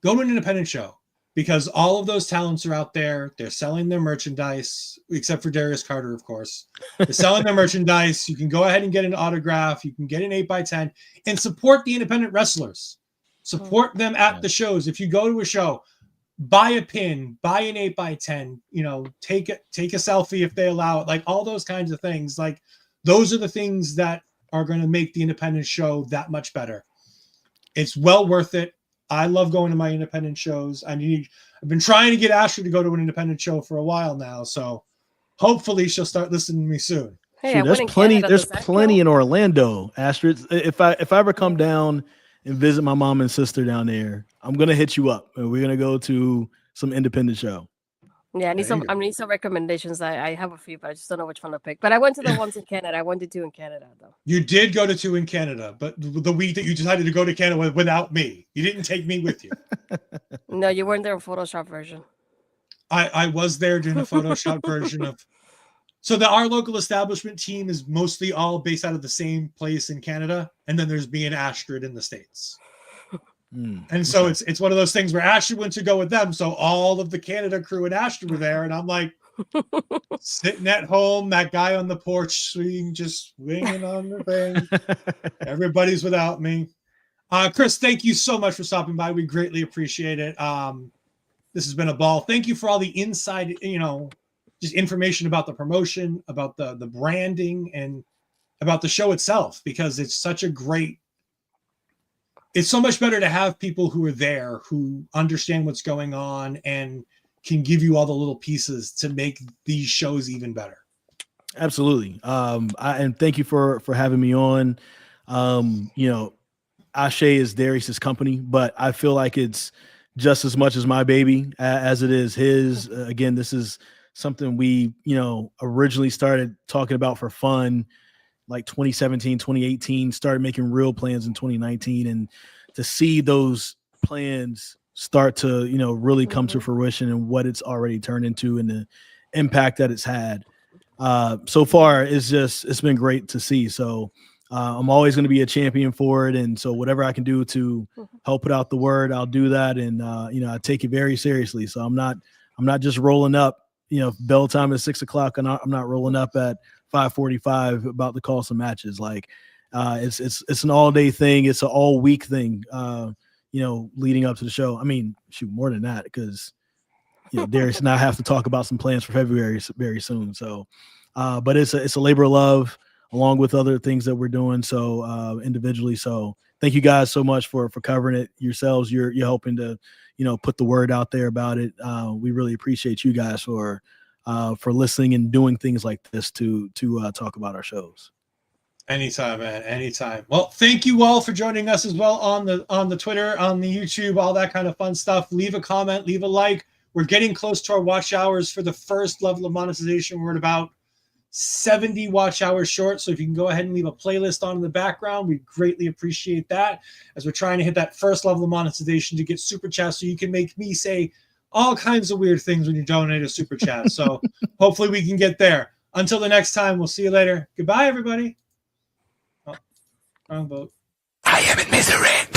go to an independent show because all of those talents are out there. They're selling their merchandise, except for Darius Carter, of course. They're selling their merchandise. You can go ahead and get an autograph. You can get an 8x10 and support the independent wrestlers. Support them at the shows. If you go to a show, buy a pin, buy an 8x10, take a selfie if they allow it, like all those kinds of things. Like those are the things that are going to make the independent show that much better. It's well worth it. I love going to my independent shows. I've been trying to get Ashley to go to an independent show for a while now, so hopefully she'll start listening to me soon. Hey, there's plenty in Orlando, Astrid. If I ever come down and visit my mom and sister down there, I'm gonna hit you up and we're gonna go to some independent show. Yeah, I need some recommendations. I have a few, but I just don't know which one to pick. But I went to the ones in Canada. I went to 2 in Canada though. You did go to 2 in Canada, but the week that you decided to go to Canada without me, you didn't take me with you. No, you weren't there in Photoshop version. I was there doing a Photoshop version of. So our local establishment team is mostly all based out of the same place in Canada, and then there's me and Astrid in the States. And so it's one of those things where Astrid went to go with them, so all of the Canada crew and Astrid were there, and I'm like sitting at home, that guy on the porch just swinging on the thing. Everybody's without me. Chris, thank you so much for stopping by. We greatly appreciate it. This has been a ball. Thank you for all the inside, just information about the promotion, about the branding, and about the show itself, because it's such a great. It's so much better to have people who are there, who understand what's going on, and can give you all the little pieces to make these shows even better. Absolutely. And thank you for having me on. ASÉ is Darius's company, but I feel like it's just as much as my baby as it is his. Again, this is something we, originally started talking about for fun, like 2017, 2018, started making real plans in 2019. And to see those plans start to, really come to fruition and what it's already turned into and the impact that it's had so far, it's been great to see. So I'm always going to be a champion for it. And so whatever I can do to help put out the word, I'll do that. And, I take it very seriously. So I'm not just rolling up bell time is 6 o'clock and I'm not rolling up at 5:45 about to call some matches. Like it's an all day thing. It's an all week thing. Leading up to the show. I mean, shoot, more than that, because Darius and I have to talk about some plans for February very soon. So, but it's a labor of love along with other things that we're doing. So individually. So thank you guys so much for covering it yourselves. You're helping to, put the word out there about it. We really appreciate you guys for listening and doing things like this to talk about our shows. Anytime, man. Anytime. Well, thank you all for joining us as well on the Twitter, on the YouTube, all that kind of fun stuff. Leave a comment, leave a like. We're getting close to our watch hours for the first level of monetization. We're at about 70 watch hours short. So if you can go ahead and leave a playlist on in the background, we greatly appreciate that, as we're trying to hit that first level of monetization to get super chats so you can make me say all kinds of weird things when you donate a super chat. So hopefully we can get there. Until the next time, we'll see you later. Goodbye, everybody. Wrong boat. I am in misery.